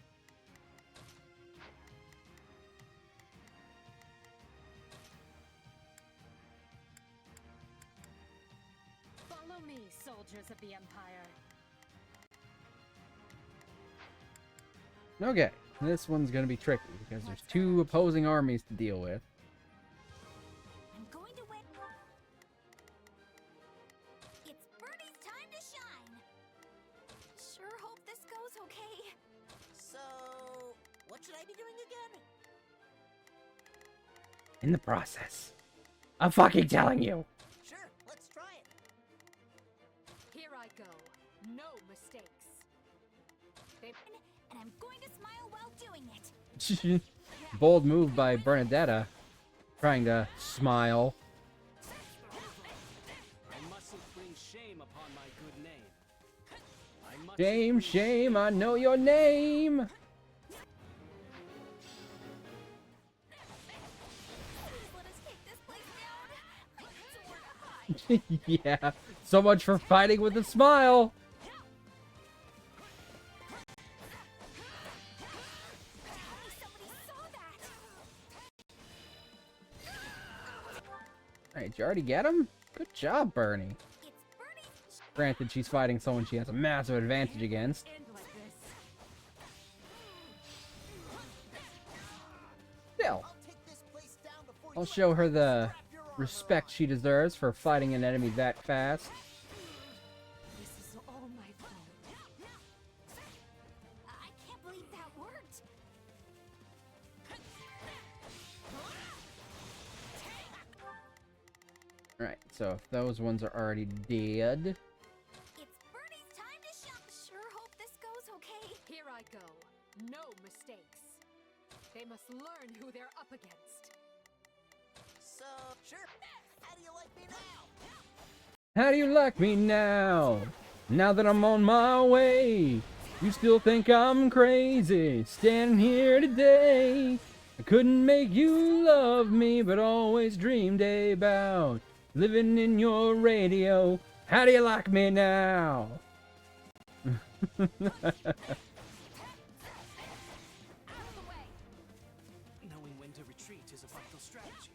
Follow me, soldiers of the Empire. Okay, this one's gonna be tricky because there's two opposing armies to deal with. I'm going to win. It's Birdie's time to shine. Sure hope this goes okay. So, what should I be doing again? In the process, I'm fucking telling you. Sure, let's try it. Here I go. No mistakes. And I'm going to smile while doing it. Bold move by Bernadetta, trying to smile. I mustn't bring shame upon my good name. I must Shame, shame, I know your name. Please let us take this place down. I need somewhere to hide. Yeah, so much for fighting with a smile. Somebody saw that. Alright, did you already get him? Good job, Bernie. It's Birdie's. Granted, she's fighting someone she has a massive advantage against. End like this. Still, I'll take this place down before I'll you show her the wrap your arm respect she deserves for fighting an enemy that fast. This is all my fault. I can't believe that worked. Alright, so if those ones are already dead. It's Birdie's time to shine. Sure hope this goes okay. Here I go. No mistakes. They must learn who they're up against. So, sure. How do you like me now? How do you like me now? Now that I'm on my way, you still think I'm crazy, standing here today. I couldn't make you love me, but always dreamed about living in your radio. How do you like me now? Knowing when to retreat is a vital strategy.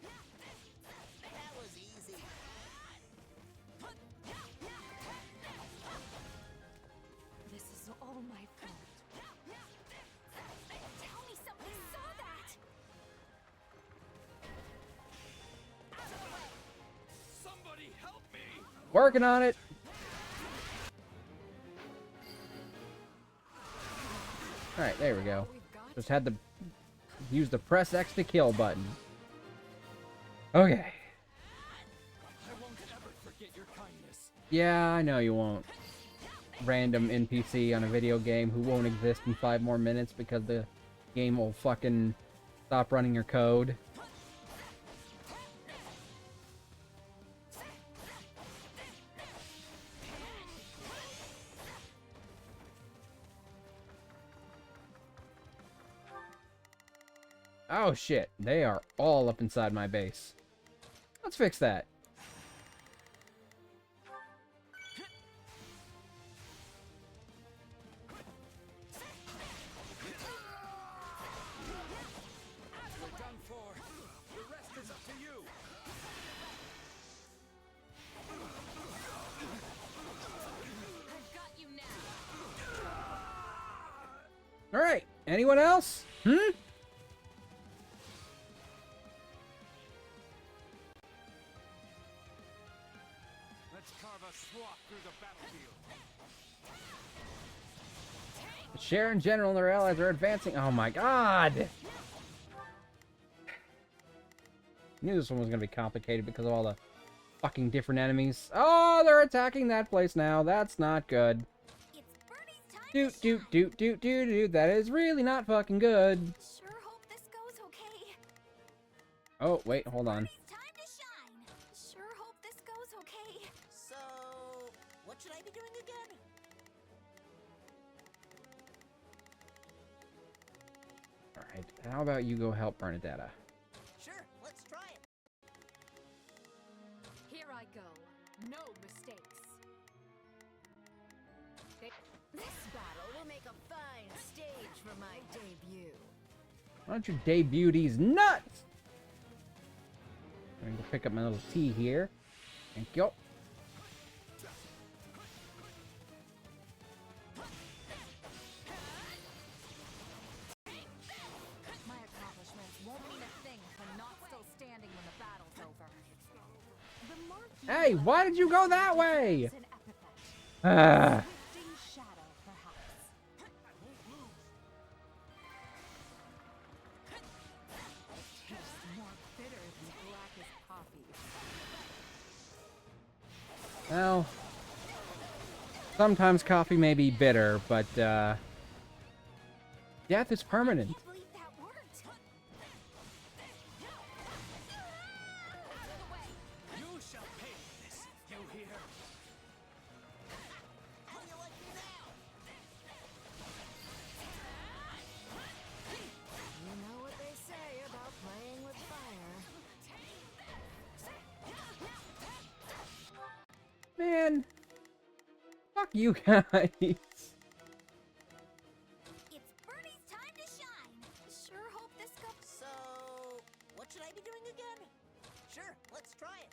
That was easy. This is all my fault. Tell me somebody saw that. Somebody help me! Working on it. Alright, there we go. Just had to use the press X to kill button. Okay. I won't ever forget your kindness. Yeah, I know you won't. Random NPC on a video game who won't exist in 5 more minutes because the game will fucking stop running your code. Oh shit, they are all up inside my base. Let's fix that. We're done for. The rest is up to you. I've got you now. Alright, anyone else? carve a swath through the battlefield. The Sharon General and their allies are advancing. Oh my god! Knew this one was gonna be complicated because of all the fucking different enemies. Oh, they're attacking that place now. That's not good. It's Bernie's time Doot to doot shine. doot doot doot doot. That is really not fucking good. Sure hope this goes okay. Oh wait, hold on. Bernie's time to shine. Sure hope this goes okay. So, what should I be doing again? All right, how about you go help Bernadetta? Sure, let's try it. Here I go. No mistakes. This battle will make a fine stage for my debut. Why don't you debut these nuts? I'm gonna go pick up my little tea here. Thank you. My accomplishments won't mean a thing if I'm not still standing when the battle's over. The mark you Hey, left why did you go that way? is an epithet. Ah. Drifting shadow, perhaps. Tastes more bitter than blackest coffee. Well, sometimes coffee may be bitter, but death is permanent. I can't believe that worked. You shall pay for this, you hear? How do you like me now? You know what they say about playing with fire. Man, fuck you guys. It's Bernie's time to shine. Sure hope this goes. So, what should I be doing again? Sure, let's try it.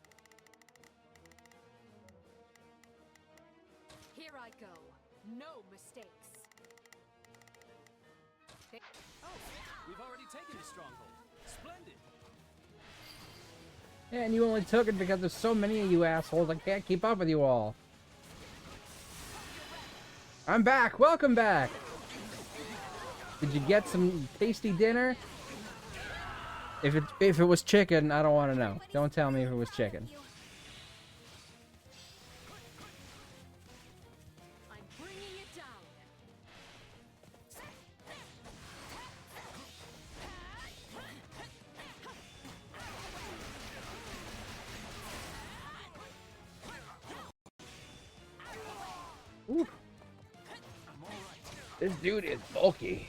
Here I go. No mistakes. Oh, we've already taken the stronghold. Splendid. Yeah, and you only took it because there's so many of you assholes. I can't keep up with you all. I'm back. Welcome back. Did you get some tasty dinner? If it was chicken, I don't want to know. Don't tell me if it was chicken. I'm bringing it down. Ooh. This dude is bulky.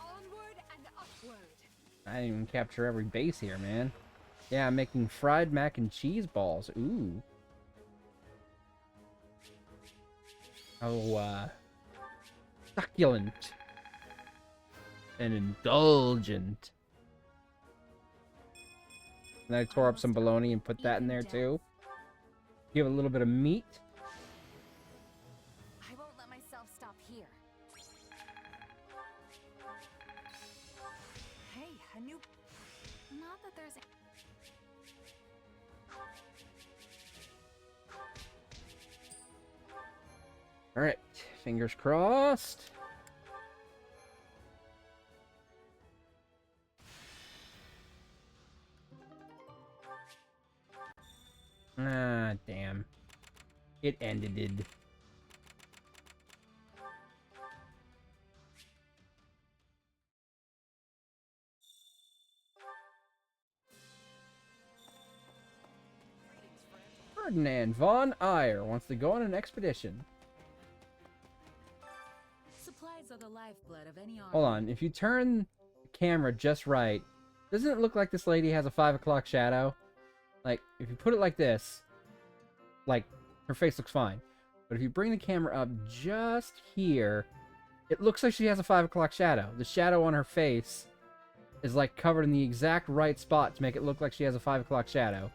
Onward and upward. I didn't even capture every base here, man. Yeah, I'm making fried mac and cheese balls. Ooh. Oh, succulent. And indulgent. And I tore up some bologna and put that in there too. Give it a little bit of meat. I won't let myself stop here. Hey, a new... Not that there's. Alright, fingers crossed. Ah, damn. It ended. Ferdinand von Eyre wants to go on an expedition. Supplies are the lifeblood of any army. Hold on, if you turn the camera just right, doesn't it look like this lady has a 5 o'clock shadow? Like, if you put it like this, like, her face looks fine. But if you bring the camera up just here, it looks like she has a 5 o'clock shadow. The shadow on her face is, like, covered in the exact right spot to make it look like she has a 5 o'clock shadow.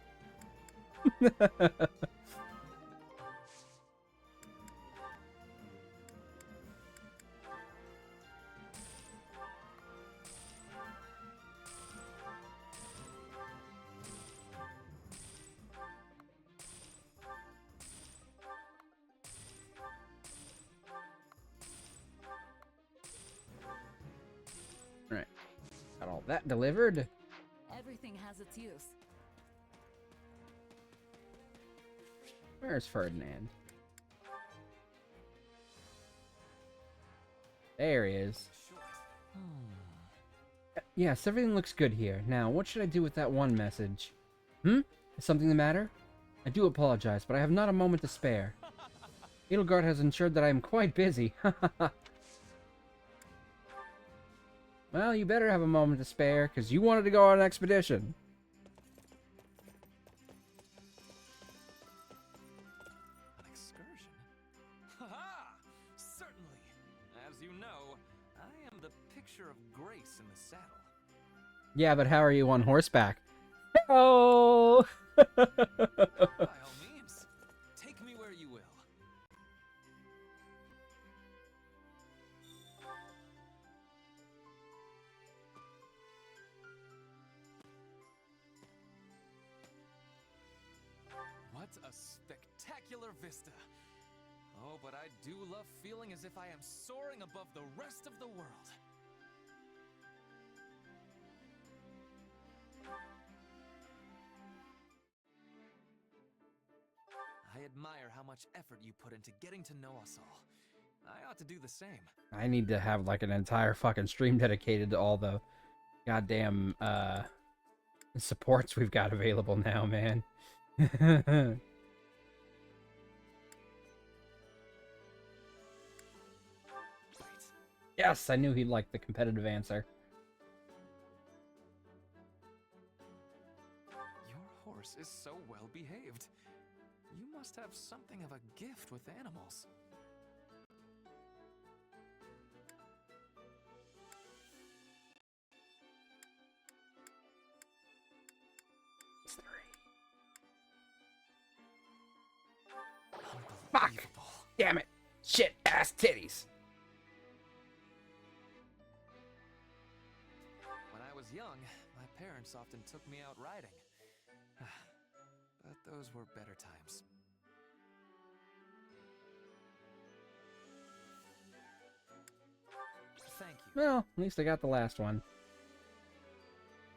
that delivered. Everything has its use. Where's Ferdinand? There he is. Yes, everything looks good here. Now, what should I do with that one message? Is something the matter? I do apologize, but I have not a moment to spare. Edelgard has ensured that I am quite busy. Well, you better have a moment to spare, because you wanted to go on an expedition. An excursion? Ha-ha! Certainly. As you know, I am the picture of grace in the saddle. Yeah, but how are you on horseback? Oh! By all means, take me where you will. What a spectacular vista! Oh, but I do love feeling as if I am soaring above the rest of the world. I admire how much effort you put into getting to know us all. I ought to do the same. I need to have like an entire fucking stream dedicated to all the goddamn supports we've got available now, man. Yes, I knew he'd like the competitive answer. Your horse is so well behaved. You must have something of a gift with animals. Fuck! Damn it! Shit ass titties! When I was young, my parents often took me out riding. But those were better times. Thank you. Well, at least I got the last one.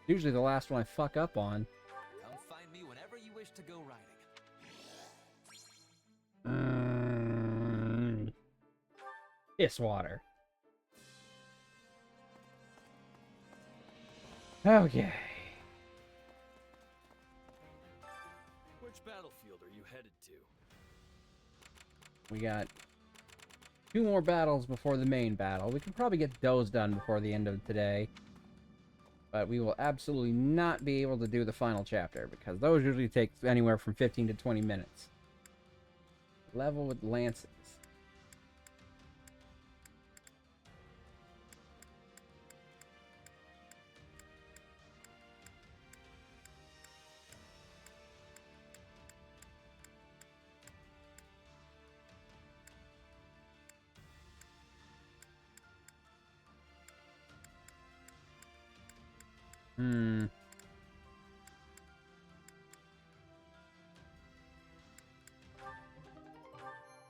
Usually the last one I fuck up on. Come find me whenever you wish to go riding. Piss water. Okay. Which battlefield are you headed to? We got 2 more battles before the main battle. We can probably get those done before the end of today. But we will absolutely not be able to do the final chapter, because those usually take anywhere from 15 to 20 minutes. Level with lances.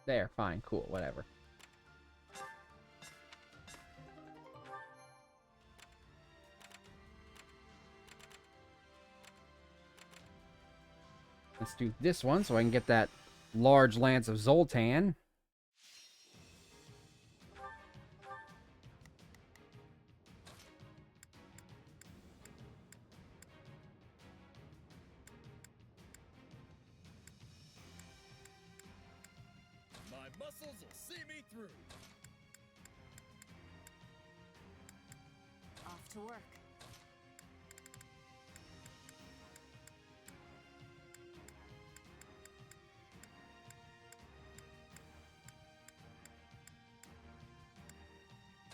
There, fine, cool, whatever. Let's do this one so I can get that large lance of Zoltan. My muscles will see me through. Off to work.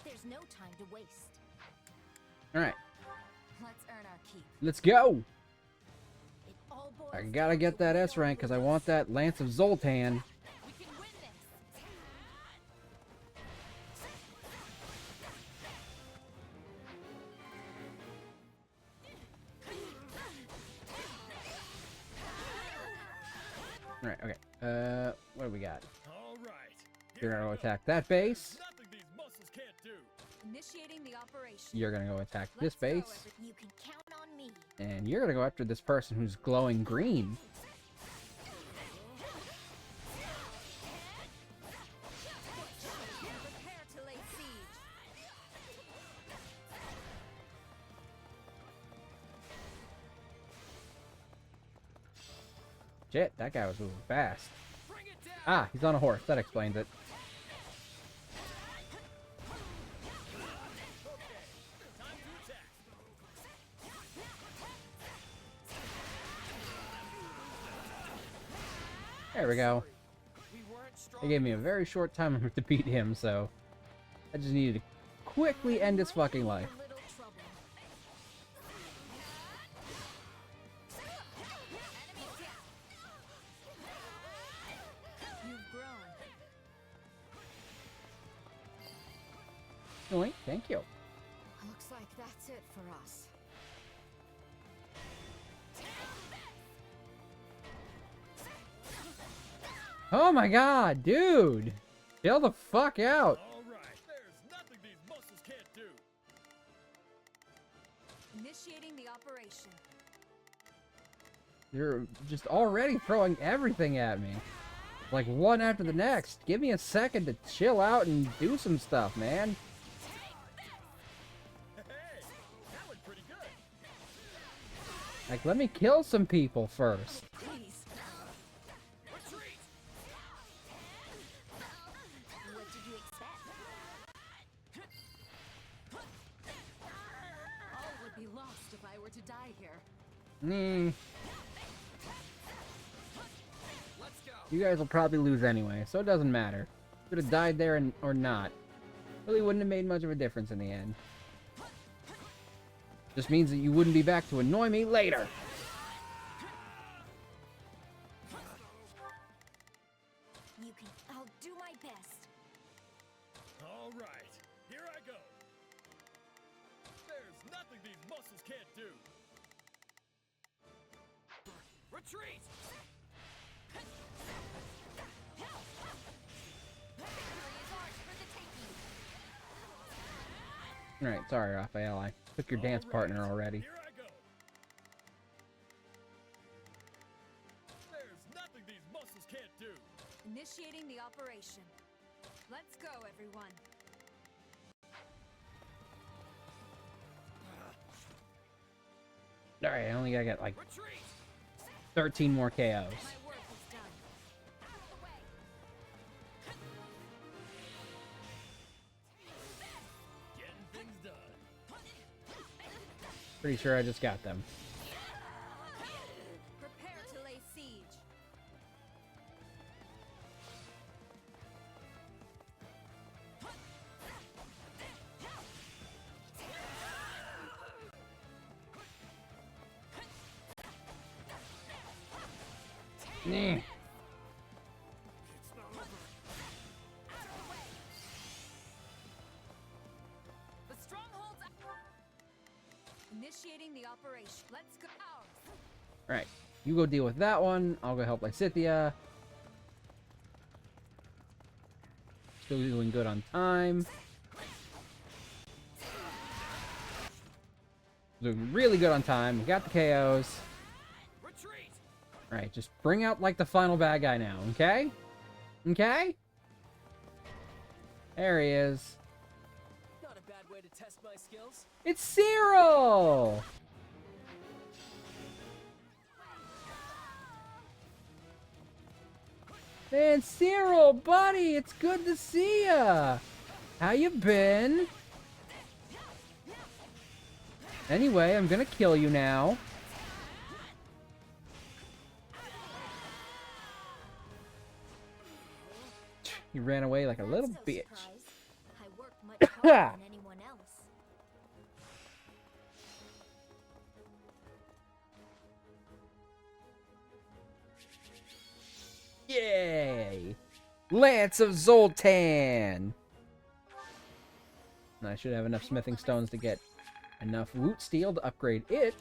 There's no time to waste. Alright, Let's earn our keep. let's go! It all boils I gotta get that S rank because I want that Lance of Zoltan. We can win this. Alright, okay. What do we got? All right. You're gonna attack that base. Nothing these muscles can't do. Initiating the operation. You're gonna go attack this Let's go, base. You can count on me. And you're gonna go after this person who's glowing green. Prepare to lay siege. Shit, that guy was moving fast. Bring it down. Ah, he's on a horse. That explains it. Time to attack. There we go. We weren't strong. They gave me a very short time to beat him, so I just needed to quickly end his fucking life. A little trouble. Enemy down. You've grown. Oink, thank you. Looks like that's it for us. Oh my god, dude! Chill the fuck out! All right. There's nothing these muscles can't do. Initiating the operation. You're just already throwing everything at me. Like one after the next. Give me a second to chill out and do some stuff, man. Hey, that went pretty good. Like, let me kill some people first. Please. Retreat. What did you expect? All would be lost if I were to die here. Let's go. You guys will probably lose anyway, so it doesn't matter. Could have died there or not. Really wouldn't have made much of a difference in the end. Just means that you wouldn't be back to annoy me later. You can. I'll do my best. All right. Here I go. There's nothing these muscles can't do. Retreat. Alright, sorry, Raphael. I took your dance partner already. Here I go. There's nothing these muscles can't do. Initiating the operation. Let's go, everyone. Alright, I only gotta get like Retreat. 13 more KOs. My work is done. Getting things done. Pretty sure I just got them. Prepare to lay siege. Nah. The strongholds. Initiating the operation. Let's go. Alright, you go deal with that one. I'll go help Lysithia. Still doing good on time. Doing really good on time. We got the KOs. Retreat. Alright, just bring out like the final bad guy now, okay? Okay? There he is. Not a bad way to test my skills. It's Cyril! Man, Cyril, buddy, it's good to see ya. How you been? Anyway, I'm gonna kill you now. You ran away like a little That's no bitch. surprise. I work much harder than anyone else. Yay! Lance of Zoltan! And I should have enough smithing stones to get enough woot steel to upgrade it.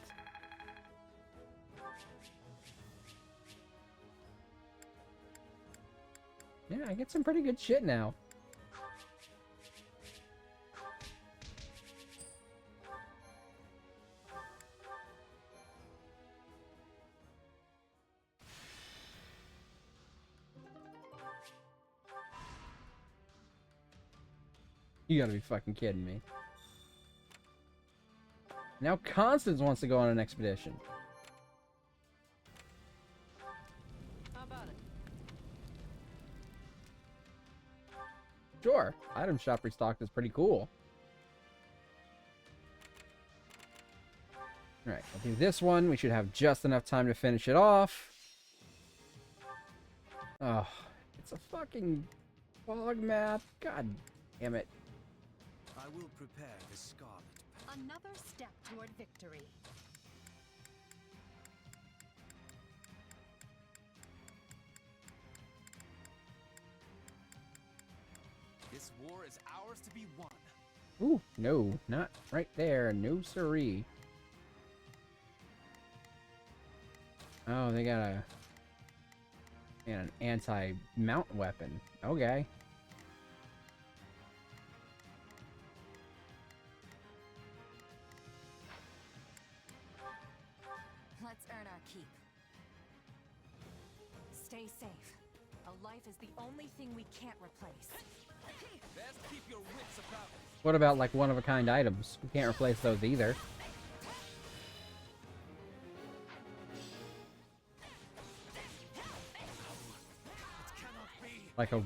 Yeah, I get some pretty good shit now. You gotta be fucking kidding me. Now Constance wants to go on an expedition. How about it? Sure, item shop restocked is pretty cool. Alright, I'll do this one. We should have just enough time to finish it off. Oh, it's a fucking fog map. God damn it. I will prepare the Scarlet. Another step toward victory. This war is ours to be won. Ooh, no, not right there. No siree. Oh, they got an anti-mount weapon. Okay. Let's earn our keep. Stay safe. A life is the only thing we can't replace. Best keep your wits about it. What about like one-of-a-kind items? We can't replace those either. Like a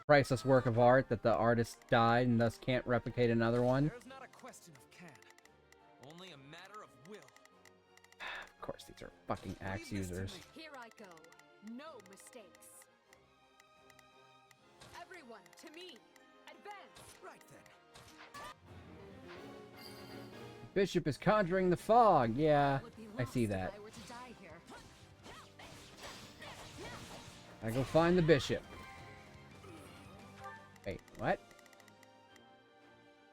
priceless work of art that the artist died and thus can't replicate another one. There's not a question of can, only a matter of will. Of course, these are fucking axe users. Here I go. No mistakes. Everyone, to me. Advance. Right then. Bishop is conjuring the fog. Yeah, Would be I lost see if that. I were to die here. I go find the bishop. Wait, what?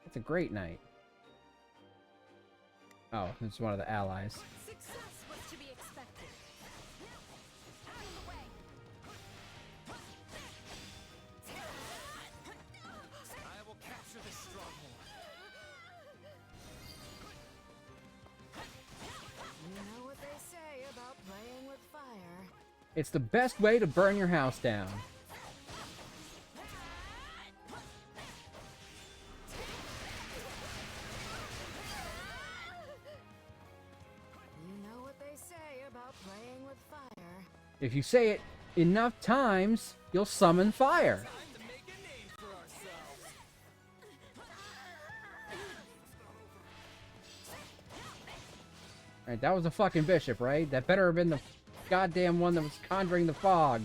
That's a great knight. Oh, it's one of the allies. Success was to be expected. Out of the way. I will capture this stronghold. You know what they say about playing with fire. It's the best way to burn your house down. You know what they say about playing with fire. If you say it enough times, you'll summon fire. Time to make a name for ourselves. Alright, that was a fucking bishop, right? That better have been the goddamn one that was conjuring the fog.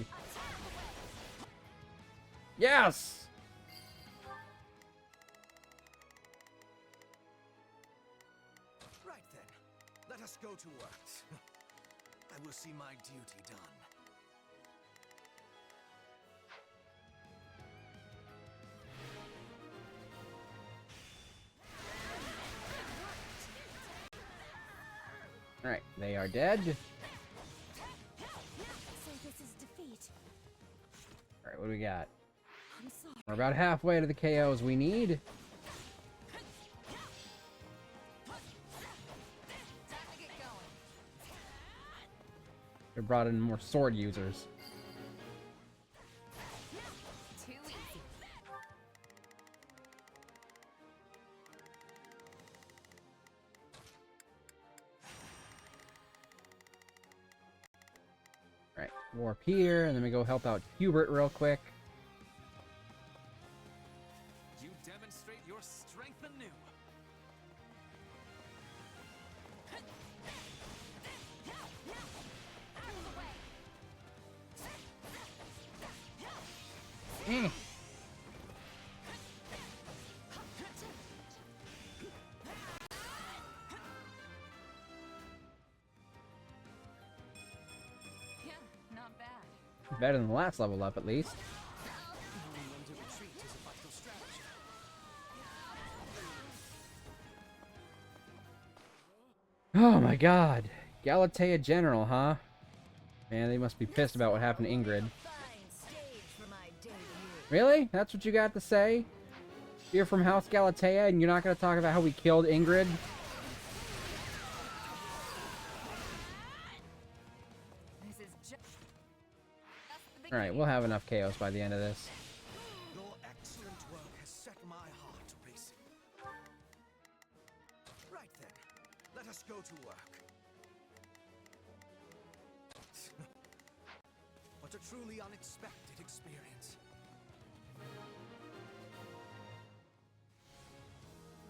Yes! Right then. Let us go to work. I will see my duty done. Alright, they are dead. So this is defeat. Alright, what do we got? I'm sorry. We're about halfway to the KOs we need. Time to get going. They brought in more sword users. Too easy. Alright, warp here, and then we go help out Hubert real quick. You demonstrate your strength anew. Eh. Yeah, not bad. Better than the last level up, at least. Knowing when to retreat is a vital strategy. Oh my god. Galatea General, huh? Man, they must be pissed about what happened to Ingrid. Fine stage for my debut. Really? That's what you got to say? You're from House Galatea and you're not going to talk about how we killed Ingrid? This is just. Alright, we'll have enough chaos by the end of this. Your excellent work has set my heart racing. Right then, let us go to work. What a truly unexpected experience.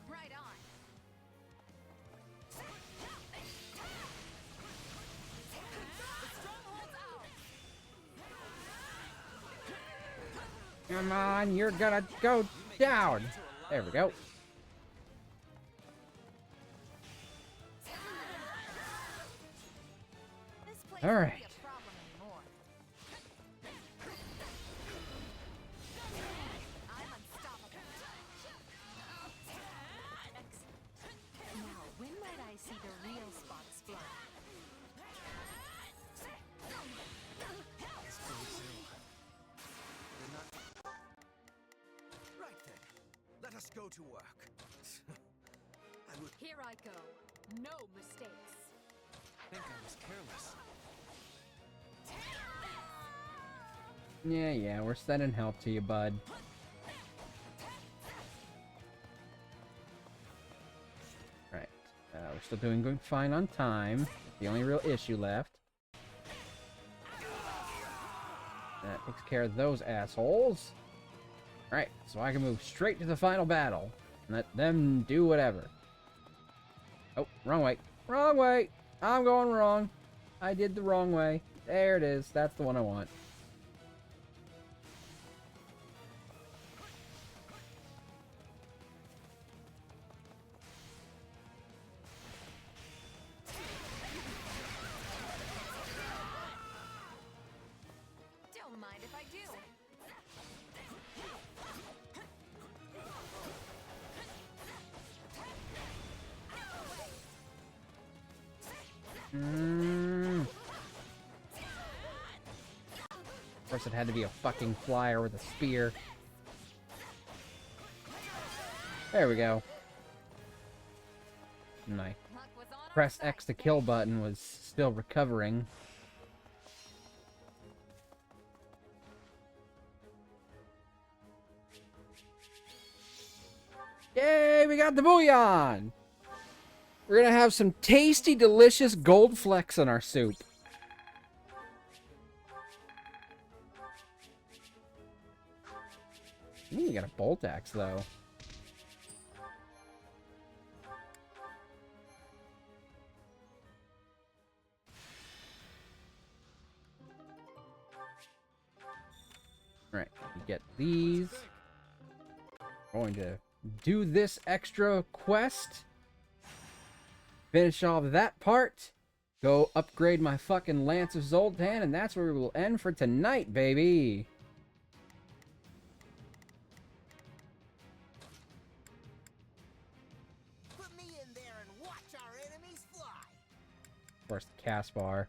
Right on. Come on, you're gonna go down. There we go. This place All won't right. be a problem anymore. I'm unstoppable. Now, when might I see the real sparks fly? Right then, let us go to work. I would. Here I go. No mistakes. I think I was careless. Yeah, we're sending help to you, bud. Right. We're still doing fine on time. The only real issue left. That takes care of those assholes. Alright, so I can move straight to the final battle. And let them do whatever. Oh, wrong way. Wrong way! I'm going wrong. I did the wrong way. There it is. That's the one I want. Don't mind if I do. Of course, it had to be a fucking flyer with a spear. There we go. My Luck was on our press side. X to kill button was still recovering. Yay, we got the bouillon! We're gonna have some tasty, delicious gold flecks in our soup. Ooh, you got a bolt axe, though. Alright, you get these. Going to do this extra quest. Finish off that part. Go upgrade my fucking Lance of Zoltan, and that's where we will end for tonight, baby. Put me in there and watch our enemies fly. Of course, the cast bar.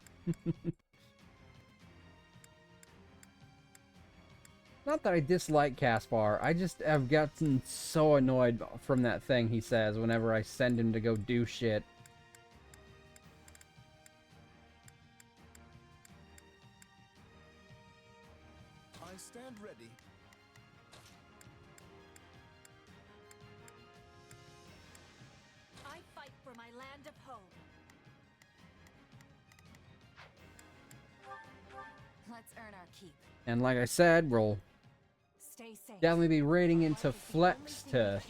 Not that I dislike Caspar, I just have gotten so annoyed from that thing he says whenever I send him to go do shit. I stand ready. I fight for my land of home. Let's earn our keep. And like I said, we'll Stay safe. definitely be raiding into Flex to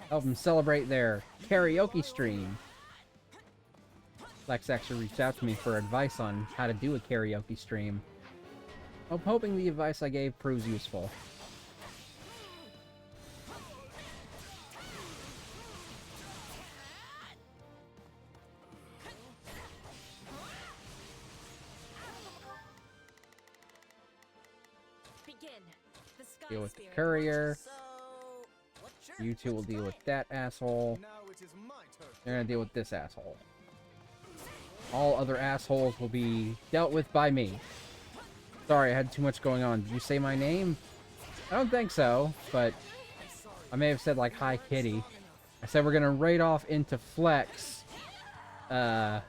help them celebrate their karaoke stream. Flex actually reached out to me for advice on how to do a karaoke stream. I'm hoping the advice I gave proves useful. Begin. The sky Deal with the spirit. courier. So, what's your You two will what's deal going? with that asshole. Now it is my turn. They're gonna deal with this asshole. All other assholes will be dealt with by me. Sorry, I had too much going on. Did you say my name? I don't think so, but I may have said like hi kitty. I said we're gonna raid off into Flex to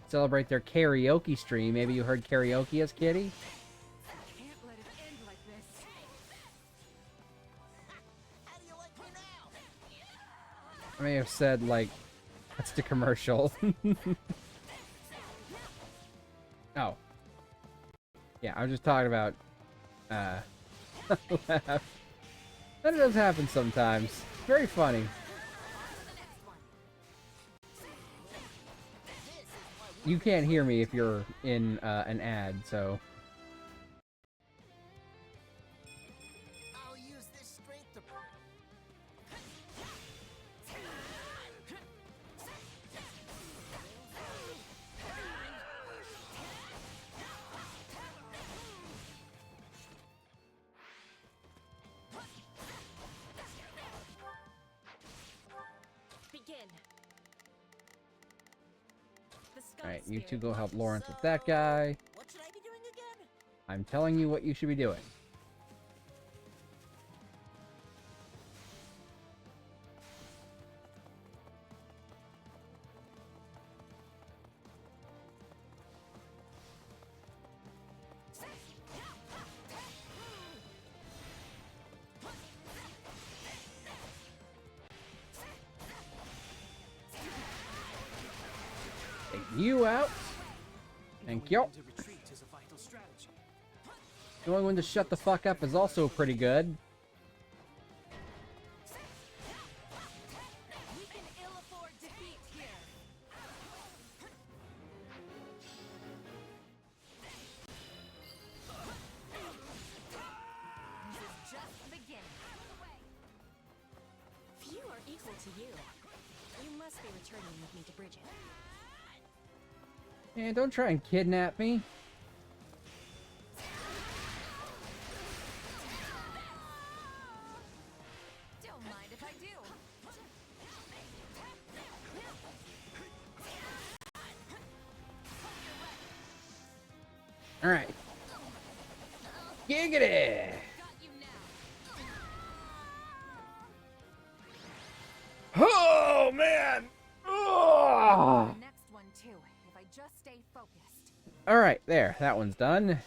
celebrate their karaoke stream. Maybe you heard karaoke as kitty? Can't let it end like this. How do you like me now? I may have said like That's the commercial. Oh. Yeah, I was just talking about, laugh. That does happen sometimes. Very funny. You can't hear me if you're in an ad, so... I'll use this strength to... Begin. Alright, you two go help Lawrence with that guy. What should I be doing again? I'm telling you what you should be doing. Take you out. Thank you. To retreat is a vital strategy. Knowing when to shut the fuck up is also pretty good. We can ill afford defeat here. This is just the beginning. Few are equal to you. You must be returning with me to Bridget. Man, don't try and kidnap me. Don't mind if I do. Alright. Giggity! Got you now. Oh, man! Oh! The next one too, if I just stay focused. Alright, there. That one's done.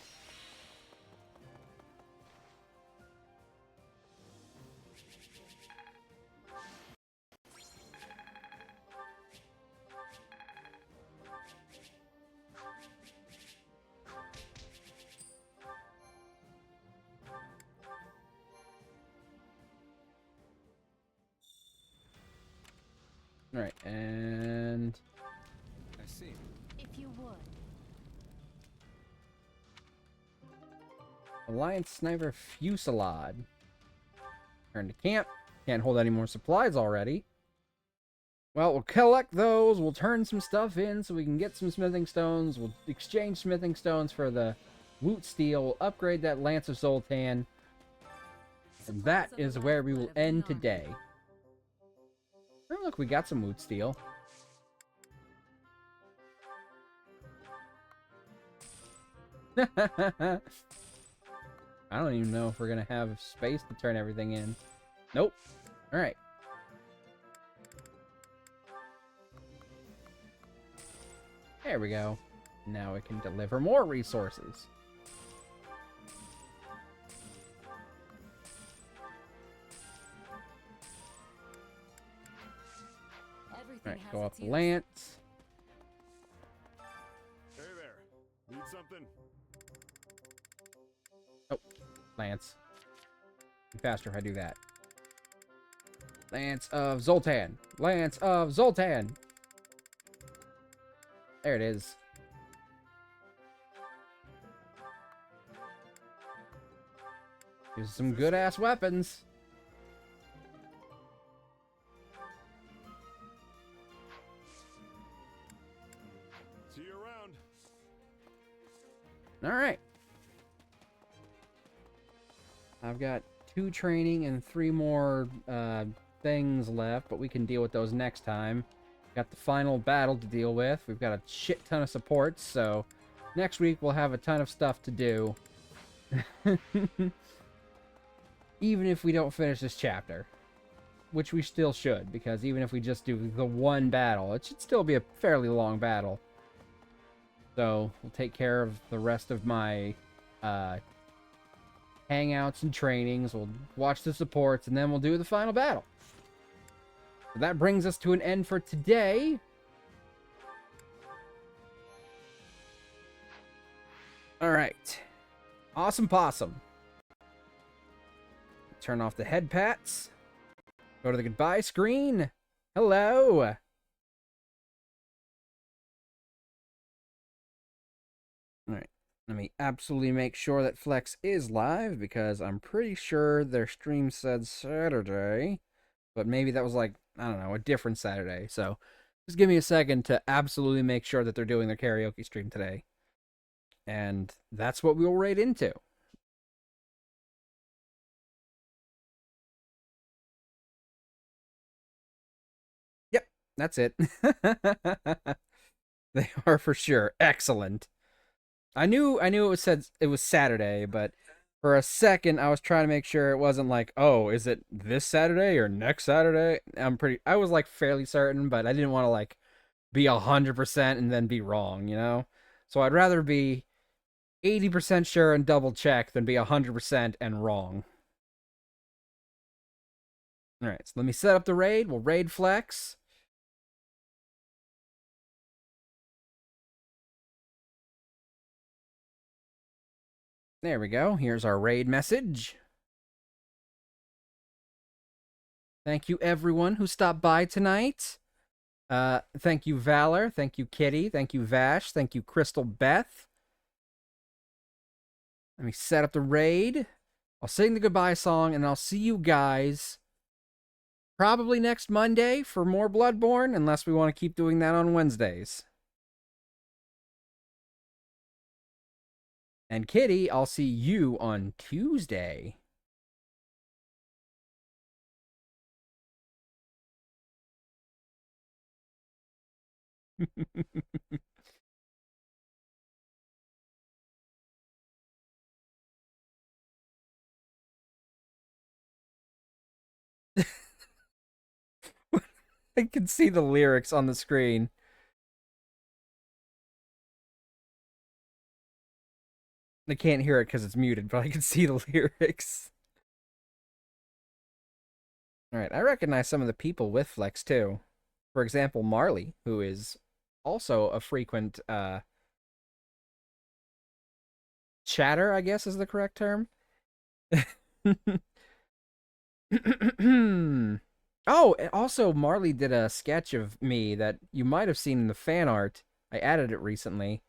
Alright, and... I see. If you would. Alliance Sniper Fusillade. Return to camp. Can't hold any more supplies already. Well, we'll collect those. We'll turn some stuff in so we can get some smithing stones. We'll exchange smithing stones for the woot steel. We'll upgrade that Lance of Zoltan. And that is where we will end today. Oh, look, we got some woot steel. I don't even know if we're gonna have space to turn everything in. Nope. Alright. There we go. Now we can deliver more resources. Alright, go up Lance. Hey there. Need something? Oh, Lance. Be faster if I do that. Lance of Zoltan. Lance of Zoltan. There it is. Here's some good-ass weapons. See you around. Alright. I've got 2 training and 3 more things left, but we can deal with those next time. Got the final battle to deal with. We've got a shit ton of supports, so next week we'll have a ton of stuff to do. Even if we don't finish this chapter. Which we still should, because even if we just do the one battle, it should still be a fairly long battle. So, we'll take care of the rest of my hangouts and trainings. We'll watch the supports, and then we'll do the final battle. So that brings us to an end for today. All right. Awesome possum. Turn off the head pats. Go to the goodbye screen. Hello. All right. Let me absolutely make sure that Flex is live because I'm pretty sure their stream said Saturday, but maybe that was like, I don't know, a different Saturday. So just give me a second to absolutely make sure that they're doing their karaoke stream today. And that's what we'll raid into. Yep, that's it. They are for sure. Excellent. I knew it was Saturday, but for a second I was trying to make sure it wasn't like, oh, is it this Saturday or next Saturday? I was like fairly certain, but I didn't want to like be 100% and then be wrong, you know? So I'd rather be 80% sure and double check than be 100% and wrong. All right, so let me set up the raid. We'll raid Flex. There we go. Here's our raid message. Thank you, everyone who stopped by tonight. Thank you, Valor. Thank you, Kitty. Thank you, Vash. Thank you, Crystal Beth. Let me set up the raid. I'll sing the goodbye song, and I'll see you guys probably next Monday for more Bloodborne, unless we want to keep doing that on Wednesdays. And Kitty, I'll see you on Tuesday. I can see the lyrics on the screen. I can't hear it because it's muted, but I can see the lyrics. Alright, I recognize some of the people with Flex, too. For example, Marley, who is also a frequent, chatter, I guess is the correct term. Oh, and also Marley did a sketch of me that you might have seen in the fan art. I added it recently.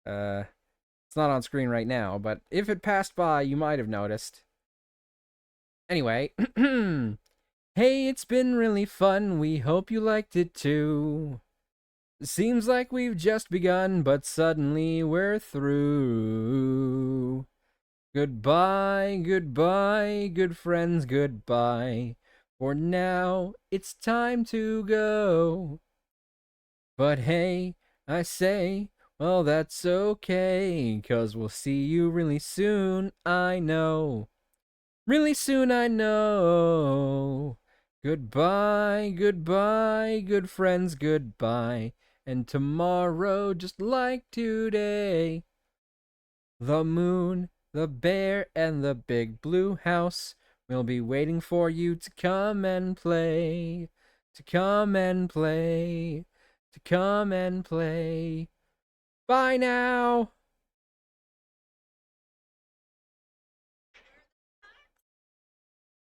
It's not on screen right now, but if it passed by, you might have noticed. Anyway, hey, it's been really fun. We hope you liked it too. Seems like we've just begun, but suddenly we're through. Goodbye, goodbye, good friends, goodbye. For now, it's time to go. But hey, I say, well, that's okay, 'cause we'll see you really soon, I know. Really soon, I know. Goodbye, goodbye, good friends, goodbye. And tomorrow, just like today, the moon, the bear, and the big blue house will be waiting for you to come and play. To come and play. To come and play. Bye now!